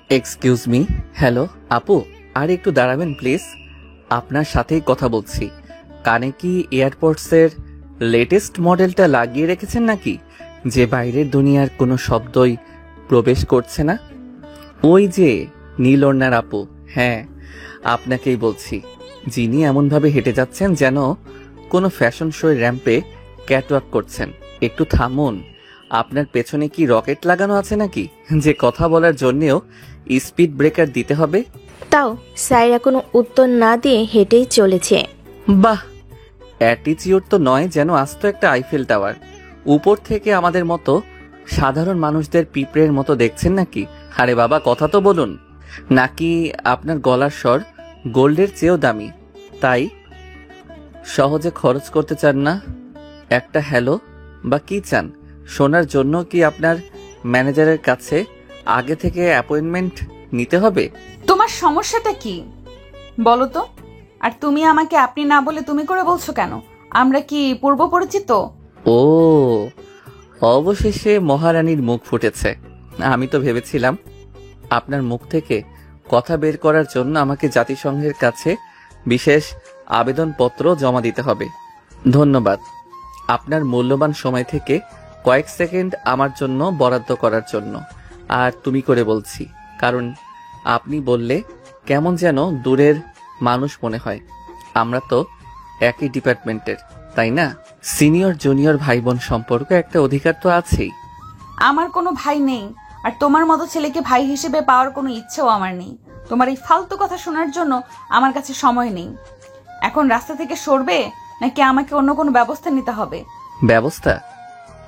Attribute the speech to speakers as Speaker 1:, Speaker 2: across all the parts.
Speaker 1: Excuse me. Hello আপু, আর একটু দাঁড়াবেন প্লিজ। আপনার সাথেই কথা বলছি। কানে কি এয়ারপডসের লেটেস্ট মডেলটা লাগিয়ে রেখেছেন নাকি, যে বাইরের দুনিয়ার কোনো শব্দই প্রবেশ করছে না? ওই যে নীল ওড়নার আপু, হ্যাঁ আপনাকেই বলছি, যিনি এমনভাবে হেঁটে যাচ্ছেন যেন কোনো ফ্যাশন শোয়ের র্যাম্পে ক্যাটওয়াক করছেন। একটু থামুন, আপনার পেছনে কি রকেট লাগানো আছে নাকি, যে কথা বলার জন্যেও স্পিড ব্রেকার দিতে হবে?
Speaker 2: তাও সাইরা কোনো উত্তর না দিয়ে হেঁটেই চলেছে।
Speaker 1: বাহ, অ্যাটিচিউড তো নয় যেন আস্ত একটা আইফেল টাওয়ার। উপর থেকে আমাদের মতো সাধারণ মানুষদের পিঁপড়ের মতো দেখছেন নাকি? আরে বাবা, কথা তো বলুন। নাকি আপনার গলার স্বর গোল্ডের চেয়েও দামি, তাই সহজে খরচ করতে চান না? একটা হ্যালো বা কি চান শোনার জন্য কি আপনার ম্যানেজারের কাছে আগে থেকে অ্যাপয়েন্টমেন্ট নিতে হবে?
Speaker 3: তোমার সমস্যাটা কি বলো তো? আর তুমি আমাকে আপনি না বলে তুমি করে বলছো কেন? আমরা কি পূর্ব পরিচিত?
Speaker 1: ও, অবশেষে মহারানীর মুখ ফুটেছে। আমি তো ভেবেছিলাম আপনার মুখ থেকে কথা বের করার জন্য আমাকে জাতিসংঘের কাছে বিশেষ আবেদনপত্র জমা দিতে হবে। ধন্যবাদ আপনার মূল্যবান সময় থেকে কয়েক সেকেন্ড আমার জন্য বরাদ্দ করার জন্য। আর তুমি করে বলছি, কারণ আপনি বললে কেমন যেন দূরের মানুষ মনে হয়। আমরা তো একই ডিপার্টমেন্টের, তাই না? সিনিয়র জুনিয়র ভাই বোন সম্পর্ক একটা অধিকার তো আছেই।
Speaker 3: আমার কোনো ভাই নেই, আর তোমার মতো ছেলেকে ভাই হিসেবে পাওয়ার কোনো ইচ্ছেও আমার নেই। তোমার এই ফালতু কথা শোনার জন্য আমার কাছে সময় নেই। এখন রাস্তা থেকে সরবে, নাকি আমাকে অন্য কোনো ব্যবস্থা নিতে হবে?
Speaker 1: ব্যবস্থা?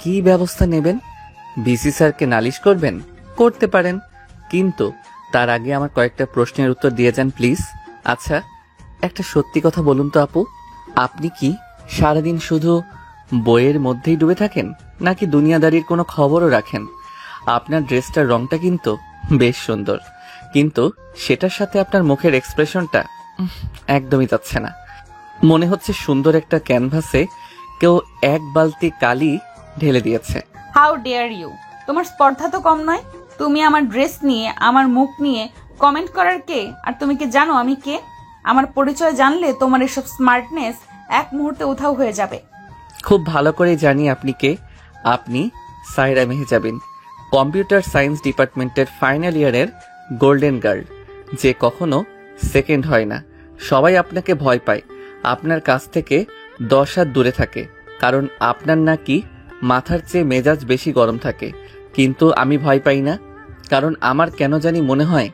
Speaker 1: কি ব্যবস্থা নেবেন? বিসি স্যারকে নালিশ করবেন? করতে পারেন, কিন্তু তার আগে আমার কয়েকটা প্রশ্নের উত্তর দিয়ে যান প্লিজ। আচ্ছা, একটা সত্যি কথা বলুন তো আপু, আপনি কি সারাদিন শুধু বইয়ের মধ্যেই ডুবে থাকেন, নাকি দুনিয়াদারির কোনো খবরও রাখেন? আপনার ড্রেসটার রংটা কিন্তু বেশ সুন্দর, কিন্তু সেটার সাথে আপনার মুখের এক্সপ্রেশনটা একদমই যাচ্ছে না। মনে হচ্ছে সুন্দর একটা ক্যানভাসে কেউ এক বালতি কালি ঢেলে দিয়েছে।
Speaker 3: How dare you! তোমার স্পর্ধা তো কম নয়। তুমি আমার ড্রেস নিয়ে, আমার মুখ নিয়ে কমেন্ট করার কে? আর তুমি কি জানো আমি কে? আমার পরিচয় জানলে তোমার এসব স্মার্টনেস এক মুহূর্তে উধাও হয়ে যাবে।
Speaker 1: খুব ভালো করে জানি আপনি কে। আপনি সাইরা মেহজাবিন, কম্পিউটার সায়েন্স ডিপার্টমেন্টের ফাইনাল ইয়ারের গোল্ডেন গার্ল, যে কখনো সেকেন্ড হয় না। সবাই আপনাকে ভয় পায়, আপনার কাছ থেকে 10 হাত দূরে থাকে, কারণ আপনার নাকি মাথার চেয়ে মেজাজ বেশি গরম থাকে। কিন্তু আমি ভয় পাই না, কারণ আমার কেন জানি মনে হয়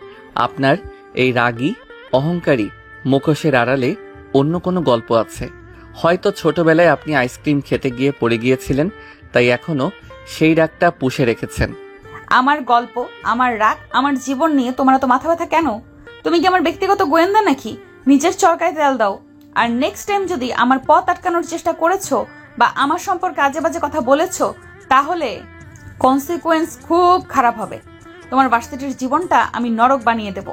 Speaker 1: আপনার এই রাগী অহংকারী মুখোশের আড়ালে অন্য কোনো গল্প আছে। হয়তো ছোটবেলায় আপনি আইসক্রিম খেতে গিয়ে পড়ে গিয়েছিলেন, তাই এখনো সেই রাগটা পুষে রেখেছেন।
Speaker 3: আমার গল্প, আমার রাগ, আমার জীবন নিয়ে তোমার তো মাথা ব্যথা কেন? তুমি কি আমার ব্যক্তিগত গোয়েন্দা নাকি? নিজের চরকায় তেল দাও। আর নেক্সট টাইম যদি আমার পথ আটকানোর চেষ্টা করেছো বা আমার সম্পর্কে আজে বাজে কথা বলেছো, তাহলে কনসিকুয়েন্স খুব খারাপ হবে। তোমার ভার্সিটির জীবনটা আমি নরক বানিয়ে দেব।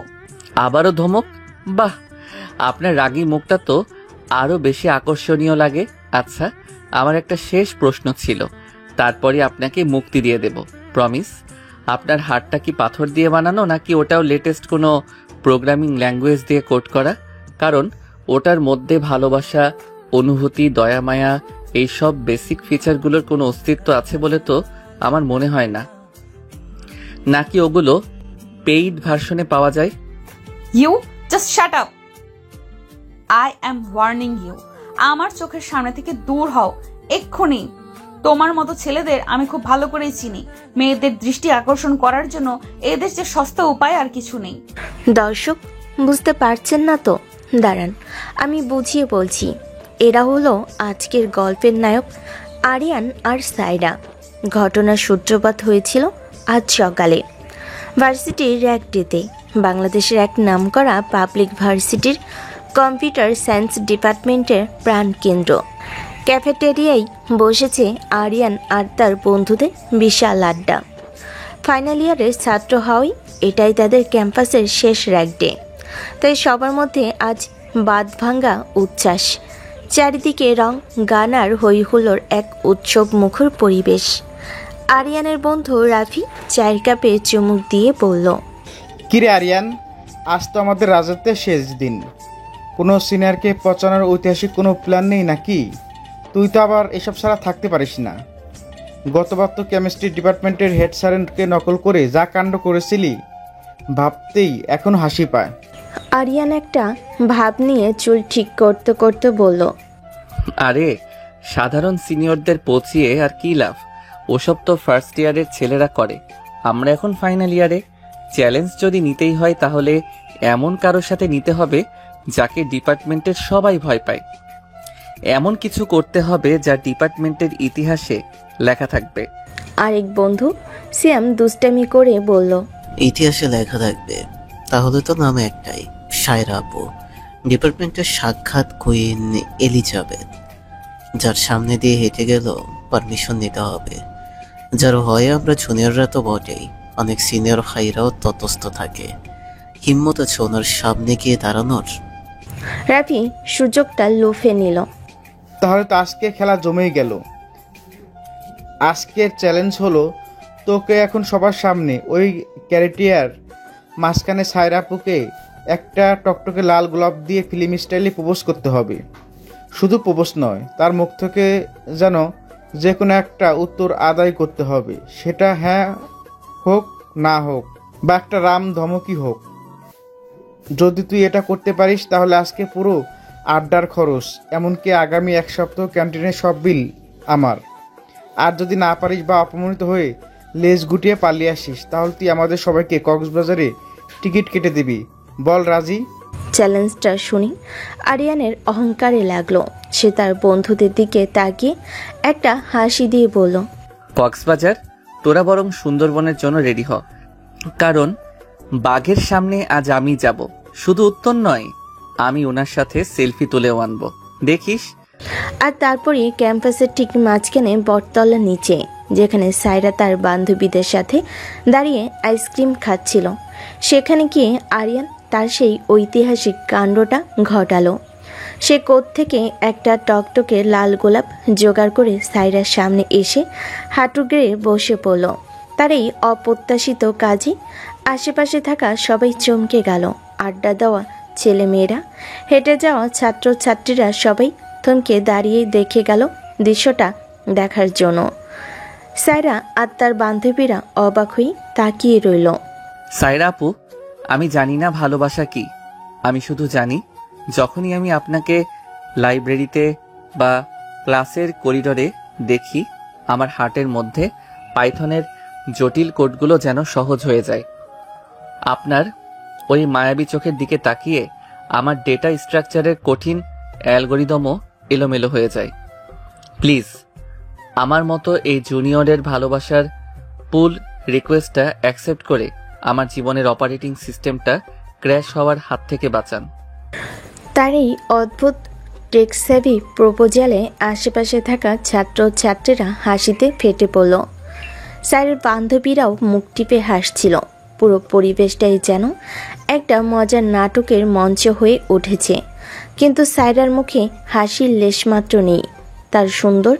Speaker 1: আবারও ধমক? বাহ, আপনার রাগী মুখটা তো আরো বেশি আকর্ষণীয় লাগে। আচ্ছা, আমার একটা শেষ প্রশ্ন ছিল, তারপরে আপনাকে মুক্তি দিয়ে দেব, প্রমিস। আপনার হাতটা কি পাথর দিয়ে বানানো, নাকি ওটাও লেটেস্ট কোনো প্রোগ্রামিং ল্যাঙ্গুয়েজ দিয়ে কোড করা? কারণ ওটার মধ্যে ভালোবাসা, অনুভূতি, দয়া মায়া, এইসব বেসিক ফিচারগুলোর কোনো অস্তিত্ব আছে বলে তো আমার মনে হয় না। নাকি ওগুলো পেইড ভার্সনে পাওয়া যায়?
Speaker 3: You just shut up. I am warning you. আমার চোখের সামনে থেকে দূর হও এক্ষুনি। তোমার মতো ছেলেদের আমি খুব ভালো করেই চিনি। মেয়েদের দৃষ্টি আকর্ষণ করার জন্য এদের যে সস্তা উপায় আর কিছু নেই।
Speaker 2: দর্শক বুঝতে পারছেন না তো? দাঁড়ান, আমি বুঝিয়ে বলছি। এরা হলো আজকের গল্পের নায়ক আরিয়ান আর সাইরা। ঘটনার সূত্রপাত হয়েছিল আজ সকালে ভার্সিটির র্যাক ডেতে। বাংলাদেশের এক নামকরা পাবলিক ভার্সিটির কম্পিউটার সায়েন্স ডিপার্টমেন্টের প্রাণকেন্দ্র ক্যাফেটেরিয়ায় বসেছে আরিয়ান আর তার বন্ধুদের বিশাল আড্ডা। ফাইনাল ইয়ারের ছাত্র হওয়াই এটাই তাদের ক্যাম্পাসের শেষ র্যাক ডে, তাই সবার মধ্যে আজ বাঁধভাঙ্গা উচ্ছ্বাস। চারিদিকে রং, গান আর হইহুল্লোর এক উৎসব মুখর পরিবেশ। আরিয়ানের বন্ধু রাফি চায়ের কাপে চুমুক দিয়ে বলল,
Speaker 4: কিরে আরিয়ান, আজ তো আমাদের রাজত্বের শেষ দিন। কোনো সিনিয়রকে পচানোর ঐতিহাসিক কোনো প্ল্যান নেই নাকি? তুই তো আবার এসব ছাড়া থাকতে পারিস না। গতবার তো কেমিস্ট্রি ডিপার্টমেন্টের হেড স্যারকে নকল করে যা কাণ্ড করেছিলি, ভাবতেই এখন হাসি পায়।
Speaker 2: আরিয়ান একটা ভাব নিয়ে চুল ঠিক করতে করতে বলল,
Speaker 1: আরে সাধারণ সিনিয়রদের পচিয়ে আর কি লাভ? ওসব তো ফার্স্ট ইয়ারের ছেলেরা করে, আমরা এখন ফাইনাল ইয়ারে। চ্যালেঞ্জ যদি নিতেই হয় তাহলে এমন কারোর সাথে নিতে হবে যাকে ডিপার্টমেন্টের সবাই ভয় পায়। এমন কিছু করতে হবে যা ডিপার্টমেন্টের ইতিহাসে লেখা থাকবে।
Speaker 2: আরেক বন্ধু সিয়াম দুষ্টামি করে বলল,
Speaker 5: ইতিহাসে লেখা থাকবে? তাহলে তো নাম একটাই, সায়রা আপু, ডিপার্টমেন্টের সাক্ষাৎ কুইন এলিজাবেথ। যার সামনে দিয়ে হেঁটে গেল পারমিশন নিতে হবে। যার ভয়ে আমরা জুনিয়ররা তো বটেই, অনেক সিনিয়র ভাইরাও ততস্থ থাকে। হিম্মত আছে ওনার সামনে গিয়ে দাঁড়ানোর?
Speaker 2: রাফি সুযোগটা লুফে নিল।
Speaker 4: তাহলে তো আজকে খেলা জমেই গেল। আজকের চ্যালেঞ্জ হলো তোকে এখন সবার সামনে ওই ক্যারেটিয়ার মাঝখানে সায়রাপুকে একটা টকটকে লাল গোলাপ দিয়ে ফিল্ম স্টাইলে প্রপোজ করতে হবে। শুধু প্রপোজ নয়, তার মুখ থেকে যেন যে কোনো একটা উত্তর আদায় করতে হবে, সেটা হ্যাঁ হোক না হোক বা একটা রাম ধমকি হোক। যদি তুই এটা করতে পারিস তাহলে আজকে পুরো আড্ডার খরচ, এমনকি আগামী 1 সপ্তাহ ক্যান্টিনের সব বিল আমার। আর যদি না পারিস বা অপমানিত হয়ে লেজ গুটিয়ে পালিয়ে আসিস তাহলে তুই আমাদের সবাইকে কক্সবাজারে টিকিট কেটে দিবি। বল রাজি?
Speaker 2: চ্যালেঞ্জটা শুনি আরিয়ানের অহংকারে লাগলো। সে তার বন্ধুদের দিকে তাকিয়ে একটা হাসি দিয়ে বলল,
Speaker 1: কক্সবাজার? তোরা বরং সুন্দরবনের জন্য রেডি হ, কারণ বাঘের সামনে আজ আমি যাব। শুধু উত্তর নয়, আমি ওনার সাথে সেলফি তুলেও আনবো, দেখিস।
Speaker 2: আর তারপরে ক্যাম্পাসের ঠিক মাঝখানে বটতলার নিচে, যেখানে সায়রা তার বান্ধবীদের সাথে দাঁড়িয়ে আইসক্রিম খাচ্ছিল, সেখানে গিয়ে আরিয়ান তার সেই ঐতিহাসিক কাণ্ডটা ঘটালো। সে কোত্থেকে একটা টকটকে লাল গোলাপ জোগাড় করে সায়রার সামনে এসে হাঁটু গেড়ে বসে পড়ল। তার এই অপ্রত্যাশিত কাজে আশেপাশে থাকা সবাই চমকে গেল। আড্ডা দেওয়া ছেলেমেয়েরা, হেঁটে যাওয়া ছাত্রছাত্রীরা সবাই থমকে দাঁড়িয়ে দেখে গেল দৃশ্যটা দেখার জন্য। সায়রা আর তার বান্ধবীরা অবাক হয়ে তাকিয়ে রইল।
Speaker 1: সায়রা আপু, আমি জানি না ভালোবাসা কি। আমি শুধু জানি যখনই আমি আপনাকে লাইব্রেরিতে বা ক্লাসের করিডোরে দেখি, আমার হার্টের মধ্যে পাইথনের জটিল কোডগুলো যেন সহজ হয়ে যায়। আপনার ওই মায়াবী চোখের দিকে তাকিয়ে আমার ডেটা স্ট্রাকচারের কঠিন অ্যালগোরিদমও এলোমেলো হয়ে যায়। প্লিজ আমার মতো এই জুনিয়রের ভালোবাসার পুল রিকোয়েস্টটা অ্যাকসেপ্ট করে আমার জীবনের অপারেটিং সিস্টেমটা ক্র্যাশ হওয়ার হাত থেকে বাঁচান।
Speaker 2: তার এই অদ্ভুত টেকসেভি প্রপোজালে আশেপাশে থাকা ছাত্রছাত্রীরা হাসিতে ফেটে পড়ল। স্যারের বান্ধবীরাও মুখ টিপে হাসছিল। পুরো পরিবেশটাই যেন একটা মজার নাটকের মঞ্চ হয়ে উঠেছে। কিন্তু সায়রার মুখে হাসির লেশমাত্র নেই। তার সুন্দর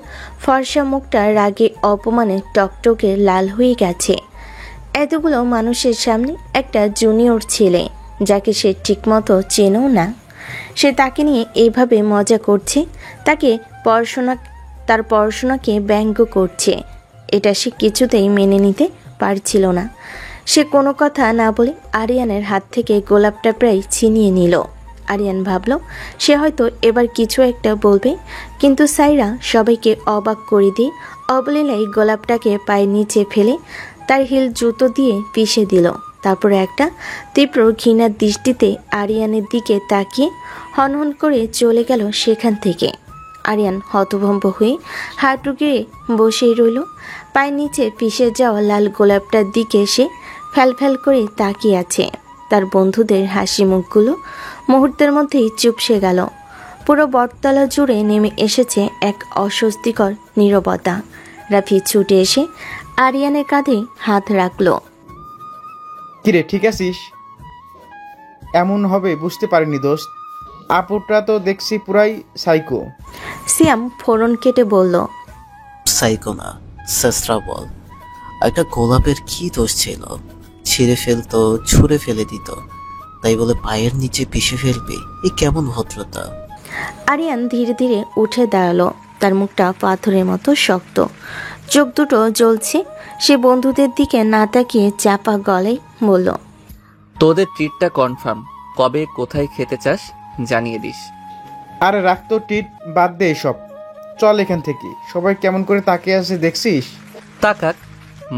Speaker 2: ফর্সা মুখটা রাগে অপমানে টকটকে লাল হয়ে গেছে। এতগুলো মানুষের সামনে একটা জুনিয়র ছেলে, যাকে সে ঠিকমতো চেনেও না, সে তাকে নিয়ে এইভাবে মজা করছে, তার পড়াশোনাকে ব্যঙ্গ করছে। এটা সে কিছুতেই মেনে নিতে পারছিল না। সে কোনো কথা না বলে আরিয়ানের হাত থেকে গোলাপটা প্রায় ছিনিয়ে নিল। আরিয়ান ভাবল সে হয়তো এবার কিছু একটা বলবে, কিন্তু সায়রা সবাইকে অবাক করে দিয়ে অবলীলায় গোলাপটাকে পায়ের নিচে ফেলে তার হিল জুতো দিয়ে পিষে দিল। তারপরে একটা তীব্র ঘৃণার দৃষ্টিতে আরিয়ানের দিকে তাকিয়ে হনহন করে চলে গেল সেখান থেকে। আরিয়ান হতভম্ব হয়ে হাঁটু গেড়ে বসেই রইল। পায়ের নিচে পিষে যাওয়া লাল গোলাপটার দিকে সে ফ্যালফ্যাল করে তাকিয়ে আছে। তার বন্ধুদের হাসি মুখগুলো মুহূর্তের মধ্যেই চুপসে গেল। পুরো বটতলা জুড়ে নেমে এসেছে এক অস্বস্তিকর নীরবতা। রাফি ছুটে এসে আরিয়ানের কাঁধে হাত রাখল।
Speaker 4: কিরে, ঠিক আছিস? এমন হবে বুঝতে পারিনি দোস্ত। আপুটা তো দেখছি পুরাই সাইকো।
Speaker 2: সিয়াম ফোড়ন কেটে বলল,
Speaker 5: সাইকো না, সেস্ট্রা বল। একটা গোলাপের কি দোষ ছিল? ছিঁড়ে ফেলতো, ছুঁড়ে ফেলে দিত, তাই বলে পায়ের নিচে পিষে ফেলবে? এই কেমন ভদ্রতা?
Speaker 2: আরিয়ান ধীরে ধীরে উঠে দাঁড়ালো। তার মুখটা পাথরের মতো শক্ত, চোখ দুটো জ্বলছে। সে বন্ধুদের দিকে না তাকিয়ে চাপা গলায় বলল,
Speaker 1: তোদের ট্রিটটা কনফার্ম। কবে কোথায় খেতে চাস জানিয়ে দিস।
Speaker 4: আরে রাখতো টিট, বাদ দে এসব। চল এখান থেকে। সবাই কেমন করে তাকিয়ে আছে দেখছিস?
Speaker 1: তাকাক,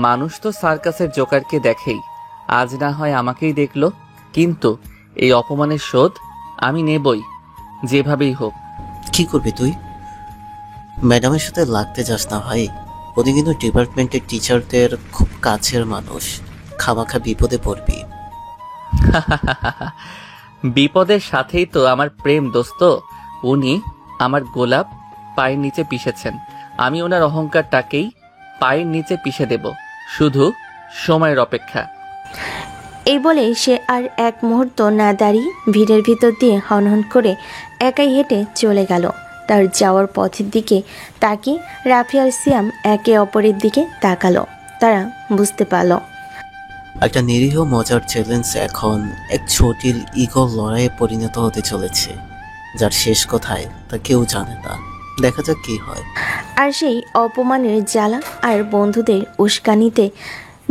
Speaker 1: মানুষ তো সার্কাসের জোকারকে দেখেই। আজ না হয় আমাকেই দেখলো, কিন্তু এই অপমানের শোধ আমি নেবই, যেভাবেই হোক।
Speaker 5: কি করবি তুই? ম্যাডামের সাথে লাগতে যাস না ভাই। উনি কিন্তু ডিপার্টমেন্টের টিচারদের খুব কাছের মানুষ। খামাখা বিপদে পড়বি।
Speaker 1: বিপদের সাথেই তো আমার প্রেম দোস্ত। উনি আমার গোলাপ পায়ের নিচে পিষেছেন, আমি ওনার অহংকারটাকেই পায়ের নিচে পিষে দেব। শুধু সময়ের অপেক্ষা।
Speaker 2: এই বলে সে আর এক মুহূর্ত না দাঁড়িয়ে ভিড়ের ভিতর দিয়ে হনহন করে একাই হেঁটে চলে গেল। তার যাওয়ার পথের দিকে তাকিয়ে রাফি আর সিয়াম একে অপরের দিকে তাকালো। তারা বুঝতে পারল
Speaker 5: একটা নিরীহ মজার চ্যালেঞ্জ এখন এক জটিল ইগল লড়াইয়ে পরিণত হতে চলেছে, যার শেষ কোথায় তা কেউ জানে না। দেখা যাক কি হয়।
Speaker 2: আর সেই অপমানের জ্বালা আর বন্ধুদের উস্কানিতে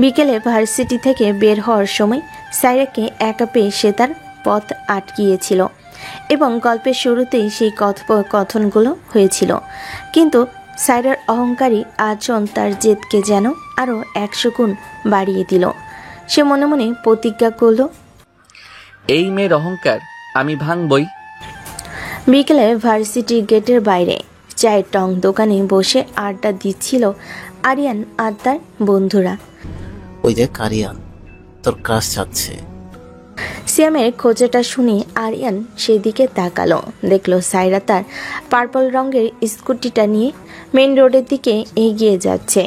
Speaker 2: বিকেলে ভার্সিটি থেকে বের হওয়ার সময় সাইরাকে একা পেয়ে সে তার পথ আটকিয়েছিল এবং গল্পের শুরুতেই সেই কথোপকথনগুলো হয়েছিল। কিন্তু সাইরার অহংকারী আচরণ তার জেদকে যেন আরও 100 গুণ বাড়িয়ে দিল। সে মনে মনে প্রতিজ্ঞা করল,
Speaker 1: এই মেয়ের অহংকার আমি ভাঙবই।
Speaker 2: বিকেলে ভার্সিটির গেটের বাইরে চায়ের টং দোকানে বসে আড্ডা দিচ্ছিল আরিয়ান আর তার বন্ধুরা।
Speaker 5: ওই যে কারিয়ান, তোর ক্লাস যাচ্ছে।
Speaker 2: সিয়ামের খোঁজাটা শুনে আরিয়ান সেদিকে তাকালো। দেখলো সাইরা তার পার্পল রঙের স্কুটিটা নিয়ে মেন রোডের দিকে এগিয়ে যাচ্ছে।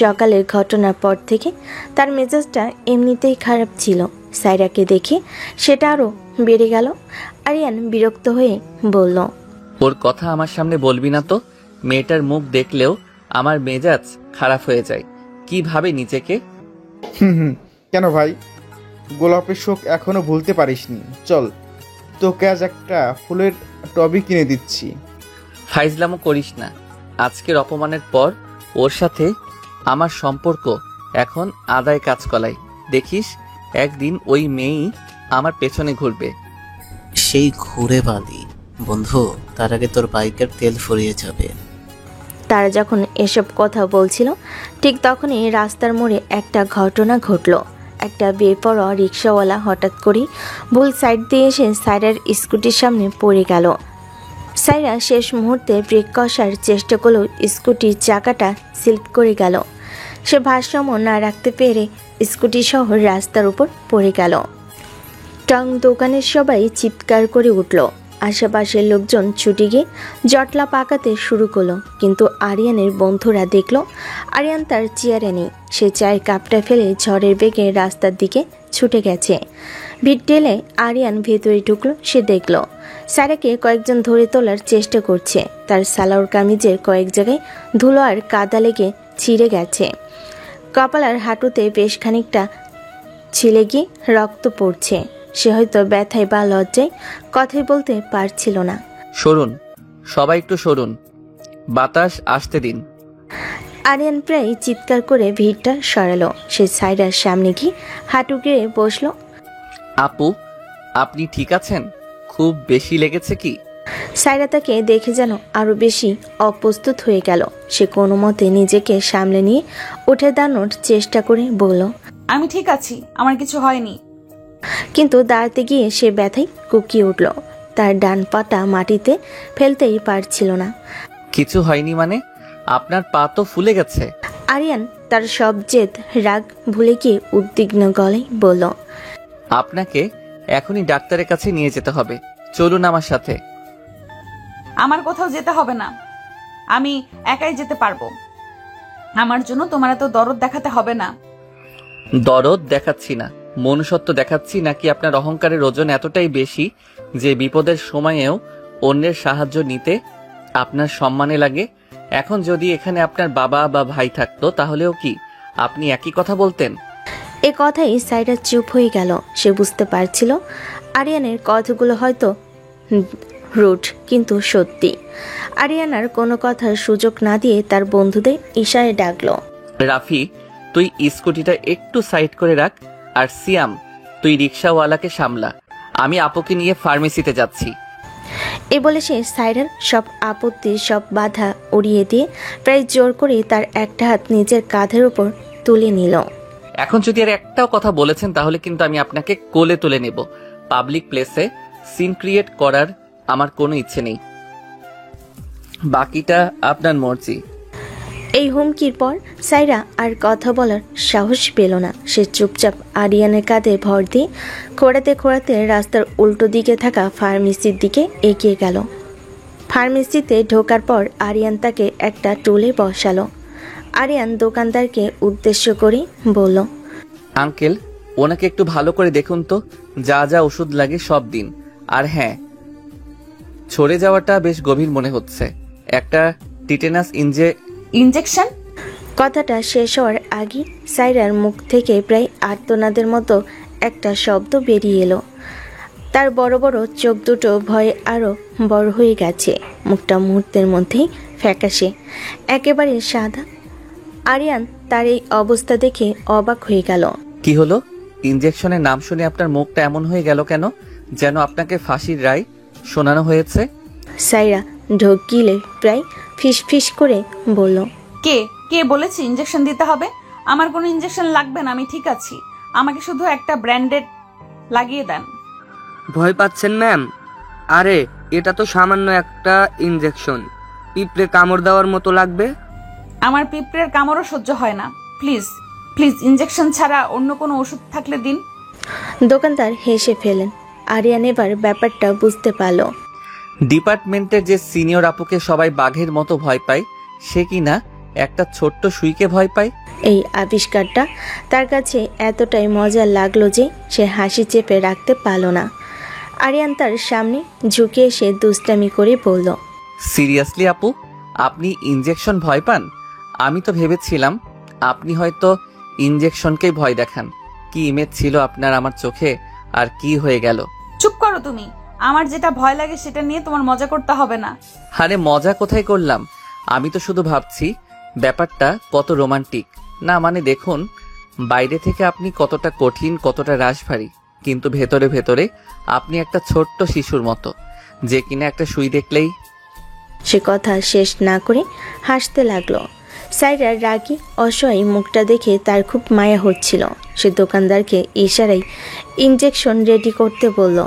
Speaker 2: সকালের ঘটনার পর থেকে তার মেজাজটা এমনিতেই খারাপ ছিল। সাইরাকে দেখে সেটা আরও বেড়ে গেল। আরিয়ান বিরক্ত হয়ে বলল,
Speaker 1: ওর কথা আমার সামনে বলবি না তো। মেয়েটার মুখ দেখলেও আমার মেজাজ খারাপ হয়ে যায়। কি ভাবে নিজেকে?
Speaker 4: কেন ভাই? গোলাপের শোক এখনো ভুলতে পারিসনি? চল, তোকে আজ একটা ফুলের টবই কিনে দিচ্ছি।
Speaker 1: ফাইজলামও করিস না। আজকের অপমানের পর ওর সাথে আমার সম্পর্ক এখন আদায় কাজ কলাই। দেখিস একদিন ওই মেয়েই আমার পেছনে ঘুরবে।
Speaker 5: সেই ঘুরে বালি বন্ধু, তার আগে তোর বাইকের তেল ফুরিয়ে যাবে।
Speaker 2: তারা যখন এসব কথা বলছিল ঠিক তখনই রাস্তার মোড়ে একটা ঘটনা ঘটল। একটা বেপরোয়া রিক্সাওয়ালা হঠাৎ করে ভুল সাইড দিয়ে এসে সাইরার স্কুটির সামনে পড়ে গেল। সাইরা শেষ মুহূর্তে ব্রেক কষার চেষ্টা করলেও স্কুটির চাকাটা স্লিপ করে গেল। সে ভারসাম্য না রাখতে পেরে স্কুটি সহ রাস্তার উপর পড়ে গেল। টং দোকানের সবাই চিৎকার করে উঠল। আশেপাশের লোকজন ছুটে গিয়ে জটলা পাকাতে শুরু করলো। কিন্তু আরিয়ানের বন্ধুরা দেখল আরিয়ান তার চেয়ারে নেই। সে চায়ের কাপটা ফেলে ঝড়ের বেগে রাস্তার দিকে ছুটে গেছে। ভিড় টেলে আরিয়ান ভেতরে ঢুকলো। সে দেখল সারাকে কয়েকজন ধরে তোলার চেষ্টা করছে। তার সালোয়ার কামিজের কয়েক জায়গায় ধুলো আর কাদা লেগে ছিঁড়ে গেছে। কপাল আর হাঁটুতে বেশ খানিকটা ছিলে গিয়ে রক্ত পড়ছে। সে হয়তো ব্যথায় বা লজ্জায় কথাই বলতে পারছিল না।
Speaker 1: সরুন, সবাই একটু সরুন, বাতাস আসতে দিন।
Speaker 2: আরিয়ান প্রায় চিৎকার করে ভিড়টা সরালো। সে সাইরার সামনে গিয়ে হাঁটু গেড়ে বসলো।
Speaker 1: আপু, আপনি ঠিক আছেন? খুব বেশি লেগেছে কি?
Speaker 2: সাইরা তাকে দেখে যেন আরো বেশি অপ্রস্তুত হয়ে গেল। সে কোনো মতে নিজেকে সামলে নিয়ে উঠে দাঁড়ানোর চেষ্টা করে বলল,
Speaker 3: আমি ঠিক আছি, আমার কিছু হয়নি।
Speaker 2: কিন্তু দাঁড়াতে গিয়ে সে ব্যথায় কুঁকিয়ে উঠল। তার ডান পাটা মাটিতে ফেলতেই পারছিল না।
Speaker 1: কিছু হয়নি মানে? আপনার পা তো ফুলে গেছে।
Speaker 2: আরিয়ান তার সব জেদ রাগ ভুলে গিয়ে উদ্বিগ্ন গলায় বলল,
Speaker 1: আপনাকে এখনই ডাক্তারের কাছে নিয়ে যেতে হবে। চলুন আমার সাথে।
Speaker 3: আমার কোথাও যেতে হবে না, আমি একাই যেতে পারবো। আমার জন্য তোমার এত দরদ দেখাতে হবে না।
Speaker 1: দরদ দেখাচ্ছি না, মনুষ্যত্ব দেখাচ্ছি। নাকি আপনার অহংকারের ওজন এতটাই বেশি যে বিপদের সময়েও অন্যের সাহায্য নিতে আপনার সম্মানে লাগে? এখন যদি এখানে আপনার বাবা বা ভাই থাকতো তাহলেও কি আপনি একই কথা বলতেন?
Speaker 2: এ কথাই সাইরা চুপ হয়ে গেল। সে বুঝতে পারছিল আরিয়ানের কথাগুলো হয়তো রুট, কিন্তু সত্যি। আরিয়ানার কোনো কথার সুযোগ না দিয়ে তার বন্ধুদের ইশারায় ডাকলো।
Speaker 1: রাফি, তুই স্কুটিটা একটু সাইড করে রাখ, আর সিয়াম তুই রিক্সাওয়ালাকে সামলা। আমি আপুকে নিয়ে ফার্মেসিতে যাচ্ছি।
Speaker 2: এ বলে সে সাইরার সব আপত্তি, সব বাধা উড়িয়ে দিয়ে প্রায় জোর করে তার একটা হাত নিজের কাঁধের উপর তুলে নিল।
Speaker 1: এখন যদি আর একটাও কথা বলেছেন তাহলে কিন্তু আমি আপনাকে কোলে তুলে নেব। পাবলিক প্লেসে সিন ক্রিয়েট করার আমার কোনো ইচ্ছে নেই, বাকিটা আপনার মর্জি।
Speaker 2: এই হুমকির পর সাইরা আর কথা বলার সাহস পেল না। সে চুপচাপ আরিয়ানের কাঁধে ভর দিয়ে খোঁড়াতে খোঁড়াতে রাস্তার উল্টো দিকে থাকা ফার্মেসির দিকে এগিয়ে গেল। ফার্মেসিতে ঢোকার পর আরিয়ান তাকে একটা টুলে বসালো। আরিয়ান দোকানদারকে উদ্দেশ্য করে বলল,
Speaker 1: আঙ্কেল, ওনাকে একটু ভালো করে দেখুন তো, যা যা ওষুধ লাগে সব দিন। আর হ্যাঁ, ছড়ে যাওয়াটা বেশ গভীর মনে হচ্ছে। একটা টিটেনাস
Speaker 3: ইনজেকশন?
Speaker 2: কথাটা শেষ হওয়ার আগে সাইরার মুখ থেকে প্রায় আর্তনাদের মতো একটা শব্দ বেরিয়ে এলো। তার বড় বড় চোখ দুটো ভয়ে আরও বড় হয়ে গেছে। মুখটা মুহূর্তের মধ্যেই ফ্যাকাশে, একেবারে সাদা। আরিয়ান তার এই অবস্থা দেখে অবাক হয়ে গেল।
Speaker 1: কি হলো? ইনজেকশনের নাম শুনে আপনার মুখটা এমন হয়ে গেল কেন? যেন আপনাকে ফাঁসির রায় শোনানো হয়েছে।
Speaker 2: সাইরা ঢোক গিলে প্রায় ফিসফিস করে বলল,
Speaker 3: কে কে বলেছে ইনজেকশন দিতে হবে? আমার কোনো ইনজেকশন লাগবে না, আমি ঠিক আছি। আমাকে শুধু একটা ব্র্যান্ডেড লাগিয়ে দেন।
Speaker 6: ভয় পাচ্ছেন ম্যাম? আরে এটা তো সামান্য একটা ইনজেকশন, পিঁপড়ে কামড় দেওয়ার মতো লাগবে।
Speaker 3: আমার পিঁপড়ের কামড়ও সহ্য হয় না। প্লিজ প্লিজ, ইনজেকশন ছাড়া অন্য কোনো ওষুধ থাকলে দিন।
Speaker 2: দোকানদার হেসে ফেলেন। আরিয়ান এবার ব্যাপারটা বুঝতে পারল।
Speaker 1: ডিপার্টমেন্টের যে সিনিয়র আপুকে সবাই বাঘের মতো ভয় পায়, সে কি না একটা ছোট্ট সুইকে ভয় পায়।
Speaker 2: এই আবিষ্কারটা তার কাছে এতটাই মজার লাগলো যে সে হাসি চেপে রাখতে পারল না। আরিয়ান তার সামনে ঝুঁকে এসে দুষ্টামি করে বলল,
Speaker 1: সিরিয়াসলি আপু, আপনি ইনজেকশন ভয় পান? আমি তো ভেবেছিলাম আপনি হয়তো ইনজেকশনকেই ভয় দেখান। কি ইমেজ ছিল আপনার আমার চোখে, আর কি হয়ে গেল?
Speaker 3: চুপ করো তুমি। আমার যেটা ভয় লাগে সেটা নিয়ে তোমার মজা করতে হবে না।
Speaker 1: আরে মজা কোথায় করলাম? আমি তো শুধু ভাবছি ব্যাপারটা কত রোমান্টিক না। মানে দেখুন, বাইরে থেকে আপনি কতটা কঠিন, কতটা রাশভারী, কিন্তু ভেতরে ভেতরে আপনি একটা ছোট্ট শিশুর মতো, যে কিনা একটা সুই দেখলেই।
Speaker 2: সে কথা শেষ না করে হাসতে লাগলো। সাইরার রাগী অসহায় মুখটা দেখে তার খুব মায়া হচ্ছিল। সে দোকানদারকে ইশারায় ইনজেকশন রেডি করতে বলল।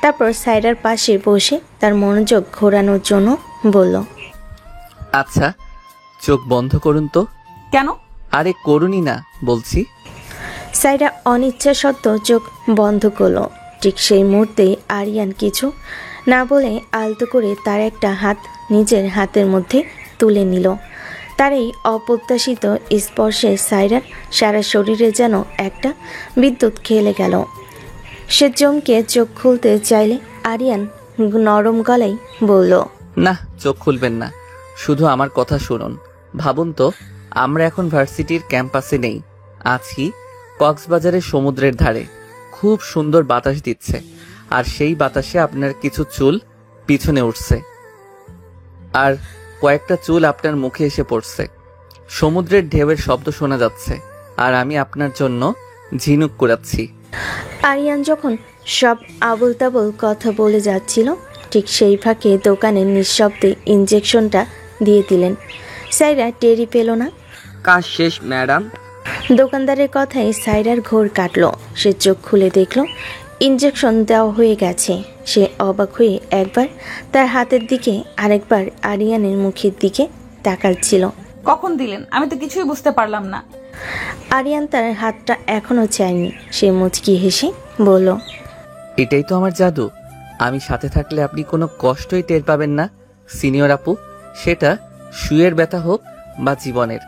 Speaker 2: তারপর সাইরার পাশে বসে তার মনোযোগ ঘোরানোর জন্য বলল,
Speaker 1: আচ্ছা, চোখ বন্ধ করুন তো।
Speaker 3: কেন?
Speaker 1: আরে করুনই না বলছি।
Speaker 2: সাইরা অনিচ্ছা সত্ত্বেও চোখ বন্ধ করলো। ঠিক সেই মুহূর্তেই আরিয়ান কিছু না বলে আলতো করে তার একটা হাত নিজের হাতের মধ্যে তুলে নিল। তার এই অপ্রত্যাশিত স্পর্শে সাইরার সারা শরীরে যেন একটা বিদ্যুৎ খেলে গেল। সে চমকে চোখ খুলতে চাইলে আরিয়ান নরম গলায় বলল,
Speaker 1: না, চোখ খুলবেন না, শুধু আমার কথা শুনুন। ভাবুন তো, আমরা এখন ভার্সিটির ক্যাম্পাসে নেই, আছি কক্সবাজারের সমুদ্রের ধারে। খুব সুন্দর বাতাস দিচ্ছে, আর সেই বাতাসে আপনার কিছু চুল পিছনে উঠছে, আর কয়েকটা চুল আপনার মুখে এসে পড়ছে। সমুদ্রের ঢেউয়ের শব্দ শোনা যাচ্ছে, আর আমি আপনার জন্য ঝিনুক কুড়াচ্ছি।
Speaker 2: আরিয়ান যখন সব আবল তাবল কথা বলে যাচ্ছিল, ঠিক সেই ফাঁকে দোকানে নিঃশব্দে ইনজেকশনটা দিয়ে দিলেন। সাইরা টেরি পেল না।
Speaker 6: কাজ শেষ ম্যাডাম।
Speaker 2: দোকানদারের কথায় সাইরার ঘোর কাটল। সে চোখ খুলে দেখল ইনজেকশন দেওয়া হয়ে গেছে। সে অবাক হয়ে একবার তার হাতের দিকে, আরেকবার আরিয়ানের মুখের দিকে তাকাচ্ছিল।
Speaker 3: কখন দিলেন? আমি তো কিছুই বুঝতে পারলাম না।
Speaker 2: আরিয়ান তার হাতটা এখনো চায়নি। সে মুচকি হেসে বলল,
Speaker 1: এটাই তো আমার জাদু। আমি সাথে থাকলে আপনি কোনো কষ্টই টের পাবেন না সিনিয়র আপু, সেটা শুয়ের ব্যথা হোক বা জীবনের।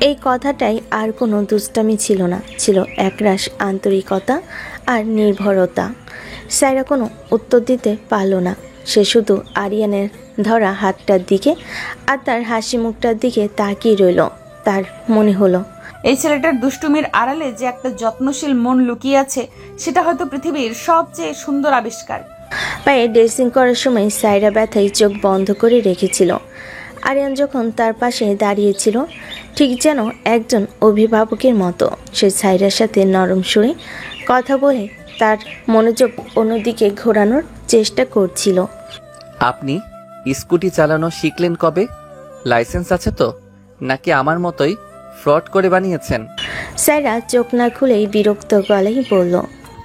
Speaker 2: এই কথাটাই আর কোনো দুষ্টামি ছিল না, ছিল একরাশ আন্তরিকতা আর নির্ভরতা। সাইরা কোনো উত্তর দিতে পারল না। সে শুধু আরিয়ানের ধরা হাতটার দিকে আর তার হাসি মুখটার দিকে তাকিয়ে রইল। তার মনে হলো
Speaker 3: এই ছেলেটার দুষ্টুমির আড়ালে যে একটা যত্নশীল মন লুকিয়ে আছে, সেটা হয়তো পৃথিবীর সবচেয়ে সুন্দর আবিষ্কার।
Speaker 2: পায়ে ড্রেসিং করার সময় সাইরা ব্যথায় চোখ বন্ধ করে রেখেছিল। আরিয়ান যখন তার পাশে দাঁড়িয়েছিল, ঠিক যেন একজন অভিভাবকের মতো, সে সাইরার সাথে নরম সুরে কথা বলে তার মনোযোগ অন্যদিকে ঘোরানোর চেষ্টা করছিল।
Speaker 1: আপনি স্কুটি চালানো শিখলেন কবে? লাইসেন্স আছে তো, নাকি আমার মতোই ফ্রড করে বানিয়েছেন?
Speaker 2: সাইরা চোখ না খুলেই বিরক্ত গলায় বলল,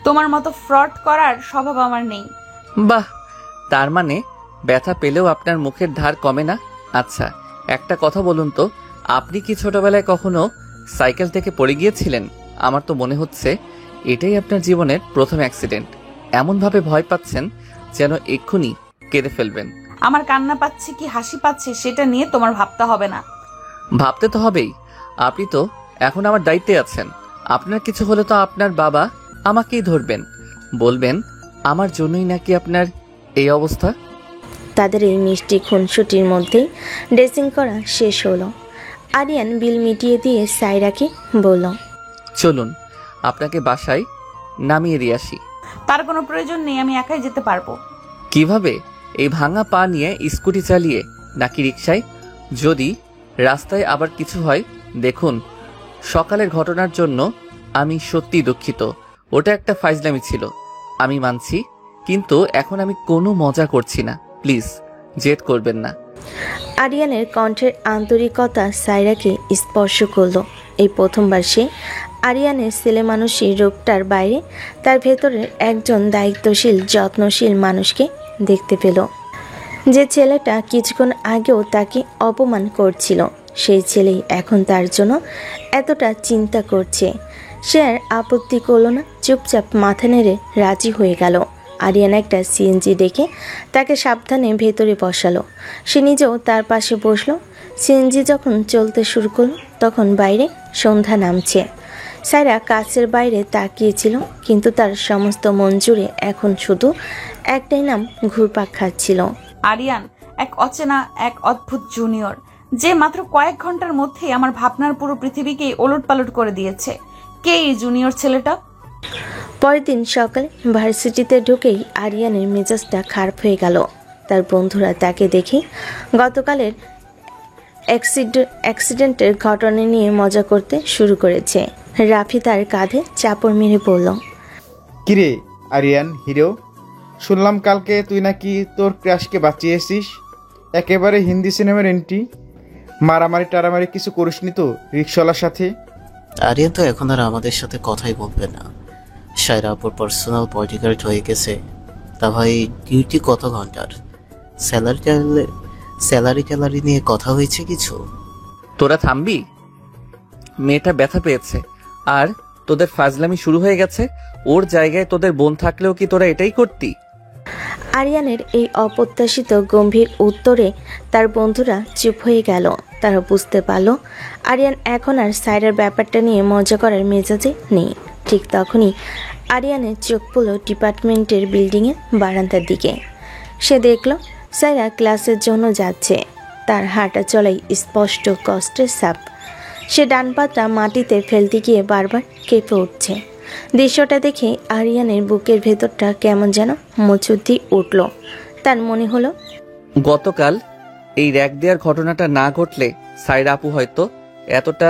Speaker 3: তোমার মতো ফ্রড করার স্বভাব আমার নেই।
Speaker 1: বাহ, তার মানে ব্যথা পেলেও আপনার মুখের ধার কমে না। আচ্ছা, একটা কথা বলুন তো, আপনি কি ছোটবেলায় কখনো সাইকেল থেকে পড়ে গিয়েছিলেন? আমার তো মনে হচ্ছে এটাই আপনার জীবনের প্রথম অ্যাক্সিডেন্ট। এমনভাবে ভয় পাচ্ছেন যেন এক্ষুনি কেঁদে ফেলবেন।
Speaker 3: আমার কান্না পাচ্ছে কি হাসি পাচ্ছে সেটা নিয়ে তোমার ভাবতে হবে না।
Speaker 1: ভাবতে তো হবেই, আপনি তো এখন আমার দায়িত্বে আছেন। আপনার কিছু হলে তো আপনার বাবা আমাকেই ধরবেন, বলবেন আমার জন্যই নাকি আপনার এই অবস্থা।
Speaker 2: তাদের এই মিষ্টি খুনসুটির মধ্যেই ড্রেসিং করা শেষ হলো। আরিয়ান বিল মিটিয়ে দিয়ে সাইরাকে বলল,
Speaker 1: চলুন আপনাকে বাসায় নামিয়ে দিয়ে আসি।
Speaker 3: তার কোনো প্রয়োজন নেই, আমি একাই যেতে পারবো।
Speaker 1: কিভাবে? এই ভাঙা পা নিয়ে স্কুটি চালিয়ে নাকি রিকশায়? যদি রাস্তায় আবার কিছু হয়, দেখুন সকালের ঘটনার জন্য আমি সত্যি দুঃখিত। ওটা একটা ফাইজলামি ছিল, আমি মানছি, কিন্তু এখন আমি কোনো মজা করছি না। প্লিজ জেদ করবেন না।
Speaker 2: আরিয়ানের কণ্ঠের আন্তরিকতা সাইরাকে স্পর্শ করলো। এই প্রথমবার সে আরিয়ানের ছেলে মানুষের রূপটার বাইরে তার ভেতরের একজন দায়িত্বশীল যত্নশীল মানুষকে দেখতে পেল। যে ছেলেটা কিছুক্ষণ আগেও তাকে অপমান করছিল, সেই ছেলেই এখন তার জন্য এতটা চিন্তা করছে। সে আর আপত্তি করল না, চুপচাপ মাথা নেড়ে রাজি হয়ে গেল। আরিয়ান একটা সিএনজি ডেকে তাকে সাবধানে ভেতরে বসালো। সে নিজেও তার পাশে বসলো। সিএনজি যখন চলতে শুরু করলো, তখন বাইরে সন্ধ্যা নামছে। সাইরা কাছের বাইরে তাকিয়েছিল, কিন্তু তার সমস্ত মন জুড়ে এখন শুধু একটাই নাম ঘুরপাক খাচ্ছিল।
Speaker 3: আরিয়ান এক অচেনা, এক অদ্ভুত জুনিয়র, যে মাত্র কয়েক ঘন্টার মধ্যেই আমার ভাবনার পুরো পৃথিবীকেই ওলটপালট করে দিয়েছে। কে এই জুনিয়র ছেলেটা?
Speaker 2: পরের দিন সকালে ভার্সিটিতে ঢুকেই আরিয়ানের মেজাজটা খারাপ হয়ে গেল। তার বন্ধুরা তাকে দেখে গতকালের অ্যাক্সিডেন্টের ঘটনা নিয়ে মজা করতে শুরু করেছে। রাফি তার কাঁধে চাপড় মেরে বলল,
Speaker 4: কিরে আরিয়ান হিরো, শুনলাম কালকে তুই নাকি তোর ক্রাশকে বাঁচিয়েছিস। একেবারে হিন্দি সিনেমার এন্ট্রি। মারামারি টারামারি কিছু করিসনি তো রিক্সাওয়ালার সাথে?
Speaker 5: আরিয়ান তো এখন আর আমাদের সাথে কথাই বলবে না। সায়রা আপুর পার্সোনাল বডিগার্ড হয়ে গেছে। তা ভাই, ডিউটি কত ঘন্টার? স্যালারি নিয়ে কথা হয়েছে কিছু?
Speaker 1: তোরা থামবি? মেয়েটা ব্যথা পেয়েছে আর তোদের ফাজলামি শুরু হয়ে গেছে। ওর জায়গায় তোদের বোন থাকলেও কি তোরা এটাই করতি?
Speaker 2: আরিয়ানের এই অপ্রত্যাশিত গম্ভীর উত্তরে তার বন্ধুরা চুপ হয়ে গেল। তারা বুঝতে পারল আরিয়ান এখন আর সাইরার ব্যাপারটা নিয়ে মজা করার মেজাজে নেই। ঠিক তখনই আরিয়ানের চোখ পড়ল ডিপার্টমেন্টের বিল্ডিংয়ের বারান্দার দিকে। সে দেখল সাইরা ক্লাসের জন্য যাচ্ছে। তার হাঁটা চলাই স্পষ্ট কষ্টের ছাপ। সে ডান পাটা মাটিতে ফেলতে গিয়ে বারবার কেঁপে উঠছে। দৃশ্যটা দেখে আরিয়ানের বুকের ভেতরটা কেমন যেন মোচড় দিয়ে উঠল। তার মনে হলো
Speaker 1: গতকাল এই র্যাক দেওয়ার ঘটনাটা না ঘটলে সাইরা আপু হয়তো এতটা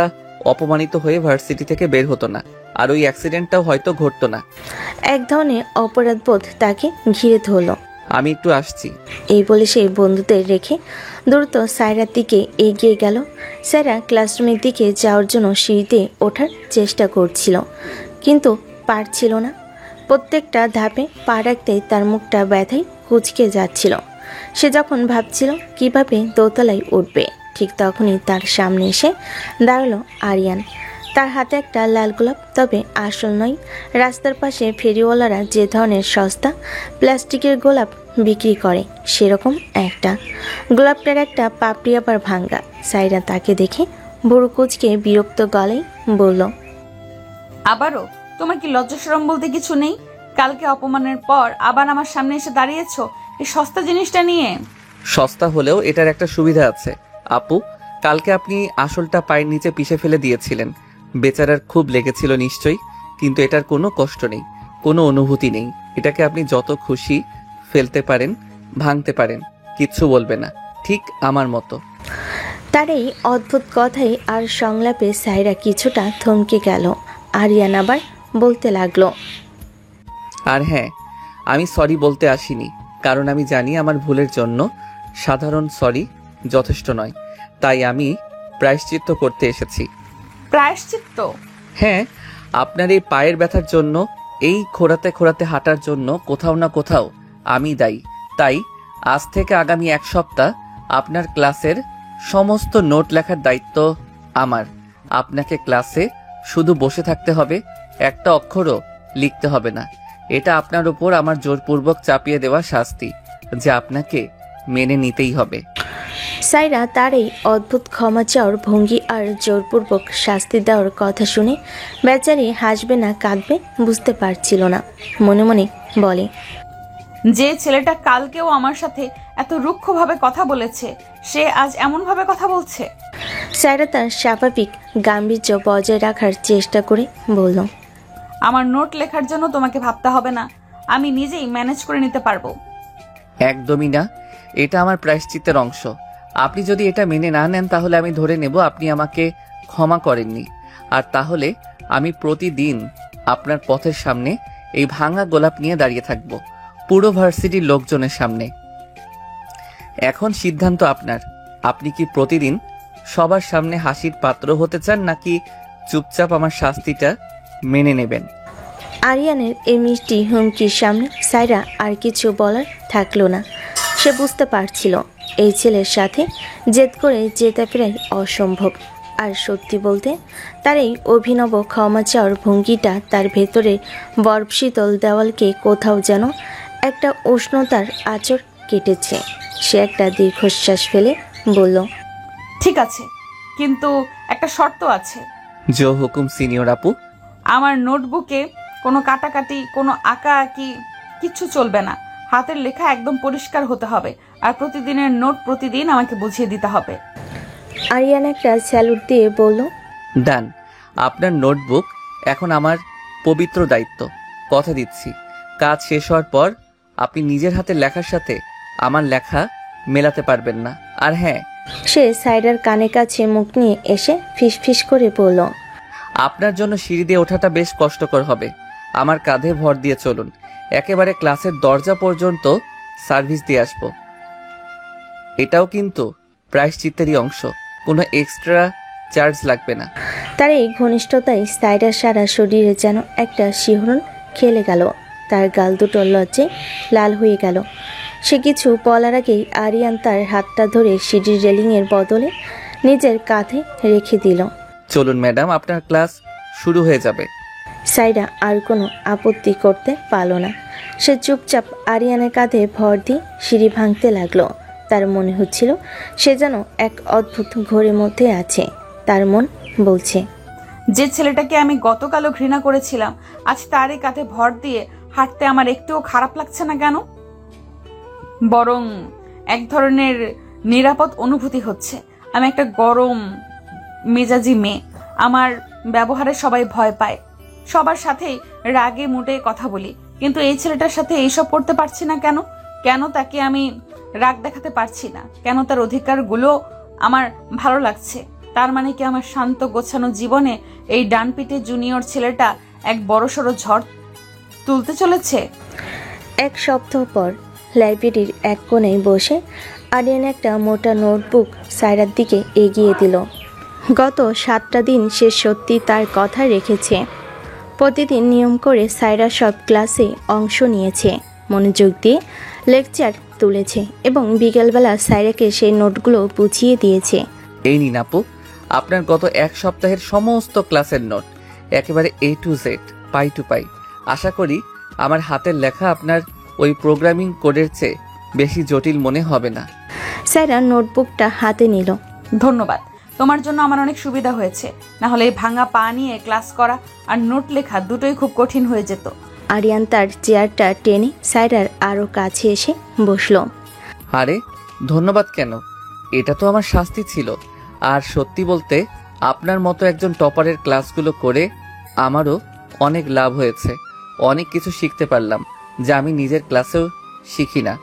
Speaker 1: অপমানিত হয়ে ভার্সিটি থেকে বের হতো না, আর ওই অ্যাক্সিডেন্টটাও হয়তো ঘটতো না।
Speaker 2: এক ধরনের অপরাধবোধ তাকে ঘিরে ধরল।
Speaker 1: আমি একটু আসছি।
Speaker 2: এই বলে সে বন্ধুদের রেখে দ্রুত সাইরার দিকে এগিয়ে গেল। সাইরা ক্লাসরুমের দিকে যাওয়ার জন্য সিঁড়িতে ওঠার চেষ্টা করছিল, কিন্তু পারছিল না। প্রত্যেকটা ধাপে পা রাখতেই তার মুখটা ব্যথায় কুঁচকে যাচ্ছিল। সে যখন ভাবছিল কিভাবে দোতলায় উঠবে, ঠিক তখনই তার সামনে এসে দাঁড়ালো আরিয়ান। তার হাতে একটা লাল গোলাপ, তবে আসল নয়। রাস্তার পাশে ফেরিওয়ালারা যে ধরনের সস্তা প্লাস্টিকের গোলাপ বিক্রি করে, সেরকম একটা। গোলাপটার একটা পাপড়ি আবার ভাঙ্গা। সাইরা তাকে দেখে বুড়ো কুচকে বিরক্ত গলায় বলল,
Speaker 3: আবারও? তোমার কি লজ্জা শরম বলতে কিছু নেই? কালকে অপমানের পর আবার আমার সামনে এসে দাঁড়িয়েছো এই সস্তা জিনিসটা নিয়ে।
Speaker 1: সস্তা হলেও এটার একটা সুবিধা আছে আপু। কালকে আপনি আসলটা পায়ের নিচে পিষে ফেলে দিয়েছিলেন, বেচারার খুব লেগেছিল নিশ্চয়ই, কিন্তু এটার কোনো কষ্ট নেই, কোনো অনুভূতি নেই। এটাকে আপনি যত খুশি ফেলতে পারেন, ভাঙতে পারেন, কিচ্ছু বলবে না, ঠিক আমার মতো।
Speaker 2: তার এই অদ্ভুত কথাই আর সংলাপে সাইরা কিছুটা থমকে গেল। আরিয়ান আবার বলতে লাগলো,
Speaker 1: আর হ্যাঁ, আমি সরি বলতে আসিনি, কারণ আমি জানি আমার ভুলের জন্য সাধারণ সরি যথেষ্ট নয়, তাই আমি প্রায়শ্চিত্ত করতে এসেছি।
Speaker 3: প্রায়শ্চিত্ত?
Speaker 1: হ্যাঁ, আপনার এই পায়ের ব্যথার জন্য, এই খোঁড়াতে খোঁড়াতে হাঁটার জন্য কোথাও না কোথাও আমি দায়ী। তাই আজ থেকে আগামী 1 সপ্তাহ আপনার ক্লাসের সমস্ত নোট লেখার দায়িত্ব আমার। আপনাকে ক্লাসে শুধু বসে থাকতে হবে, একটা অক্ষরও লিখতে হবে না। এটা আপনার উপর আমার জোরপূর্বক চাপিয়ে দেওয়া শাস্তি, যা আপনাকে মেনে নিতেই হবে।
Speaker 2: সাইরা তার এই অদ্ভুত ক্ষমা চাওয়ার ভঙ্গি আর জোরপূর্বক শাস্তি দেওয়ার কথা শুনে বেচারি হাসবে না কাঁদবে বুঝতে পারছিল না। মনে মনে বলে,
Speaker 3: যে ছেলেটা কালকেও আমার সাথে এত রুক্ষভাবে কথা বলেছে, সে আজ এমনভাবে কথা বলছে।
Speaker 2: সাইরা তার স্বাভাবিক গাম্ভীর্য বজায় রাখার চেষ্টা করে বলল,
Speaker 3: আমার নোট লেখার জন্য তোমাকে ভাবতে হবে না, আমি নিজেই ম্যানেজ করে নিতে পারবো।
Speaker 1: একদমই না, এটা আমার প্রায়শ্চিত্তের অংশ। আপনি যদি এটা মেনে না নেন তাহলে আমি ধরে নেব আপনি আমাকে ক্ষমা করেননি, আর তাহলে আমি প্রতিদিন আপনার পথের সামনে এই ভাঙা গোলাপ নিয়ে দাঁড়িয়ে থাকব, পুরো ভার্সিটির লোকজনের সামনে। এখন সিদ্ধান্ত আপনার, আপনি কি প্রতিদিন সবার সামনে হাসির পাত্র হতে চান, নাকি চুপচাপ আমার শাস্তিটা মেনে নেবেন?
Speaker 2: আরিয়ানের এই মিষ্টি হুমকির সামনে সাইরা আর কিছু বলার থাকলো না। সে বুঝতে পারছিল এই ছেলের সাথে জেদ করে যেতে প্রায় অসম্ভব। আর সত্যি বলতে তার এই অভিনব ক্ষমা চাওয়ার ভঙ্গিটা তার ভেতরে বরফশীতল দেওয়ালকে কোথাও যেন একটা উষ্ণতার আঁচড় কেটেছে। সে একটা দীর্ঘশ্বাস ফেলে বলল,
Speaker 3: ঠিক আছে, কিন্তু একটা শর্ত আছে।
Speaker 1: জো হুকুম সিনিয়র আপু।
Speaker 3: আমার নোটবুকে কোনো কাটাকাটি, কোনো আঁকা আঁকি কিচ্ছু চলবে না। হাতের লেখা একদম পরিষ্কার হতে হবে, আর প্রতিদিনের নোট প্রতিদিন আমাকে বুঝিয়ে দিতে হবে।
Speaker 2: আরিয়ান একটা স্যালুট দিয়ে বলল,
Speaker 1: ডান। আপনার নোটবুক এখন আমার পবিত্র দায়িত্ব। কথা দিচ্ছি, কাজ শেষ হওয়ার পর আপনি নিজের হাতে লেখার সাথে আমার লেখা মেলাতে পারবেন না। আর হ্যাঁ,
Speaker 2: সে সাইডার কানে কাছে মুখ নিয়ে এসে ফিসফিস করে বলল,
Speaker 1: আপনার জন্য সিঁড়ি দিয়ে ওঠাটা বেশ কষ্টকর হবে। আমার কাঁধে ভর দিয়ে চলুন, একেবারে ক্লাসের দরজা পর্যন্ত সার্ভিস দিয়ে আসবো। এটাও কিন্তু প্রায়শ্চিত্তেরই অংশ, কোনো এক্সট্রা চার্জ লাগবে না।
Speaker 2: তার এই ঘনিষ্ঠতায় সাইডার সারা শরীরে যেন একটা শিহরণ খেলে গেল। তার গাল দুটো লজ্জায় লাল হয়ে গেল। সে কিছু বলার আগেই আরিয়ান তার হাতটা ধরে সিঁড়ির রেলিংয়ের বদলে নিজের কাঁধে রেখে দিল।
Speaker 1: চলুন ম্যাডাম, আপনার ক্লাস শুরু হয়ে যাবে।
Speaker 2: সাইরা আর কোনো আপত্তি করতে পারল না। সে চুপচাপ আরিয়ানের কাঁধে ভর দিয়ে সিঁড়ি ভাঙতে লাগলো। তার মনে হচ্ছিল সে যেন এক অদ্ভুত ঘোরের মধ্যে আছে। তার মন বলছে,
Speaker 3: যে ছেলেটাকে আমি গতকালও ঘৃণা করেছিলাম, আজ তারই কাঁধে ভর দিয়ে হাঁটতে আমার একটুও খারাপ লাগছে না কেন, বরং এক ধরনের নিরাপদ অনুভূতি হচ্ছে। আমি একটা গরম মেজাজি মেয়ে, আমার ব্যবহারে সবাই ভয় পায়, সবার সাথেই রাগে মুডে কথা বলি, কিন্তু এই ছেলেটার সাথে এইসব করতে পারছি না কেন? কেন তাকে আমি রাগ দেখাতে পারছি না? কেন তার অধিকারগুলো আমার ভালো লাগছে? তার মানে কি আমার শান্ত গোছানো জীবনে এই ডানপিটে জুনিয়র ছেলেটা এক বড়সড় ঝড় তুলতে চলেছে?
Speaker 2: 1 সপ্তাহ পর লাইব্রেরির এক কোণে বসে আরিয়ান একটা মোটা নোটবুক সাইরার দিকে এগিয়ে দিল। গত 7টা দিন সে সত্যি তার কথা রেখেছে। প্রতিদিন নিয়ম করে সাইরা সব ক্লাসে অংশ নিয়েছে, মনোযোগ দিয়ে লেকচার তুলেছে এবং বিকেলবেলা সাইরাকে সেই নোটগুলো বুঝিয়ে দিয়েছে।
Speaker 1: এই নিন আপু, আপনার গত 1 সপ্তাহের সমস্ত ক্লাসের নোট, একেবারে A to Z, পাই টু পাই। আশা করি আমার হাতের লেখা আপনার ওই প্রোগ্রামিং কোডের চেয়ে বেশি জটিল মনে হবে না।
Speaker 2: সাইরা নোটবুকটা হাতে নিল।
Speaker 3: ধন্যবাদ, তোমার জন্য আমার অনেক সুবিধা হয়েছে, না হলে এই ভাঙা পা নিয়ে ক্লাস করা আর নোট লেখা দুটোই খুব কঠিন হয়ে যেত।
Speaker 2: আরিয়ান তার চেয়ারটা টেনে সাইরার আরও কাছে এসে বসল।
Speaker 1: আরে ধন্যবাদ কেন, এটা তো আমার শাস্তি ছিল। আর সত্যি বলতে আপনার মতো একজন টপারের ক্লাসগুলো করে আমারও অনেক লাভ হয়েছে। অনেক কিছু শিখতে পারলাম যা আমি নিজের ক্লাসেও শিখি না।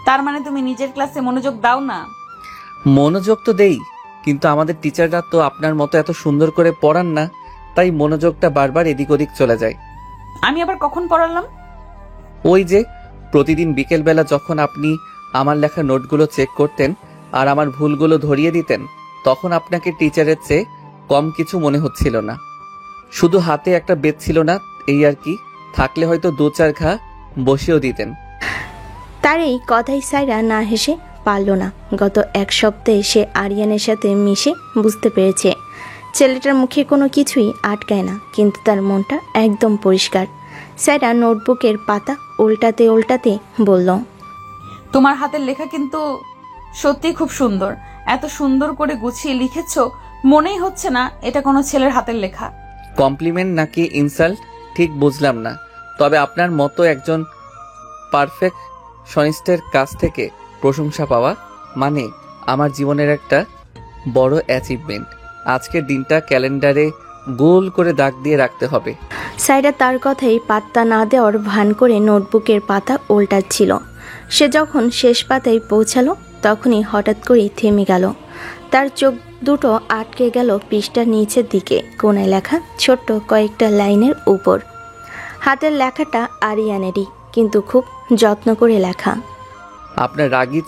Speaker 3: তার মানে তুমি নিজের ক্লাসে মনোযোগ দাও না?
Speaker 1: মনোযোগ তো দেই, কিন্তু আমাদের টিচাররা তো আপনার মতো এত সুন্দর করে পড়ান না, তাই মনোযোগটা বারবার এদিক ওদিক চলে যায়।
Speaker 3: আমি আবার কখন পড়ালাম?
Speaker 1: ওই যে প্রতিদিন বিকেলবেলা যখন আপনি আমার লেখা নোটগুলো চেক করতেন আর আমার ভুলগুলো ধরিয়ে দিতেন, তখন আপনাকে টিচারের চেয়ে কম কিছু মনে হচ্ছিল না। শুধু হাতে একটা বেত ছিল না, এই আর কি। থাকলে হয়তো 2-4 ঘা বসিয়েও দিতেন।
Speaker 2: তার এই কথাই সাইরা না হেসে পারল না। গত এক সপ্তাহে সে আরিয়ানের সাথে মিশে বুঝতে পেরেছে ছেলেটার মুখে কোনো কিছুই আটকায় না, কিন্তু তার মনটা একদম পরিষ্কার। সাইরা নোটবুকের পাতা উল্টাতে উল্টাতে বলল,
Speaker 3: তোমার হাতের লেখা কিন্তু সত্যি খুব সুন্দর। এত সুন্দর করে গুছিয়ে লিখেছো, মনেই হচ্ছে না এটা কোনো ছেলের হাতের লেখা।
Speaker 1: কমপ্লিমেন্ট নাকি ইনসাল্ট ঠিক বুঝলাম না, তবে আপনার মতো একজন পারফেকশনিস্টের কাছ থেকে প্রশংসা পাওয়া মানে আমার জীবনের একটা বড় অ্যাচিভমেন্ট। আজকের দিনটা ক্যালেন্ডারে গোল করে দাগ দিয়ে রাখতে হবে।
Speaker 2: সাইরা তার কথাই পাত্তা না দেওয়ার ভান করে নোটবুকের পাতা উল্টাচ্ছিল। সে যখন শেষ পাতায় পৌঁছালো তখনই হঠাৎ করেই থেমে গেল। তার চোখ দুটো আটকে গেল পৃষ্ঠার নিচের দিকে কোণায় লেখা ছোট্ট কয়েকটা লাইনের উপর। হাতের লেখাটা আরিয়ানেরই, কিন্তু খুব যত্ন করে লেখা।
Speaker 1: আপনার রাগী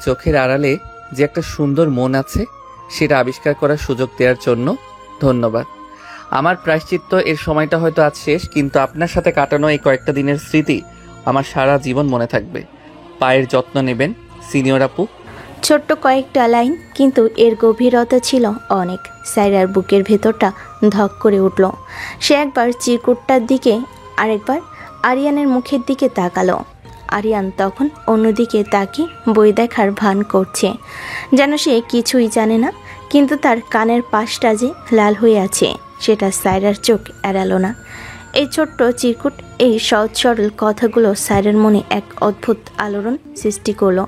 Speaker 1: চোখের আড়ালে যে একটা সুন্দর মন আছে, সেটা আবিষ্কার করার সুযোগ দেওয়ার জন্য ধন্যবাদ। আমার প্রায়শ্চিত্ত এর সময়টা হয়তো আজ শেষ, কিন্তু আপনার সাথে কাটানো এই কয়েকটা দিনের স্মৃতি আমার সারা জীবন মনে থাকবে। পায়ের যত্ন নেবেন সিনিয়র আপু।
Speaker 2: ছোট্ট কয়েকটা লাইন, কিন্তু এর গভীরতা ছিল অনেক। সাইরার বুকের ভেতরটা ধক করে উঠল। সে একবার চিরকুটটার দিকে, আরেকবার আরিয়ানের মুখের দিকে তাকালো। আরিয়ান তখন অন্যদিকে তাকিয়ে বই দেখার ভান করছে, যেন সে কিছুই জানে না। কিন্তু তার কানের পাশটা যে লাল হয়ে আছে সেটা সাইরার চোখ এড়ালো না। এই ছোট্ট চিরকুট, এই সহজ সরল কথাগুলো সাইরার মনে এক অদ্ভুত আলোড়ন সৃষ্টি করলো।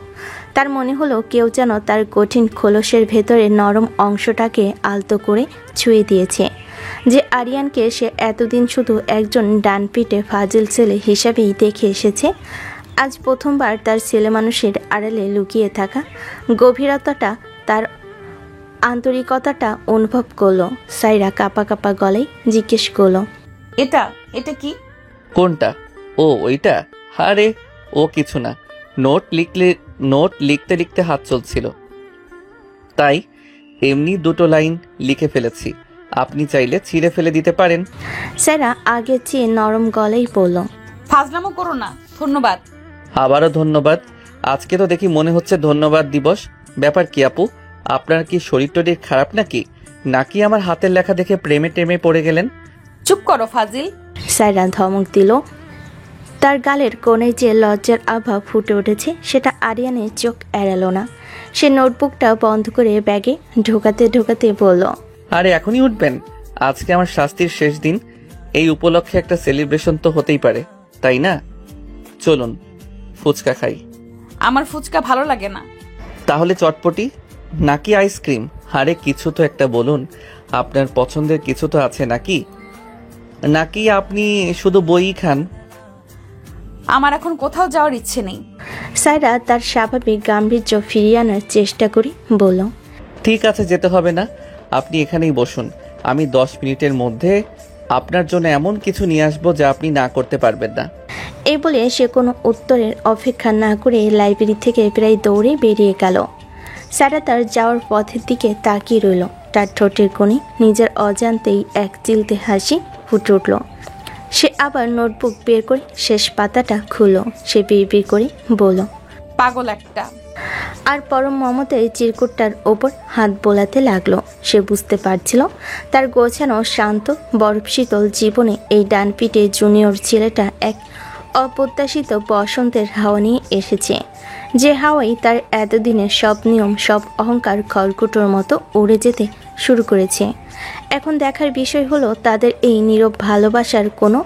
Speaker 2: তার মনে হলো কেউ যেন তার কঠিন খোলসের ভেতরে নরম অংশটাকে আলতো করে ছুঁয়ে দিয়েছে। যে আরিয়ানকে সে এতদিন শুধু একজন ডানপিটে ফাজিল ছেলে হিসাবেই দেখে এসেছে, আজ প্রথমবার তার ছেলে মানুষের আড়ালে লুকিয়ে থাকা গভীরতাটা, তার আন্তরিকতাটা অনুভব করলো। সাইরা কাঁপা কাঁপা গলায় জিজ্ঞেস করলো,
Speaker 3: এটা কি?
Speaker 1: কোনটা? ও ওইটা? আরে ও কিছু না, নোট লিখতে লিখতে হাত চলছিল, তাই এমনি 2 লাইন লিখে ফেলেছি। আপনি চাইলে ছিঁড়ে ফেলে দিতে পারেন।
Speaker 2: সাইরা আগের চেয়ে নরম গলায় বলল,
Speaker 3: ফাজলামো করো না, ধন্যবাদ।
Speaker 1: আবারও ধন্যবাদ। আজকে তো দেখি মনে হচ্ছে ধন্যবাদ দিবস। ব্যাপার কি আপু, আপনার কি শরীর টরীর খারাপ নাকি আমার হাতের লেখা দেখে প্রেমে টেমে পড়ে গেলেন?
Speaker 3: চুপ করো ফাজিল।
Speaker 2: সাইরা ধমক দিল। তার গালের কোণে যে লজ্জার আভা ফুটে উঠেছে সেটা আরিয়ানের চোখ এড়ালো না। সে নোটবুকটা বন্ধ করে ব্যাগে ঢোকাতে ঢোকাতে বলল,
Speaker 1: আরে এখনই উঠবেন? আজকে আমার শাস্তির শেষ দিন, এই উপলক্ষে একটা সেলিব্রেশন তো হতেই পারে, তাই না? চলুন ফুচকা খাই।
Speaker 3: আমার ফুচকা ভালো লাগে না।
Speaker 1: তাহলে চটপটি নাকি আইসক্রিম? আরে কিছু তো একটা বলুন, আপনার পছন্দের কিছু তো আছে নাকি আপনি শুধু বই খান?
Speaker 3: আমার এখন কোথাও যাওয়ার ইচ্ছে নেই।
Speaker 2: সাইরা তার স্বাভাবিক গাম্ভীর্য ফিরিয়ে আনার চেষ্টা করে বলল,
Speaker 1: ঠিক আছে, যেতে হবে না, আপনি এখানেই বসুন। আমি 10 মিনিটের মধ্যে আপনার জন্য এমন কিছু নিয়ে আসবো যা আপনি না করতে পারবেন না।
Speaker 2: এই বলে সে কোনো উত্তরের অপেক্ষা না করে লাইব্রেরি থেকে প্রায় দৌড়ে বেরিয়ে গেল। সাইরা তার যাওয়ার পথের দিকে তাকিয়ে রইল। তার ঠোঁটের কোণে নিজের অজান্তেই এক চিলতে হাসি ফুটে উঠল। সে আবার নোটবুক বের করে শেষ পাতাটা খুলল। সে বিড়বিড় করে বলল,
Speaker 3: পাগল একটা।
Speaker 2: আর পরম মমতায় চিরকুটটার ওপর হাত বোলাতে লাগলো। সে বুঝতে পারছিল তার গোছানো শান্ত বরফ শীতল জীবনে এই ডানপিটে জুনিয়র ছেলেটা এক অপ্রত্যাশিত বসন্তের হাওয়া নিয়ে এসেছে, যে হাওয়াই তার এতদিনের সব নিয়ম সব অহংকার খড়কুটোর মতো উড়ে যেতে শুরু করেছে। এখন দেখার বিষয় হলো তাদের এই নীরব ভালোবাসার কোনো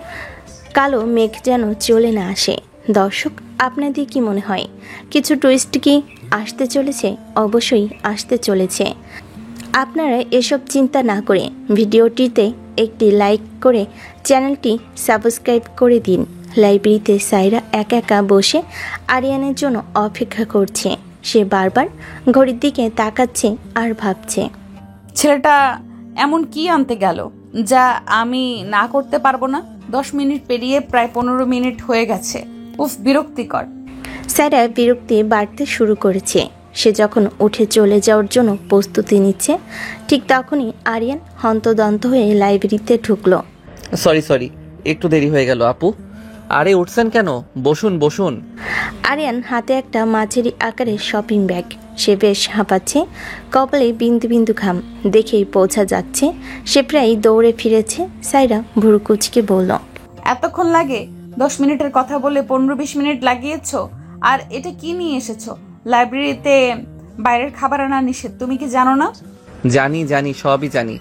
Speaker 2: কালো মেঘ যেন চলে না আসে। দর্শক, আপনাদের কি মনে হয় কিছু টুইস্ট কি আসতে চলেছে? অবশ্যই আসতে চলেছে। আপনারা এসব চিন্তা না করে ভিডিওটিতে একটি লাইক করে চ্যানেলটি সাবস্ক্রাইব করে দিন। লাইব্রেরিতে সাইরা একা একা বসে আরিয়ানের জন্য অপেক্ষা করছে। সে বারবার ঘড়ির দিকে তাকাচ্ছে আর ভাবছে,
Speaker 3: ছেলেটা এমন কি আনতে গেল যা আমি না করতে পারবো না? 10 মিনিট পেরিয়ে প্রায় 15 মিনিট হয়ে গেছে। উফ, বিরক্তিকর।
Speaker 2: সাইরা বিরক্তি বাড়তে শুরু করেছে। সে যখন উঠে চলে যাওয়ার জন্য প্রস্তুতি নিচ্ছে, ঠিক তখনই আরিয়ান হন্তদন্ত হয়ে লাইব্রেরিতে ঢুকলো।
Speaker 1: সরি, একটু দেরি হয়ে গেল আপু। আরে উঠছেন কেন? বসুন বসুন।
Speaker 2: আরিয়ান হাতে একটা মাঝারি আকারের শপিং ব্যাগ। সে বেশ হাঁপাচ্ছে, কপালে বিন্দু বিন্দু ঘাম। দেখেই বোঝা যাচ্ছে সে প্রায় দৌড়ে ফিরেছে। সাইরা ভুরু কুচকে বলল,
Speaker 3: এতক্ষণ লাগে? 10 মিনিটের কথা বলে 15-20 মিনিট লাগিয়েছো। আর এটা কি নিয়ে এসেছো? লাইব্রেরিতে বাইরের খাবার আনা নিষেধ, তুমি কি জানো না?
Speaker 1: জানি সবই জানি,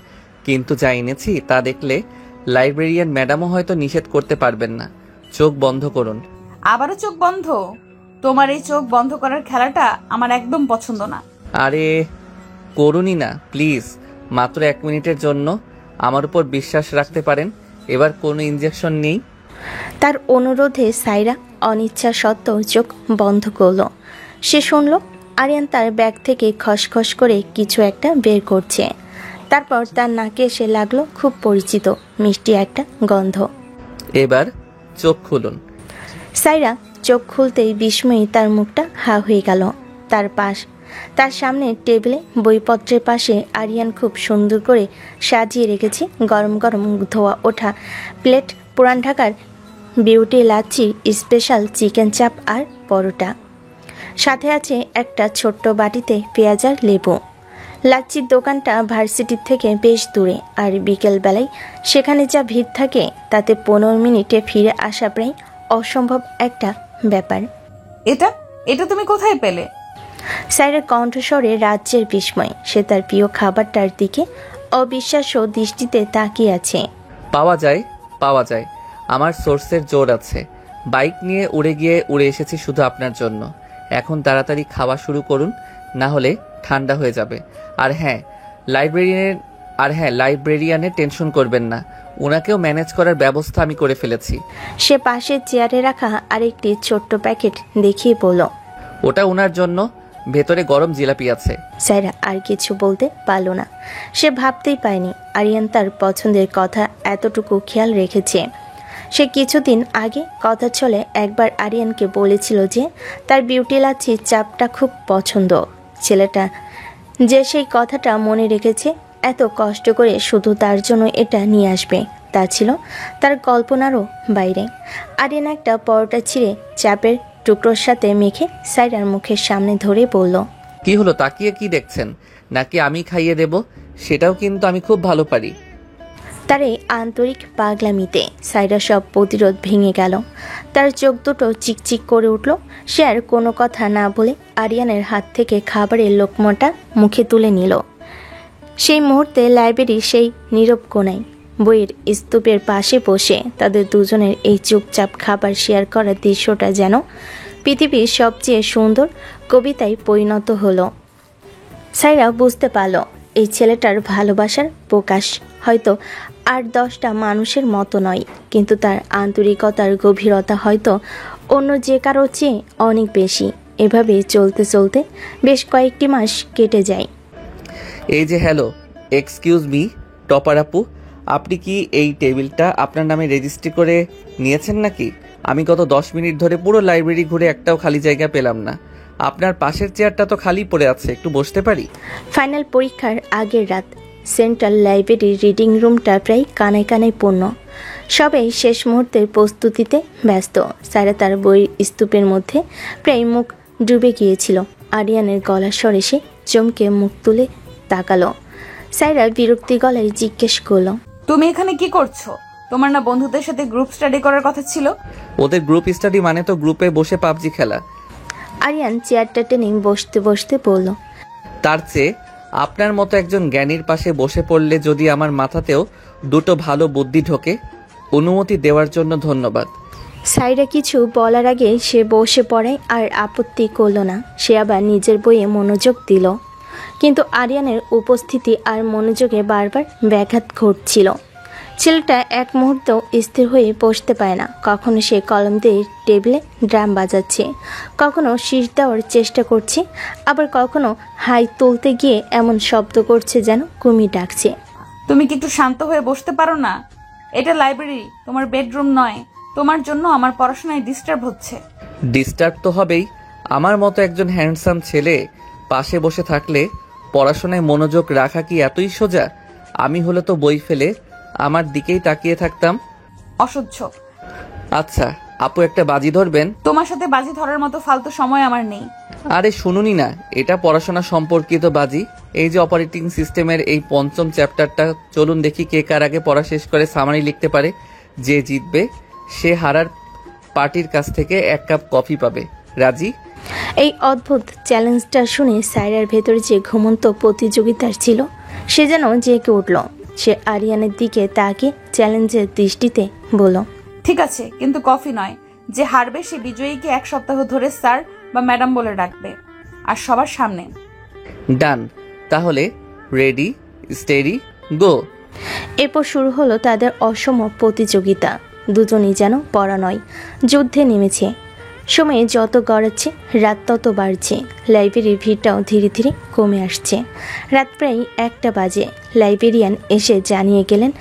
Speaker 1: কিন্তু যা এনেছি তা দেখলে লাইব্রেরিয়ান ম্যাডামও হয়তো নিষেধ করতে পারবেন না। চোখ বন্ধ করুন।
Speaker 3: আবারও চোখ বন্ধ? তোমার এই চোখ বন্ধ করার খেলাটা আমার একদম পছন্দ না।
Speaker 1: আরে করুনই না প্লিজ, মাত্র 1 মিনিটের জন্য আমার উপর বিশ্বাস রাখতে পারেন। এবার কোনো ইনজেকশন নেই।
Speaker 2: তার অনুরোধে সাইরা অনিচ্ছা সত্ত্বেও চোখ বন্ধ করলো। সে শুনল আরিয়ান তার ব্যাগ থেকে খসখস করে কিছু একটা বের করছে। তারপর তার নাকে এসে লাগলো খুব পরিচিত মিষ্টি একটা গন্ধ।
Speaker 1: এবার চোখ খুলুন।
Speaker 2: সাইরা চোখ খুলতেই বিস্ময়ে তার মুখটা হা হয়ে গেল। তার সামনে টেবিলে বইপত্রের পাশে আরিয়ান খুব সুন্দর করে সাজিয়ে রেখেছে গরম গরম ধোয়া ওঠা প্লেট, পুরান ঢাকার বিউটি লাচ্ছি, স্পেশাল চিকেন চাপ আর পরোটা। সাথে আছে একটা ছোট্ট বাটিতে পেঁয়াজ আর লেবু। লাচ্ছির দোকানটা ভার্সিটির থেকে বেশ দূরে, আর বিকেলবেলায় সেখানে যা ভিড় থাকে তাতে 15 মিনিটে ফিরে আসা প্রায় অসম্ভব একটা ব্যাপার।
Speaker 3: এটা তুমি কোথায় পেলে?
Speaker 2: সাইরার কণ্ঠস্বরে রাজ্যের বিস্ময়। সে তার প্রিয় খাবারটার দিকে অবিশ্বাস্য দৃষ্টিতে তাকিয়ে আছে।
Speaker 1: পাওয়া যায়, আমার সোর্সের জোর আছে। বাইক নিয়ে উড়ে এসেছি শুধু আপনার জন্য। এখন তাড়াতাড়ি খাওয়া শুরু করুন, না হলে ঠান্ডা হয়ে যাবে। আর হ্যাঁ, লাইব্রেরিয়ানের টেনশন করবেন না, ওনাকেও ম্যানেজ করার ব্যবস্থা আমি করে ফেলেছি।
Speaker 2: সে পাশের চেয়ারে রাখা আরেকটি ছোট্ট প্যাকেট দেখিয়ে বলল,
Speaker 1: ওটা ওনার জন্য, ভেতরে গরম জিলাপি আছে।
Speaker 2: সাইরা আর কিছু বলতে পারল না। সে ভাবতেই পায়নি আরিয়ান তার পছন্দের কথা এতটুকু খেয়াল রেখেছে। সে কিছুদিন আগে কথা চলে একবার আরিয়ানকে বলেছিল যে তার বিউটি লাচ্ছি চাপটা খুব পছন্দ। ছেলেটা যে সেই কথাটা মনে রেখেছে, এত কষ্ট করে শুধু তার জন্য এটা নিয়ে আসবে, তা ছিল তার কল্পনারও বাইরে। আরিয়ান একটা পরোটা ছিঁড়ে চাপের টুকরোর সাথে মেখে সাইরার মুখের সামনে ধরে বলল,
Speaker 1: কি হলো, তাকিয়ে কি দেখছেন? নাকি আমি খাইয়ে দেব? সেটাও কিন্তু আমি খুব ভালো পারি।
Speaker 2: তার এই আন্তরিক পাগলামিতে সাইরা সব প্রতিরোধ ভেঙে গেল। তার চোখ দুটো চিকচিক করে উঠল। সে আর কোনো কথা না বলে আরিয়ানের হাত থেকে খাবারের লোকমাটা মুখে তুলে নিল। সেই মুহূর্তে লাইব্রেরির সেই নীরব কোণায় বইয়ের স্তূপের পাশে বসে তাদের দুজনের এই চুপচাপ খাবার শেয়ার করার দৃশ্যটা যেন পৃথিবীর সবচেয়ে সুন্দর কবিতায় পরিণত হলো। সাইরা বুঝতে পারল এই ছেলেটার ভালোবাসার প্রকাশ হয়তো আর 10টা মানুষের মতো নয়, কিন্তু তার আন্তরিকতার গভীরতা হয়তো অন্য যে কারো চেয়ে অনেক বেশি। এভাবে চলতে চলতে বেশ কয়েকটি মাস কেটে যায়।
Speaker 1: এই যে হ্যালো, এক্সকিউজ মি টপার আপু, আপনি কি এই টেবিলটা আপনার নামে রেজিস্ট্রি করে নিয়েছেন নাকি? আমি গত 10 মিনিট ধরে পুরো লাইব্রেরি ঘুরে একটাও খালি জায়গা পেলাম না। আপনার পাশের চেয়ারটা তো খালি পড়ে আছে, একটু বসতে পারি?
Speaker 2: ফাইনাল পরীক্ষার আগের রাত। সেন্ট্রাল লাইব্রেরির রিডিং রুমটা প্রায় কানায় কানায় পূর্ণ। সবাই শেষ মুহূর্তের প্রস্তুতিতে ব্যস্ত। সাইরা তার বইয়ের স্তূপের মধ্যে প্রায় মুখ ডুবে গিয়েছিল। আরিয়ানের গলার স্বরে সে চমকে মুখ তুলে তাকালো। সাইরা বিরক্তি গলায় জিজ্ঞেস করলো,
Speaker 3: তুমি এখানে কি করছো? তোমার না বন্ধুদের সাথে গ্রুপ স্টাডি করার কথা ছিল?
Speaker 1: ওদের গ্রুপ স্টাডি মানে তো গ্রুপে বসে পাবজি খেলা।
Speaker 2: আরিয়ান চেয়ারটা টেনে বসতে বসতে বলল,
Speaker 1: তার চেয়ে আপনার মতো একজন জ্ঞানীর পাশে বসে পড়লে যদি আমার মাথাতেও দুটো ভালো বুদ্ধি ঢোকে। অনুমতি দেওয়ার জন্য ধন্যবাদ।
Speaker 2: সাইরা কিছু বলার আগে সে বসে পড়ে আর আপত্তি করল না। সে আবার নিজের বইয়ে মনোযোগ দিল, কিন্তু আরিয়ানের উপস্থিতি আর মনোযোগে বারবার ব্যাঘাত ঘটছিল। ছেলেটা এক মুহূর্ত স্থির হয়ে বসতে পায় না। কখনো সে কলম দিয়ে টেবিলে ড্রাম বাজাচ্ছে, কখনো শীষ দেওয়ার চেষ্টা করছে, আবার কখনো হাই তুলতে গিয়ে এমন শব্দ করছে যেন কুমির ডাকছে।
Speaker 3: তুমি কি একটু শান্ত হয়ে বসতে পারো না? এটা লাইব্রেরি, তোমার বেডরুম নয়। তোমার জন্য আমার পড়াশোনায় ডিস্টার্ব হচ্ছে।
Speaker 1: ডিস্টার্ব তো হবেই। আমার মতো একজন হ্যান্ডসাম ছেলে পাশে বসে থাকলে পড়াশোনায় মনোযোগ রাখা কি এতই সোজা? আমি হলে তো বই ফেলে আমার দিকেই তাকিয়ে থাকতাম।
Speaker 3: অসহ্য।
Speaker 1: আচ্ছা আপু, একটা বাজি ধরবেন?
Speaker 3: তোমার সাথে বাজি ধরার মতো ফালতু সময় আমার নেই।
Speaker 1: আরে শুনুনি না, এটা পড়াশোনা সম্পর্কিত বাজি। এই যে অপারেটিং সিস্টেমের এই ৫ম চ্যাপ্টারটা, চলুন দেখি কে কার আগে পড়া শেষ করে সামারি লিখতে পারে। যে জিতবে সে হারার পার্টির কাছ থেকে 1 কাপ কফি পাবে। রাজি?
Speaker 2: এই অদ্ভুত চ্যালেঞ্জটা শুনে সাইরার ভেতরে যে ঘুমন্ত প্রতিযোগিতা ছিল সে যেন জেগে উঠল। সে আরিয়ানের দিকে তাকিয়ে চ্যালেঞ্জের দৃষ্টিতে বলল,
Speaker 3: ঠিক আছে, কিন্তু কফি নয়। যে হারবে সে বিজয়ীকে 1 সপ্তাহ ধরে স্যার বা ম্যাডাম বলে ডাকবে, আর সবার সামনে।
Speaker 1: ডান। তাহলে রেডি, স্টেডি, গো।
Speaker 2: এরপর শুরু হলো তাদের অসম প্রতিযোগিতা। দুজনই যেন পড়া নয়, যুদ্ধে নেমেছে। সময়ে যত গড়াচ্ছে রাত তত বাড়ছে। লাইব্রেরির ভিড়টাও ধীরে ধীরে কমে আসছে। রাত প্রায় 1টা বাজে। লাইব্রেরিয়ান এসে জানিয়ে গেলেন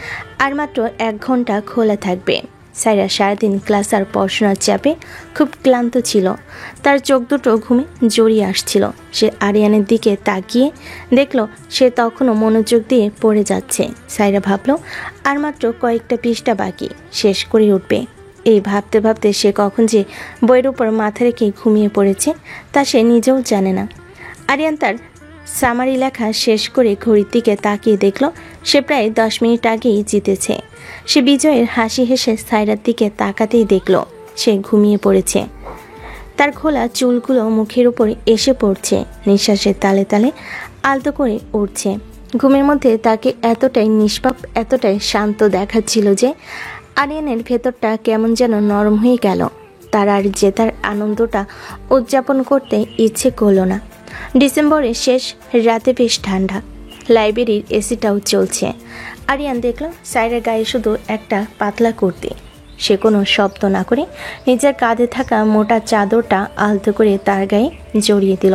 Speaker 2: আর মাত্র 1 ঘন্টা খোলা থাকবে। সাইরা সারাদিন ক্লাস আর পড়াশোনার চাপে খুব ক্লান্ত ছিল। তার চোখ দুটো ঘুমে জড়িয়ে আসছিল। সে আরিয়ানের দিকে তাকিয়ে দেখল সে তখনও মনোযোগ দিয়ে পড়ে যাচ্ছে। সাইরা ভাবল আর মাত্র কয়েকটা পৃষ্ঠা বাকি, শেষ করে উঠবে। এই ভাবতে ভাবতে সে কখন যে বইয়ের উপর মাথা রেখে ঘুমিয়ে পড়েছে তা সে নিজেও জানে না। আরিয়ান তার সামারি লেখা শেষ করে ঘড়ির দিকে তাকিয়ে দেখল সে প্রায় 10 মিনিট আগেই জিতেছে। সে বিজয়ের হাসি হেসে সাইরার দিকে তাকাতেই দেখল সে ঘুমিয়ে পড়েছে। তার খোলা চুলগুলো মুখের উপর এসে পড়ছে, নিঃশ্বাসের তালে তালে আলতো করে উঠছে। ঘুমের মধ্যে তাকে এতটাই নিষ্পাপ, এতটাই শান্ত দেখাচ্ছিল যে আরিয়ানের ভেতরটা কেমন যেন নরম হয়ে গেল। তার আর জেতার আনন্দটা উদযাপন করতে ইচ্ছে করল না। ডিসেম্বরের শেষ রাতে বেশ ঠান্ডা। লাইব্রেরির এসিটাও চলছে। আরিয়ান দেখল সাইরার গায়ে শুধু একটা পাতলা কুর্তি। সে কোনো শব্দ না করে নিজের কাঁধে থাকা মোটা চাদরটা আলতো করে তার গায়ে জড়িয়ে দিল।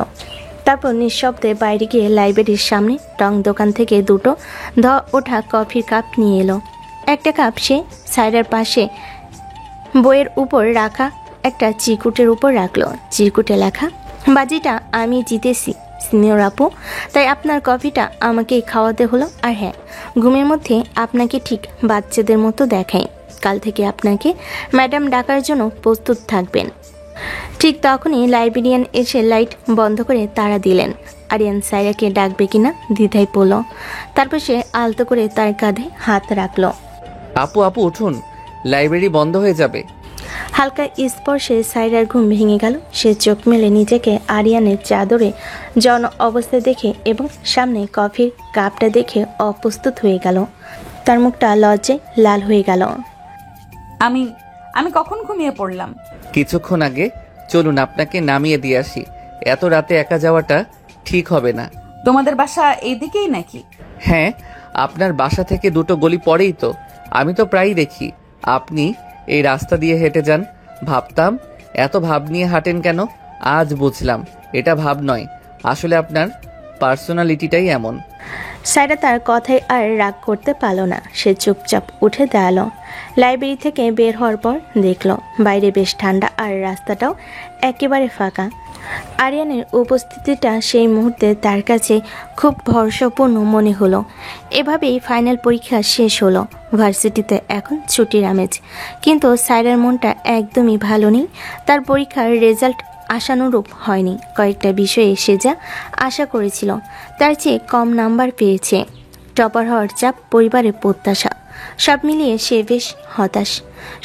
Speaker 2: তারপর নিঃশব্দে বাইরে গিয়ে লাইব্রেরির সামনে টং দোকান থেকে 2টো ওঠা কফির কাপ নিয়ে এলো। একটা কাপ সে সাইরার পাশে বইয়ের উপর রাখা একটা চিরকুটের উপর রাখলো। চিরকুটে লেখা, বাজিটা আমি জিতেছি সিনিয়র আপু, তাই আপনার কফিটা আমাকেই খাওয়াতে হলো। আর হ্যাঁ, ঘুমের মধ্যে আপনাকে ঠিক বাচ্চাদের মতো দেখাই। কাল থেকে আপনাকে ম্যাডাম ডাকার জন্য প্রস্তুত থাকবেন। ঠিক তখনই লাইব্রেরিয়ান এসে লাইট বন্ধ করে তাড়া দিলেন। আরিয়ান সাইরাকে ডাকবে কিনা দ্বিধায় পড়ল। তারপর সে আলতো করে তার কাঁধে হাত রাখলো।
Speaker 1: আপু আপু উঠুন, লাইব্রেরি বন্ধ হয়ে যাবে।
Speaker 2: হালকা স্পর্শে সাইরার ঘুম ভেঙে গেল। সে চোখ মেলে নিজেকে আরিয়ানের চাদরে জন অবস্থায় দেখে এবং সামনে কফির কাপটা দেখে অপ্রস্তুত হয়ে গেল। তার মুখটা লজ্জায় লাল হয়ে গেল।
Speaker 3: আমি কখন ঘুমিয়ে পড়লাম?
Speaker 1: কিছুক্ষণ আগে। চলুন আপনাকে নামিয়ে দিয়ে আসি। এত রাতে একা যাওয়াটা ঠিক হবে না।
Speaker 3: তোমাদের বাসা এইদিকেই নাকি?
Speaker 1: হ্যাঁ, আপনার বাসা থেকে 2টো গলি পরেই তো। আমি তো প্রায়ই দেখি আপনি এই রাস্তা দিয়ে হেঁটে যান। ভাবতাম এত ভাব নিয়ে হাঁটেন কেন। আজ বুঝলাম এটা ভাব নয়, আসলে আপনার পার্সোনালিটিটাই এমন।
Speaker 2: সাইরা তার কথায় আর রাগ করতে পারল না। সে চুপচাপ উঠে দাঁড়ালো। লাইব্রেরি থেকে বের হওয়ার পর দেখল বাইরে বেশ ঠান্ডা আর রাস্তাটাও একেবারে ফাঁকা। আরিয়ানের উপস্থিতিটা সেই মুহূর্তে তার কাছে খুব ভরসাপূর্ণ মনে হলো। এভাবেই ফাইনাল পরীক্ষা শেষ হলো। ভার্সিটিতে এখন ছুটির আমেজ, কিন্তু সাইরার মনটা একদমই ভালো নেই। তার পরীক্ষার রেজাল্ট আশানুরূপ হয়নি। কয়েকটা বিষয়ে সে যা আশা করেছিল তার চেয়ে কম নাম্বার পেয়েছে। টপার হওয়ার চাপ, পরিবারের প্রত্যাশা, সব মিলিয়ে সে বেশ হতাশ।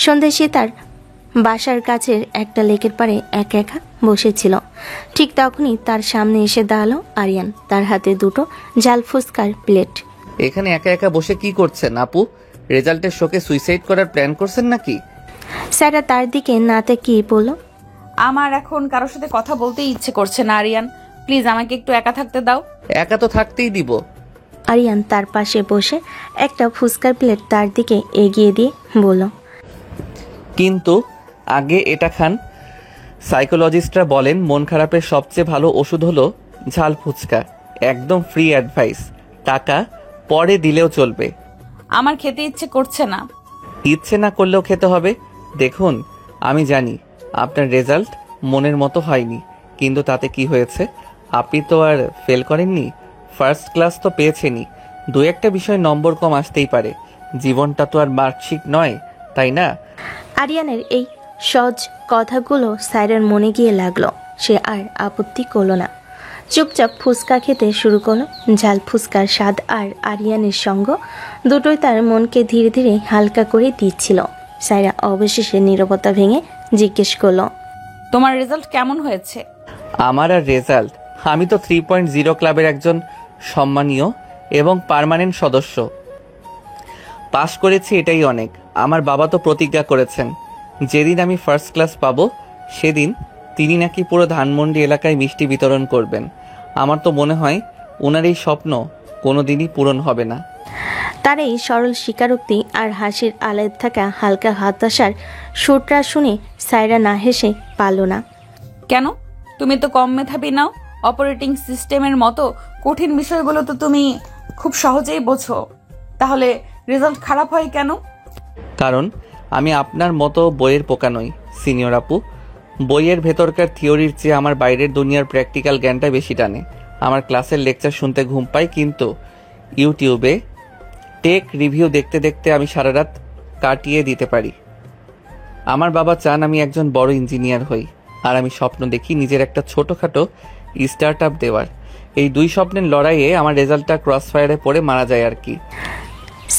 Speaker 2: সন্ধ্যায় সে তার বাসার কাছের একটা লেকের পাড়ে একা একা বসেছিল। ঠিক তখনই তার সামনে এসে দাঁড়ালো আরিয়ান, তার হাতে 2টো ঝাল ফুচকার প্লেট।
Speaker 1: এখানে একা একা বসে কি করছেন আপু? রেজাল্টের শোকে সুইসাইড করার প্ল্যান করছেন নাকি?
Speaker 2: সাইরা তার দিকে না তাকিয়ে বলল,
Speaker 3: আমার এখন কারোর সাথে কথা বলতেই ইচ্ছে করছে না আরিয়ান, প্লিজ আমাকে একটু একা থাকতে দাও।
Speaker 1: একা তো থাকতেই দিব।
Speaker 2: আরিয়ান তার পাশে বসে একটা ফুচকার প্লেট তার দিকে এগিয়ে দিয়ে বলল,
Speaker 1: কিন্তু আগে এটা খান। সাইকোলজিস্টরা বলেন মন খারাপের সবচেয়ে ভালো ওষুধ হলো ঝাল ফুচকা। একদম ফ্রি অ্যাডভাইস, টাকা পরে দিলেও চলবে।
Speaker 3: আমার খেতে ইচ্ছে করছে না।
Speaker 1: ইচ্ছে না করলেও খেতে হবে। দেখুন, আমি জানি আপনার রেজাল্ট মনের মতো হয়নি, কিন্তু তাতে কি হয়েছে? আপনি তো আর ফেল করেননি, ফার্স্ট ক্লাস তো পেয়েছেনই। দু একটা বিষয় নম্বর কম আসতেই পারে, জীবনটা তো আর মার্কশিট নয়, তাই না?
Speaker 2: আরিয়ানের এই সহজ কথাগুলো সাইরার মনে গিয়ে লাগলো। সে আর আপত্তি করলো না, চুপচাপ ফুচকা খেতে শুরু করলো। ঝাল ফুচকার স্বাদ আর আরিয়ানের সঙ্গ দুটোই তার মনকে ধীরে ধীরে হালকা করে দিচ্ছিল। সাইরা অবশেষে নীরবতা ভেঙে জিজ্ঞেস করলো,
Speaker 3: তোমার রেজাল্ট কেমন হয়েছে?
Speaker 1: আমার আর রেজাল্ট? আমি তো 3.0 ক্লাবের একজন সম্মানীয় এবং পার্মানেন্ট সদস্য। পাশ করেছি, এটাই অনেক। আমার বাবা তো প্রতিজ্ঞা করেছেন যেদিন আমি ফার্স্ট ক্লাস পাবো সেদিন তিনি নাকি পুরো ধানমন্ডি এলাকায় মিষ্টি বিতরণ করবেন। আমার তো মনে হয় ওনার এই স্বপ্ন কোনোদিনই পূরণ হবে না।
Speaker 2: তার এই সরল স্বীকারোক্তি আর হাসির আলায় থাকা হালকা হতাশার সুরটা শুনে সাইরা না হেসে পারল না।
Speaker 3: কেন? তুমি তো কম মেধাবী নাও। অপারেটিং সিস্টেমের মতো কঠিন বিষয়গুলো তো তুমি খুব সহজেই বোঝো, তাহলে রেজাল্ট খারাপ হয় কেন?
Speaker 1: কারণ আমি আপনার মতো বইয়ের পোকা নই সিনিয়র আপু। বইয়ের ভেতরকার থিওরির চেয়ে আমার বাইরের দুনিয়ার প্র্যাকটিক্যাল জ্ঞানটা বেশি টানে। আমার ক্লাসের লেকচার শুনতে ঘুম পাই, কিন্তু ইউটিউবে টেক রিভিউ দেখতে দেখতে আমি সারা রাত কাটিয়ে দিতে পারি। আমার বাবা চান আমি একজন বড় ইঞ্জিনিয়ার হই, আর আমি স্বপ্ন দেখি নিজের একটা ছোটোখাটো স্টার্ট আপ দেওয়ার। এই দুই স্বপ্নের লড়াইয়ে আমার রেজাল্টটা ক্রস ফায়ারে পড়ে মারা যায় আর কি।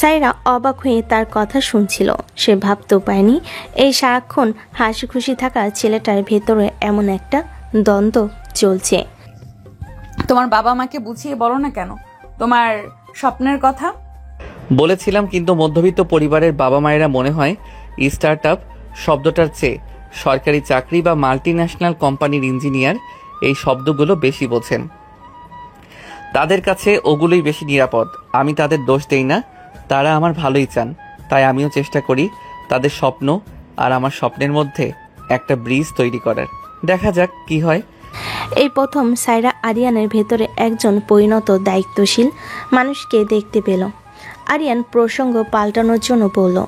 Speaker 2: সাইরা অবাক হয়ে তার কথা শুনছিল। সে ভাবতেও পায়নি এই সারাক্ষণ হাসি খুশি থাকা ছেলেটার ভেতরে এমন একটা দ্বন্দ্ব চলছে।
Speaker 3: তোমার বাবা মাকে বুঝিয়ে বলো না কেন তোমার স্বপ্নের কথা?
Speaker 1: বলেছিলাম, কিন্তু মধ্যবিত্ত পরিবারের বাবা মায়েরা মনে হয় স্টার্ট আপ শব্দটার চেয়ে সরকারি চাকরি বা মাল্টি ন্যাশনাল কোম্পানির ইঞ্জিনিয়ার এই শব্দগুলো বেশি বোঝেন। তাদের কাছে ওগুলোই বেশি নিরাপদ। আমি তাদের দোষ দেই না, তারা আমার ভালোই চান। তাই আমিও চেষ্টা করি তাদের স্বপ্ন আর আমার স্বপ্নের মধ্যে একটা ব্রিজ তৈরি করার। দেখা যাক কি হয়।
Speaker 2: এই প্রথম সাইরা আরিয়ানের ভেতরে একজন পরিণত দায়িত্বশীল মানুষকে দেখতে পেল। আরিয়ান প্রসঙ্গ পাল্টানোর জন্য বলল,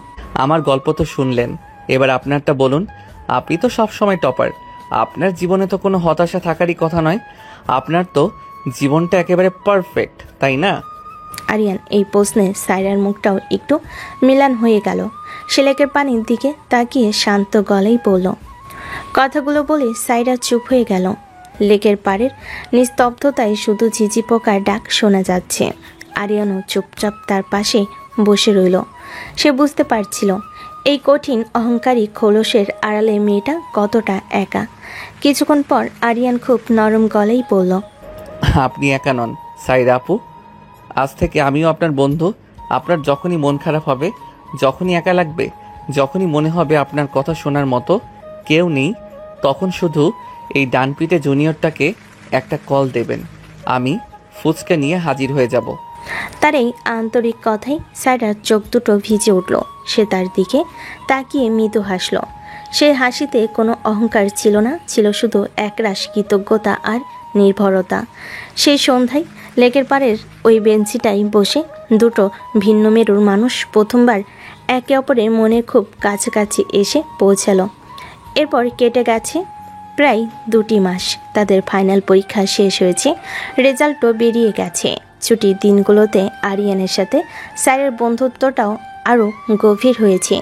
Speaker 1: আমার গল্প তো শুনলেন, এবার আপনারটা বলুন। আপনি তো সবসময় টপার, আপনার জীবনে তো কোনো হতাশা থাকারই কথা নয়। আপনার তো জীবনটা একেবারে পারফেক্ট, তাই না?
Speaker 2: আরিয়ান এই প্রশ্নে সাইরার মুখটাও একটু মিলান হয়ে গেল। সে লেকের পানির দিকে তাকিয়ে শান্ত গলায় বলল। কথাগুলো বলে সাইরা চুপ হয়ে গেল। লেকের পাড়ের নিস্তব্ধতায় শুধু ঝিঝি পোকার ডাক শোনা যাচ্ছে। আরিয়ানও চুপচাপ তার পাশে বসে রইল। সে বুঝতে পারছিল এই কঠিন অহংকারী খোলসের আড়ালে মেয়েটা কতটা একা। কিছুক্ষণ পর আরিয়ান খুব নরম গলায় বলল,
Speaker 1: আপনি একা নন সাইরা আপু। আজ থেকে আমিও আপনার বন্ধু। আপনার যখনই মন খারাপ হবে, যখনই একা লাগবে, যখনই মনে হবে আপনার কথা শোনার মতো কেউ নেই, তখন শুধু এই ডানপিটে জুনিয়রটাকে একটা কল দেবেন। আমি ফুচকা নিয়ে হাজির হয়ে যাব।
Speaker 2: তার এই আন্তরিক কথায় সাইরার চোখ দুটো ভিজে উঠল। সে তার দিকে তাকিয়ে মৃদু হাসল। সে হাসিতে কোনো অহংকার ছিল না, ছিল শুধু একরাশ কৃতজ্ঞতা আর নির্ভরতা। সেই সন্ধ্যায় লেকের পাড়ের ওই বেঞ্চিটায় বসে দুটো ভিন্ন মেরুর মানুষ প্রথমবার একে অপরের মনে খুব কাছাকাছি এসে পৌঁছালো। এরপর কেটে গেছে প্রায় 2 মাস। তাদের ফাইনাল পরীক্ষা শেষ হয়েছে, রেজাল্টও বেরিয়ে গেছে। ছুটির দিনগুলোতে আরিয়ানের সাথে স্যারের বন্ধুত্বটাও আরও গভীর হয়েছে।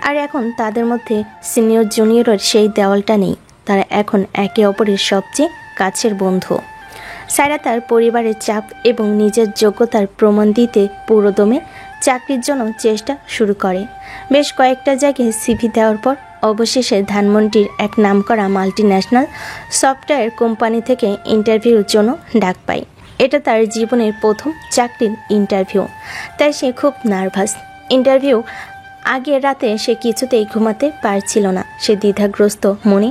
Speaker 2: আর এখন তাদের মধ্যে সিনিয়র জুনিয়রের সেই দেওয়ালটা নেই। তারা এখন একে অপরের সবচেয়ে কাছের বন্ধু। সাইরা তার পরিবারের চাপ এবং নিজের যোগ্যতার প্রমাণ দিতে পুরোদমে চাকরির জন্য চেষ্টা শুরু করে। বেশ কয়েকটা জায়গায় সিভি দেওয়ার পর অবশেষে ধানমন্ডির এক নামকরা মাল্টি ন্যাশনাল সফটওয়্যার কোম্পানি থেকে ইন্টারভিউর জন্য ডাক পায়। এটা তার জীবনের প্রথম চাকরির ইন্টারভিউ, তাই সে খুব নার্ভাস। ইন্টারভিউ আগের রাতে সে কিছুতেই ঘুমাতে পারছিল না। সে দ্বিধাগ্রস্ত মনে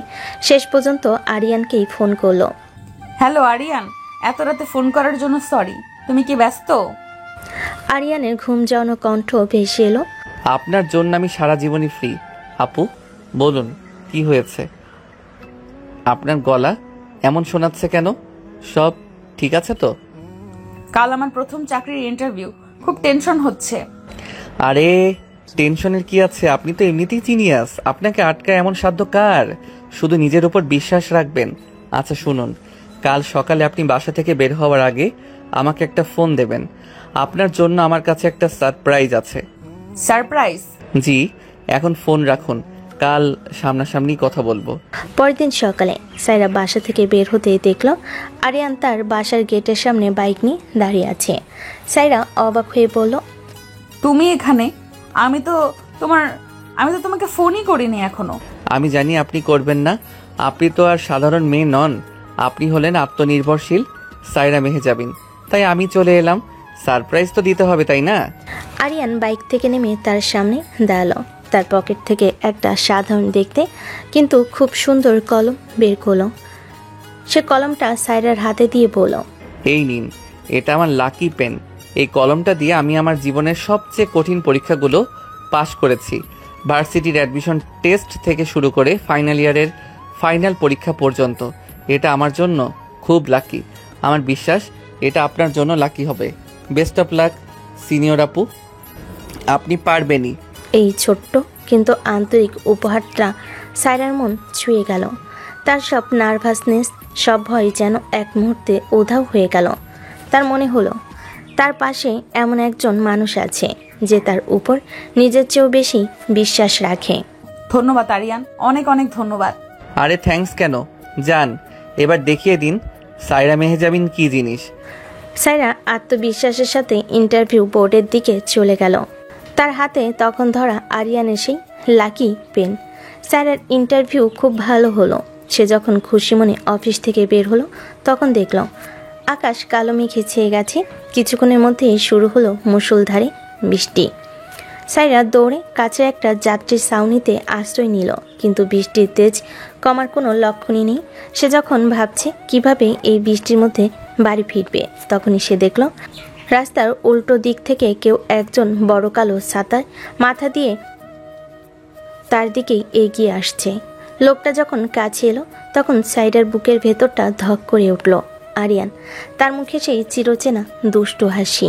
Speaker 2: শেষ পর্যন্ত আরিয়ানকেই ফোন করলো।
Speaker 3: হ্যালো আরিয়ান, এত রাতে ফোন করার জন্য সরি। তুমি কি ব্যস্ত?
Speaker 2: আরিয়ানের ঘুম যাওয়ানো কণ্ঠ ভেসে এলো।
Speaker 1: আপনার জন্য আমি সারা জীবনই ফ্রি। আপু বলুন কি হয়েছে? আপনার গলা এমন শোনাচ্ছে কেন? সব ঠিক আছে তো?
Speaker 3: কাল আমার প্রথম চাকরির ইন্টারভিউ, খুব টেনশন হচ্ছে।
Speaker 1: আরে টেনশনের কি আছে? আপনি তো এমনিতেই জিনিয়াস। আপনাকে আটকায় এমন সাধ্য কার? শুধু নিজের উপর বিশ্বাস রাখবেন। আচ্ছা শুনুন, কাল সকালে আপনি বাসা থেকে বের হওয়ার আগে আমাকে একটা ফোন দেবেন। আপনার জন্য আমার কাছে একটা সারপ্রাইজ আছে।
Speaker 3: সারপ্রাইজ?
Speaker 1: জি, এখন ফোন রাখুন, কাল সামনাসামনি কথা বলবো।
Speaker 2: পরের দিন সকালে সাইরা বাসা থেকে বের হতেই দেখল আরিয়ান তার বাসার গেটের সামনে বাইক নিয়ে দাঁড়িয়ে আছে। সাইরা অবাক হয়ে বলল,
Speaker 3: তুমি এখানে? আমি তো তোমাকে ফোনই করিনি এখনো।
Speaker 1: আমি জানি আপনি করবেন না। আপনি তো আর সাধারণ মেয়ে নন, আপনি হলেন আত্মনির্ভরশীল সাইরা মেহজাবিন। তাই আমি চলে এলাম। সারপ্রাইজ তো দিতে হবে, তাই না?
Speaker 2: আরিয়ান বাইক থেকে নেমে তার সামনে দাঁড়ালো। তার পকেট থেকে একটা সাধারণ দেখতে কিন্তু খুব সুন্দর কলম বের করলো। সে কলমটা সাইরার হাতে দিয়ে বলল,
Speaker 1: এই নিন, এটা আমার লাকি পেন। এই কলমটা দিয়ে আমি আমার জীবনের সবচেয়ে কঠিন পরীক্ষাগুলো পাশ করেছি। ভার্সিটির অ্যাডমিশন টেস্ট থেকে শুরু করে ফাইনাল ইয়ারের ফাইনাল পরীক্ষা পর্যন্ত। এটা আমার জন্য খুব লাকি। আমার বিশ্বাস এটা আপনার জন্য লাকি হবে। বেস্ট অফ লাক সিনিয়র আপু, আপনি পারবেনই।
Speaker 2: এই ছোট্ট কিন্তু আন্তরিক উপহারটা সাইরার মন ছুঁয়ে গেল। তার সব নার্ভাসনেস, সব ভয় যেন এক মুহূর্তে উধাও হয়ে গেল। তার মনে হলো তার পাশে এমন একজন মানুষ আছে যে তার উপর নিজের চেয়েও বেশি বিশ্বাস রাখে।
Speaker 3: ধন্যবাদ আরিয়ান, অনেক অনেক ধন্যবাদ।
Speaker 1: আরে থ্যাঙ্কস কেন? যান, এবার দেখিয়ে দিন সাইরা মেহজাবিন কি জিনিস।
Speaker 2: সাইরা আত্মবিশ্বাসের সাথে ইন্টারভিউ বোর্ডের দিকে চলে গেল। তার হাতে তখন ধরা আরিয়ানের সেই লাকি পেন। সাইরার ইন্টারভিউ খুব ভালো হলো। সে যখন খুশি মনে অফিস থেকে বের হলো তখন দেখল আকাশ কালো মেঘে ছেয়ে গেছে। কিছুক্ষণের মধ্যেই শুরু হলো মুষলধারে বৃষ্টি। সাইরা দৌড়ে কাছে একটা যাত্রীর ছাউনিতে আশ্রয় নিল, কিন্তু বৃষ্টির তেজ কমার কোনো লক্ষণই নেই। সে যখন ভাবছে কিভাবে এই বৃষ্টির মধ্যে বাড়ি ফিরবে, তখনই সে দেখল রাস্তার উল্টো দিক থেকে কেউ একজন বড় কালো ছাতার মাথা দিয়ে তার দিকেই এগিয়ে আসছে। লোকটা যখন কাছে এলো তখন সাইরার বুকের ভেতরটা ধক করে উঠল। আরিয়ান, তার মুখে সেই চিরচেনা দুষ্টু হাসি।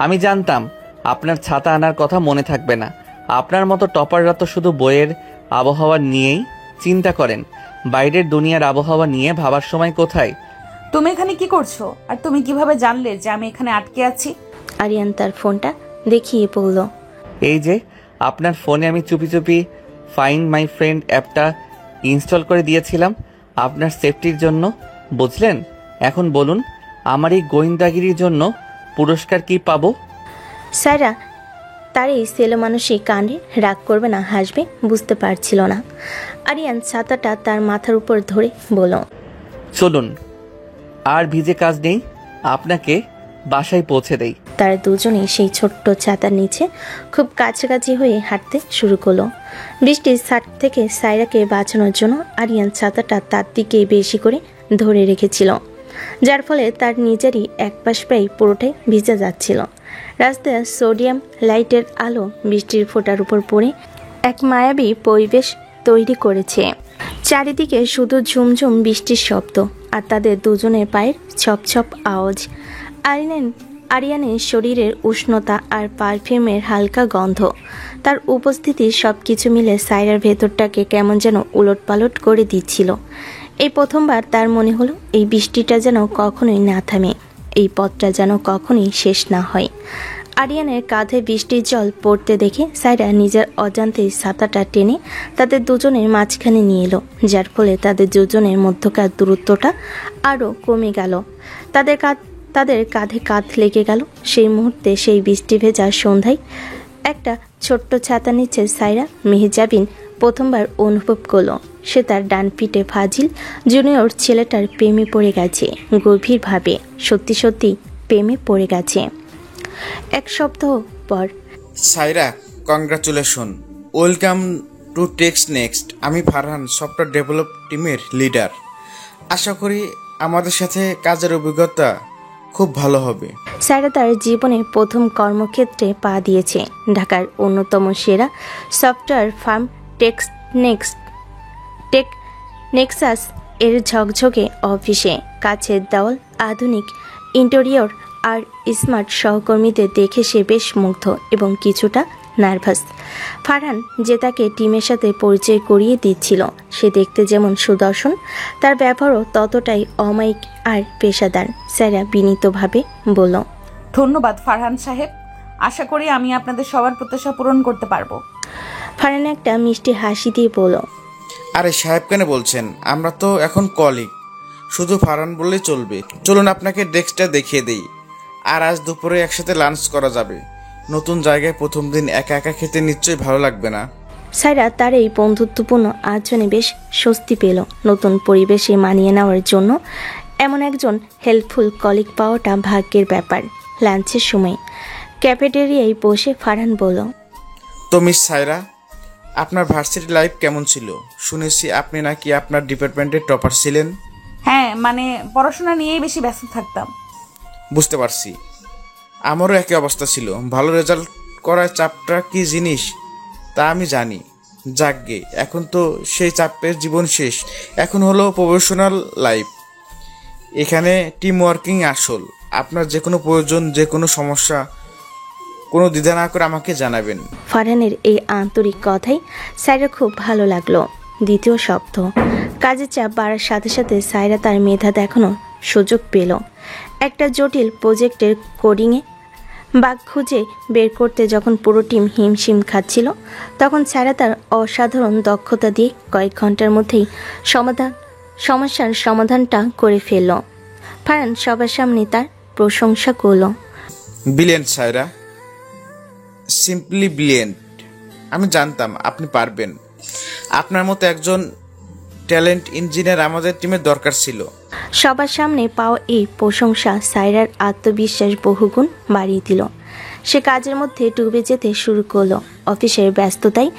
Speaker 1: আমি জানতাম আপনার ছাতা আনার কথা মনে থাকবে না। আপনার মতো টপাররা তো শুধু বইয়ের আবহাওয়া নিয়েই চিন্তা করেন, বাইরের দুনিয়ার আবহাওয়া নিয়ে ভাবার সময় কোথায়।
Speaker 3: তুমি এখানে কি করছো? আর তুমি কিভাবে জানলে যে আমি এখানে আটকে আছি?
Speaker 2: আরিয়ান তার ফোনটা দেখিয়ে বলল,
Speaker 1: এই যে আপনার ফোনে আমি চুপি চুপি ফাইন্ড মাই ফ্রেন্ড অ্যাপটা ইনস্টল করে দিয়েছিলাম আপনার সেফটির জন্য, বুঝলেন? এখন বলুন, আমার এই গোয়েন্দাগিরির জন্য পুরস্কার কি পাবো?
Speaker 2: সাইরা তার এই ছেলে মানুষই কাণ্ডে রাগ করবে না হাসবে বুঝতে পারছিল না। আরিয়ান ছাতাটা তার মাথার উপর ধরে বলল,
Speaker 1: চলুন, আর ভিজে কাজ নেই, আপনাকে বাসায় পৌঁছে দেই।
Speaker 2: তারা দুজনেই সেই ছোট্ট ছাতার নিচে খুব কাছাকাছি হয়ে হাঁটতে শুরু করলো। বৃষ্টির ছাট থেকে সাইরাকে বাঁচানোর জন্য আরিয়ান ছাতাটা তার দিকে বেশি করে ধরে রেখেছিল, যার ফলে তার নিজেরই এক পাশ প্রায় পুরোটাই ভিজে যাচ্ছিল। রাস্তায় সোডিয়াম লাইটের আলো বৃষ্টির ফোঁটার উপর পড়ে এক মায়াবী পরিবেশ তৈরি করেছে। চারিদিকে শুধু ঝুমঝুম বৃষ্টির শব্দ আর তাদের দুজনের পায়ের ছপ ছপ আওয়াজ। আরিয়ানের শরীরের উষ্ণতা আর পারফিউমের হালকা গন্ধ, তার উপস্থিতি সব কিছু মিলে সাইরার ভেতরটাকে কেমন যেন উলটপালট করে দিচ্ছিল। এই প্রথমবার তার মনে হলো এই বৃষ্টিটা যেন কখনোই না থামে, এই পথটা যেন কখনোই শেষ না হয়। আরিয়ানের কাঁধে বৃষ্টির জল পড়তে দেখে সাইরা নিজের অজান্তেই ছাতাটা টেনে তাদের দুজনের মাঝখানে নিয়ে এলো, যার ফলে তাদের দুজনের মধ্যকার দূরত্বটা আরও কমে গেল। তাদের কাঁধে কাঁধ লেগে গেল। সেই মুহূর্তে সেই বৃষ্টি ভেজা সন্ধ্যায় একটা ছোট্ট ছাতা নিচে সাইরা মেহজাবিন প্রথমবার অনুভব করলো সে তার ডান পিঠে ফাজিল জুনিয়র ছেলেটার প্রেমে পড়ে গেছে, গভীরভাবে, সত্যি সত্যি প্রেমে পড়ে গেছে। এক সপ্তাহ পর,
Speaker 4: Saira, congratulation. Welcome to Tex Next. আমি ফারহান, সফটওয়্যার ডেভেলপ টিমের লিডার। আশা করি আমাদের সাথে কাজের অভিজ্ঞতা খুব ভালো হবে।
Speaker 2: সাইরা তার জীবনে প্রথম কর্মক্ষেত্রে পা দিয়েছে ঢাকার অন্যতম সেরা সফটওয়্যার ফার্ম টেক নেক্সাস এর ঝকঝকে অফিসে। কাছের দেওয়াল, আধুনিক ইন্টেরিয়র আর স্মার্ট সহকর্মীদের দেখে সে বেশ মুগ্ধ এবং কিছুটা নার্ভাস। ফারহান যে তাকে টিমের সাথে পরিচয় করিয়ে দিচ্ছিল, সে দেখতে যেমন সুদর্শন, তার ব্যবহারও ততটাই অমায়িক আর পেশাদার। সাইরা বিনীতভাবে বলল,
Speaker 3: ধন্যবাদ ফারহান সাহেব, আশা করি আমি আপনাদের সবার প্রত্যাশা পূরণ করতে পারবো।
Speaker 2: ফারহান একটা মিষ্টি হাসি দিয়ে বলল,
Speaker 4: আরে সাহেব কেন বলছেন? আমরা তো এখন কলিগ, শুধু ফারহান বললেই চলবে। চলুন আপনাকে ডেস্কটা দেখিয়ে দেই, আর আজ দুপুরে একসাথে লাঞ্চ করা যাবে। নতুন জায়গায় প্রথম দিন একা একা খেতে নিশ্চয়ই ভালো লাগবে না?
Speaker 2: সাইরা তার এই বন্ধুত্বপূর্ণ আচরণে বেশ স্বস্তি পেল। নতুন পরিবেশে মানিয়ে নেওয়ার জন্য এমন একজন হেল্পফুল কলিগ পাওয়াটা ভাগ্যের ব্যাপার। লাঞ্চের সময় ক্যাফেটেরিয়ায় বসে ফারহান বলল,
Speaker 4: তো মিস সাইরা, আপনার ভার্সিটি লাইফ কেমন ছিল? শুনেছি আপনি নাকি আপনার ডিপার্টমেন্টের টপার ছিলেন।
Speaker 3: হ্যাঁ, মানে পড়াশোনা নিয়েই বেশি ব্যস্ত থাকতাম।
Speaker 4: বুঝতে পারছি, আমারও একই অবস্থা ছিল। ভালো রেজাল্ট করার চাপটা কি জিনিস তা আমি জানি। যাকগে, এখন তো সেই চাপের জীবন শেষ। এখন হলো প্রফেশনাল লাইফ। এখানে টিম ওয়ার্কিং আসল। আপনার যে কোনো প্রয়োজন, যে কোনো সমস্যা, কোনো দ্বিধা না করে আমাকে জানাবেন।
Speaker 2: ফারহানের এই আন্তরিক কথাই সাইরা খুব ভালো লাগলো। দ্বিতীয় সপ্তাহ কাজের চাপ বাড়ার সাথে সাথে সাইরা তার মেধা দেখানোর সুযোগ পেল। একটা জটিল প্রজেক্টের কোডিংয়ে বাগ খুঁজে বের করতে যখন পুরো টিম হিমশিম খাচ্ছিল, তখন সাইরা তার অসাধারণ দক্ষতা দিয়ে কয়েক ঘন্টার মধ্যেই সমস্যার সমাধানটা করে ফেলল। ফারহান সবার সামনে তার প্রশংসা করল।
Speaker 4: ব্রিলিয়েন্ট সাইরা, সিম্পলি ব্রিলিয়েন্ট। আমি জানতাম আপনি পারবেন। আপনার মতো একজন ট্যালেন্ট ইঞ্জিনিয়ার আমাদের টিমের দরকার ছিল।
Speaker 2: সবার সামনে পাওয়া এই প্রশংসা সাইরার আত্মবিশ্বাস বহুগুণ বাড়িয়ে দিল। সে কাজের মধ্যে ডুবে যেতে শুরু করলো। অফিসের ব্যস্ততায়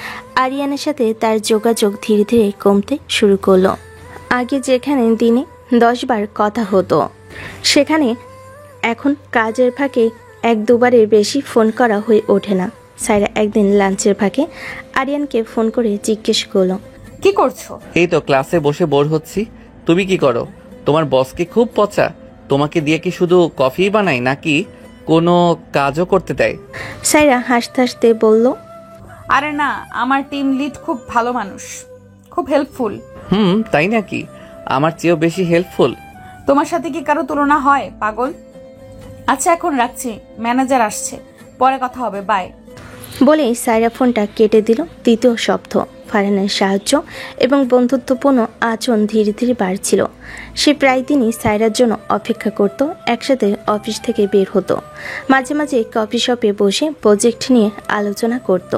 Speaker 2: আরিয়ানের সাথে তার যোগাযোগ ধীরে ধীরে কমতে শুরু করলো। আগে যেখানে দিনে 10 বার কথা হতো, সেখানে এখন কাজের ফাঁকে 1-2বারের বেশি ফোন করা হয়ে ওঠে না। সাইরা একদিন লাঞ্চের ফাঁকে আরিয়ানকে ফোন করে জিজ্ঞেস করলো,
Speaker 3: কি করছো?
Speaker 1: এই তো ক্লাসে বসে বোর হচ্ছি। তুমি কি করো? তোমার বস কি খুব পচা? তোমাকে দিয়ে কি শুধু কফি বানাই নাকি কোনো কাজও করতে দেয়?
Speaker 2: সাইরা হাসতে হাসতে বলল,
Speaker 3: আরে না, আমার টিম লিড খুব ভালো মানুষ, খুব হেল্পফুল।
Speaker 1: তাই নাকি? আমার চেয়েও বেশি হেল্পফুল?
Speaker 3: তোমার সাথে কি কারো তুলনা হয় পাগল? আচ্ছা এখন রাখছি, ম্যানেজার আসছে, পরে কথা হবে, বাই।
Speaker 2: বলে সাইরা ফোনটা কেটে দিল। তৃতীয় সপ্তাহ ফারহানের সাহায্য এবং বন্ধুত্বপূর্ণ আচরণ ধীরে ধীরে বাড়ছিল। সে প্রায় দিনই সাইরার জন্য অপেক্ষা করত, একসাথে অফিস থেকে বের হতো, মাঝে মাঝে কফি শপে বসে প্রজেক্ট নিয়ে আলোচনা করত।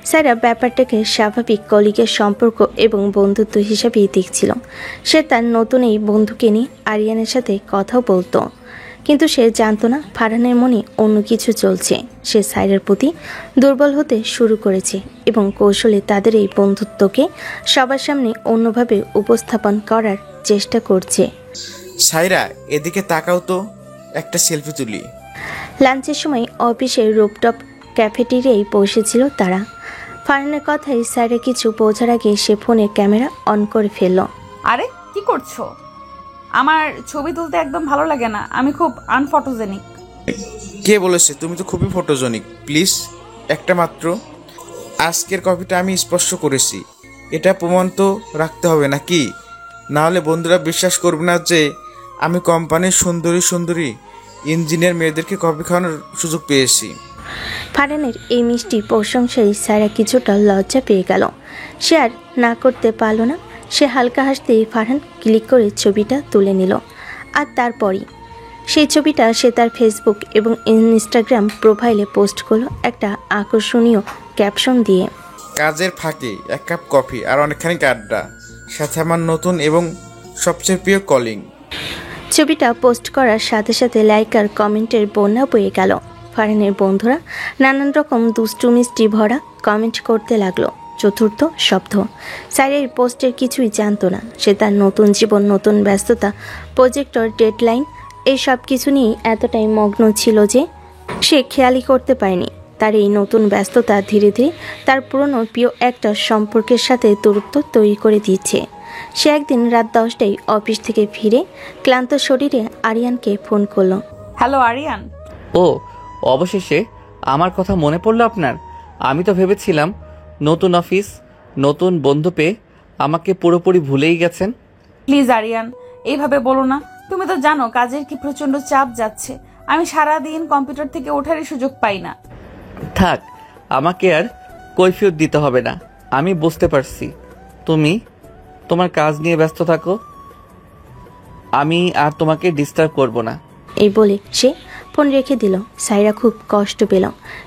Speaker 2: সাইরা ব্যাপারটাকে স্বাভাবিক কলিগের সম্পর্ক এবং বন্ধুত্ব হিসাবেই দেখছিল। সে তার নতুন এই বন্ধুকে নিয়ে আরিয়ানের সাথে কথাও বলতো, কিন্তু সে জানতো না ফারহানের মনে অন্য কিছু চলছে। সে সাইরার প্রতি দুর্বল হতে শুরু করেছে এবং কৌশলে তাদের এই বন্ধুত্বকে সবার সামনে অন্যভাবে উপস্থাপন করার চেষ্টা করছে।
Speaker 4: সাইরা, এদিকে তাকাও তো, একটা সেলফি তুলি।
Speaker 2: লাঞ্চের সময় অফিসের রুপটপ ক্যাফেটেরিয়ায় বসেছিল তারা। ফারহানের কথায় সাইরা কিছু বোঝার আগে সে ফোনের ক্যামেরা অন করে ফেলল।
Speaker 3: আরে কি করছো? আমার ছবি তুলতে একদম ভালো লাগে না, আমি খুব আনফটোজেনিক।
Speaker 4: কে বলেছে? তুমি তো খুবই ফটোজেনিক। প্লিজ একটা মাত্র। আজকের কপিটা আমি স্পর্শ করেছি, এটা প্রমাণ তো রাখতে হবে নাকি? না হলে বন্ধুরা বিশ্বাস করবে না যে আমি কোম্পানির সুন্দরী সুন্দরী ইঞ্জিনিয়ার মেয়েদেরকে কফি খাওয়ানোর সুযোগ পেয়েছি।
Speaker 2: ফারহানের এই মিষ্টি প্রশংসায় সাইরা কিছুটা লজ্জা পেয়ে গেল। সে আর না করতে পারল না। সে হালকা হাসতেই ফারহান ক্লিক করে ছবিটা তুলে নিল। আর তারপরই সেই ছবিটা সে তার ফেসবুক এবং ইনস্টাগ্রাম প্রোফাইলে পোস্ট করলো একটা আকর্ষণীয় ক্যাপশন দিয়ে,
Speaker 4: কাজের ফাঁকে 1 কাপ কফি আর অনেকখানি আড্ডা, সাথে আমার নতুন এবং সবচেয়ে প্রিয় কলিং।
Speaker 2: ছবিটা পোস্ট করার সাথে সাথে লাইক আর কমেন্টের বন্যা বয়ে গেল। ফারহানের বন্ধুরা নানান রকম দুষ্টু মিষ্টি ভরা কমেন্ট করতে লাগলো। চতুর্থ সপ্তাহ। সাইরা এই পোস্টের কিছুই জানতো না। সে তার নতুন জীবন, নতুন ব্যস্ততা, প্রজেক্টর, ডেডলাইন এই সব কিছু নিয়ে এতটাই মগ্ন ছিল যে সে খেয়ালই করতে পারেনি তার এই নতুন ব্যস্ততা ধীরে ধীরে তার পুরনো প্রিয় একটা সম্পর্কের সাথে দূরত্ব তৈরি করে দিচ্ছে। সে একদিন রাত 10টায় অফিস থেকে ফিরে ক্লান্ত শরীরে আরিয়ানকে ফোন করলো।
Speaker 3: হ্যালো আরিয়ান।
Speaker 1: ও, অবশেষে আমার কথা মনে পড়লো আপনার। আমি তো ভেবেছিলাম নতুন অফিস, নতুন বন্ধু পেয়ে আমাকে পুরোপুরি ভুলেই গেছেন।
Speaker 3: প্লিজ আরিয়ান, এইভাবে বলো না। তুমি তো জানো কাজের কি প্রচন্ড চাপ যাচ্ছে। আমি সারাদিন কম্পিউটার থেকে ওঠারই সুযোগ পাই না।
Speaker 1: থাক, আমাকে আর কৈফিয়ত দিতে হবে না। আমি বুঝতে পারছি তুমি তোমার কাজ নিয়ে ব্যস্ত থাকো। আমি আর তোমাকে ডিস্টার্ব করব না।
Speaker 2: এই বলে সে ফোন রেখে দিল। সাইরা খুব কষ্ট পেল।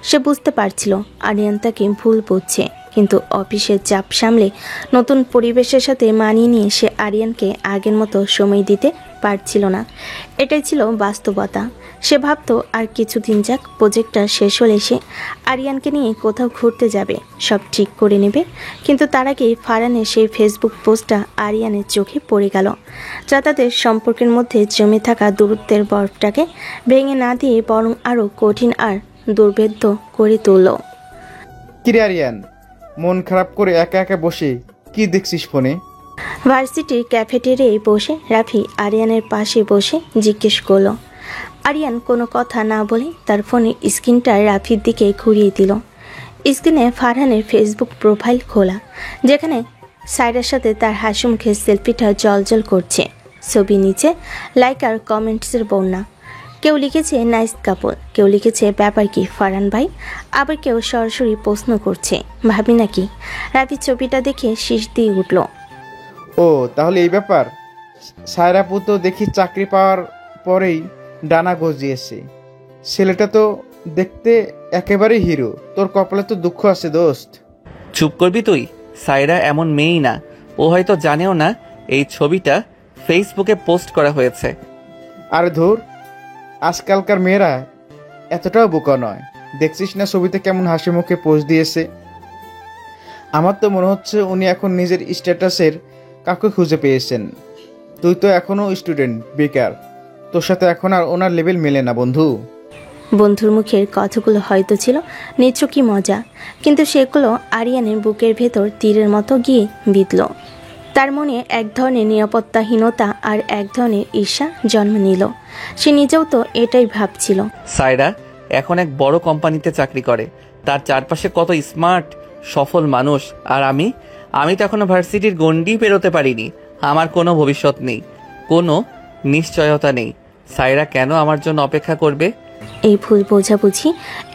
Speaker 2: সে বুঝতে পারছিল আরিয়ান তাকে ভুল বুঝছে, কিন্তু অফিসের চাপ সামলে নতুন পরিবেশের সাথে মানিয়ে নিয়ে সে আরিয়ানকে আগের মতো সময় দিতে পারছিল না। এটাই ছিল বাস্তবতা। সে ভাবতো আর কিছুদিন যাক, প্রজেক্টটা শেষ হলে সে আরিয়ানকে নিয়ে কোথাও ঘুরতে যাবে, সব ঠিক করে নেবে। কিন্তু তার আগে ফারহানের সেই ফেসবুক পোস্টটা আরিয়ানের চোখে পড়ে গেল, যা তাদের সম্পর্কের মধ্যে জমে থাকা দূরত্বের বরফটাকে ভেঙে না দিয়ে বরং আরও কঠিন আর দুর্ভেদ্য করে তুলল।
Speaker 4: কিরে আরিয়ান, মন খারাপ করে একা একা বসে কি দেখছিস ফোনে?
Speaker 2: ভার্সিটির ক্যাফেটেরিয়ায় বসে রাফি আরিয়ানের পাশে বসে জিজ্ঞেস করলো। আরিয়ান কোনো কথা না বলে তার ফোনের স্ক্রিনটা রাফির দিকে ঘুরিয়ে দিল। স্ক্রিনে ফারহানের ফেসবুক প্রোফাইল খোলা, যেখানে সাইরার সাথে তার হাসি মুখে সেলফিটা জলজল করছে। ছবি নিচে লাইক আর কমেন্টসের বন্যা। কেউ লিখেছে নাইস কাপল, কেউ লিখেছে ব্যাপার কি ফারহান ভাই, আবার কেউ সরাসরি প্রশ্ন করছে ভাবি নাকি। রাফি ছবিটা দেখে শীষ দিয়ে উঠল।
Speaker 4: ও, তাহলে এই ব্যাপার। সায়রাপু তো দেখি চাকরি পাওয়ার পরেই ডানা গজিয়েছে। ছেলেটা তো দেখতে একেবারে হিরো। তোর কপালে তো দুঃখ আছে দোস্ত।
Speaker 1: চুপ করবি তুই? সাইরা এমন মেয়েই না। ও হয়তো জানেও না এই ছবিটা ফেসবুকে পোস্ট করা হয়েছে।
Speaker 4: আর ধুর, আজকালকার মেয়েরা এতটাও বোকা নয়। দেখছিস না ছবিতে কেমন হাসি মুখে পোস্ট দিয়েছে। আমার তো মনে হচ্ছে উনি এখন নিজের স্ট্যাটাসের কাউকে খুঁজে পেয়েছেন। তুই তো এখনো স্টুডেন্ট, বেকার। তোর সাথে এখন আর ওনার লেভেল মেলে না বন্ধু।
Speaker 2: বন্ধুর মুখের কথাগুলো হয়তো ছিল নিছকই মজা, কিন্তু সেগুলো আরিয়ানের বুকের ভেতর তীরের মতো গিয়ে বিঁধল। তার মনে এক ধরনের নিরাপত্তাহীনতা আর এক ধরনের ঈর্ষা জন্ম নিল। সে নিজেও তো এটাই ভাবছিল।
Speaker 1: সাইরা এখন এক বড় কোম্পানিতে চাকরি করে। তার চারপাশে কত স্মার্ট সফল মানুষ, আর আমি তো এখনো ভার্সিটির গণ্ডি পেরোতে পারিনি। আমার কোনো ভবিষ্যৎ নেই, কোনো নিশ্চয়তা নেই। সাইরা কেন আমার জন্য অপেক্ষা করবে?
Speaker 2: এই ভুল বোঝাবুঝি,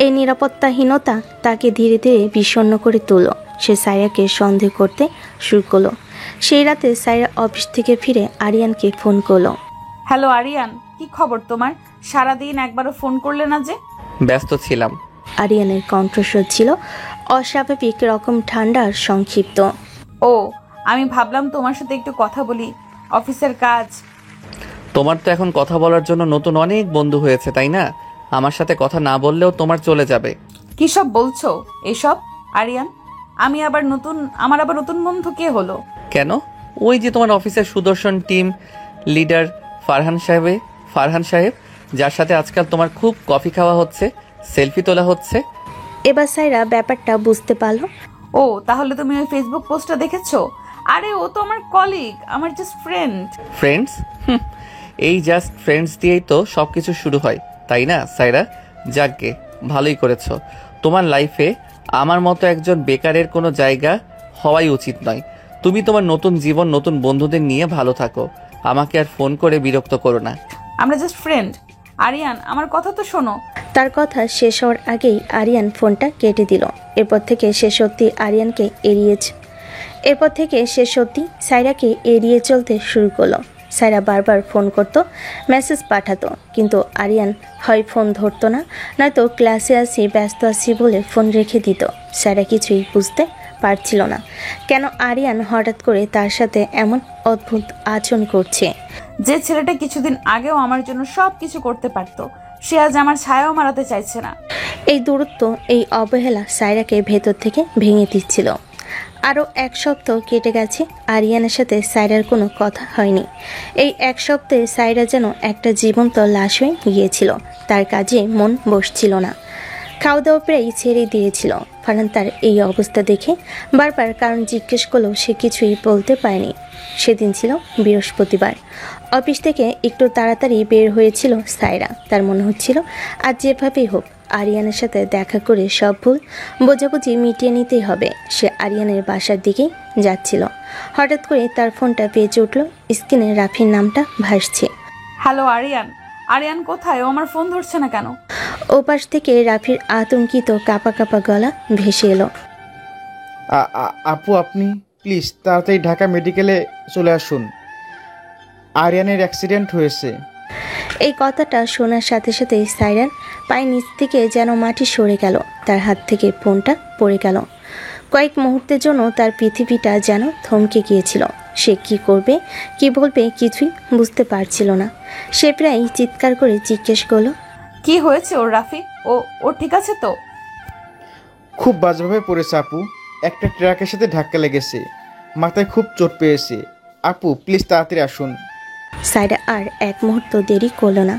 Speaker 2: এই নিরাপত্তাহীনতা তাকে ধীরে ধীরে বিষণ্ণ করে তুলল। সে সাইরাকে সন্দেহ করতে শুরু করলো। সেই রাতে সাইরা অফিস থেকে ফিরে আরিয়ানকে ফোন করলো।
Speaker 3: হ্যালো আরিয়ান, কি খবর তোমার? সারাদিন একবারও ফোন করলে না যে?
Speaker 1: ব্যস্ত ছিলাম।
Speaker 2: আরিয়ানের কণ্ঠস্বর ছিল অস্বাভাবিক রকম ঠান্ডা আর সংক্ষিপ্ত।
Speaker 3: ও, আমি ভাবলাম তোমার সাথে একটু কথা বলি, অফিসের কাজ।
Speaker 1: তোমার তো এখন কথা বলার জন্য নতুন অনেক বন্ধু হয়েছে, তাই না? আমার সাথে কথা না বললেও তোমার চলে যাবে।
Speaker 3: কি সব বলছো এসব আরিয়ান? আমার আবার নতুন বন্ধু কে হলো?
Speaker 1: কেন? ওই যে তোমার অফিসের সুদর্শন টিম লিডার ফারহান সাহেব, যার সাথে আজকাল তোমার খুব কফি খাওয়া হচ্ছে, সেলফি তোলা হচ্ছে।
Speaker 2: এবার সাইরা ব্যাপারটা বুঝতে পারলো।
Speaker 3: ও, তাহলে তুমি ওই ফেসবুক পোস্টটা দেখেছো? আরে ও তো আমার কলিগ, আমার জাস্ট ফ্রেন্ড।
Speaker 1: ফ্রেন্ডস? এই জাস্ট ফ্রেন্ডস দিয়েই তো সবকিছু শুরু হয়, তাই না সাইরা? যাকগে, ভালোই করেছো। তোমার লাইফে আমার মতো একজন বেকারের কোনো জায়গা হওয়াই উচিত নয়। তুমি তোমার নতুন জীবন, নতুন বন্ধুদের নিয়ে ভালো থাকো। আমাকে আর ফোন করে বিরক্ত করো না।
Speaker 3: আমরা জাস্ট ফ্রেন্ড। আরিয়ান, আমার কথা তো শোনো।
Speaker 2: তার কথা শেষ হওয়ার আগেই আরিয়ান ফোনটা কেটে দিল। এরপর থেকে সে সত্যি সাইরাকে এড়িয়ে চলতে শুরু করলো। সাইরা বারবার ফোন করতো, মেসেজ পাঠাতো, কিন্তু আরিয়ান হয় ফোন ধরতো না, নয়তো ক্লাসে আসি, ব্যস্ত আছি বলে ফোন রেখে দিত। সাইরা কিছুই বুঝতে পারছিল না কেন আরিয়ান হঠাৎ করে তার সাথে এমন অদ্ভুত আচরণ করছে।
Speaker 3: যে ছেলেটা কিছুদিন আগেও আমার জন্য সব কিছু করতে পারতো, সে আজ আমার ছায়াও মারাতে চাইছে না।
Speaker 2: এই দূরত্ব, এই অবহেলা সাইরাকে ভেতর থেকে ভেঙে দিচ্ছিল। আরও এক সপ্তাহ কেটে গেছে, আরিয়ানের সাথে সাইরার কোনো কথা হয়নি। এই এক সপ্তাহে সাইরা যেন একটা জীবন্ত লাশ হয়ে গিয়েছিল। তার কাজে মন বসছিল না, খাওয়া দাওয়া প্রায় ছেড়ে দিয়েছিল। ফারহান তার এই অবস্থা দেখে বারবার কারণ জিজ্ঞেস করলেও সে কিছুই বলতে পারেনি। সেদিন ছিল বৃহস্পতিবার। অফিস থেকে একটু তাড়াতাড়ি বের হয়েছিল সাইরা। তার মনে হচ্ছিল আজ যেভাবেই হোক আরিয়ানের সাথে দেখা করে সব ভুল বোঝাবুঝি মিটিয়ে নিতেই হবে। সে আরিয়ানের বাসার দিকেই যাচ্ছিল। হঠাৎ করে তার ফোনটা বেজে উঠল। স্ক্রিনে রাফির নামটা ভাসছে।
Speaker 3: হ্যালো আরিয়ান। আরিয়ান কোথায়? ও আমার ফোন ধরছে না কেন?
Speaker 2: ওপাশ থেকে রাফির আতঙ্কিত কাঁপা কাঁপা গলা ভেসে এলো।
Speaker 4: আপু, আপনি প্লিজ তাড়াতাড়ি ঢাকা মেডিকেলে চলে আসুন, আরিয়ানের অ্যাক্সিডেন্ট হয়েছে।
Speaker 2: এই কথাটা শোনার সাথে সাথে সাইরার পায়ের নিচ থেকে যেন মাটি সরে গেল। তার হাত থেকে ফোনটা পড়ে গেল। কয়েক মুহূর্তের জন্য তার পৃথিবীটা যেন থমকে গিয়েছিল। সে কি করবে, কি বলবে কিছুই বুঝতে পারছিল না। সে প্রায় চিৎকার করে জিজ্ঞেস করলো,
Speaker 3: কি হয়েছে ওর রাফি? ও ঠিক আছে তো?
Speaker 4: খুব বাজেভাবে পড়েছে আপু, একটা ট্রাকের সাথে ধাক্কা লেগেছে, মাথায় খুব চোট পেয়েছে। আপু প্লিজ তাড়াতাড়ি আসুন।
Speaker 2: সাইরা আর এক মুহূর্ত দেরি করলো না।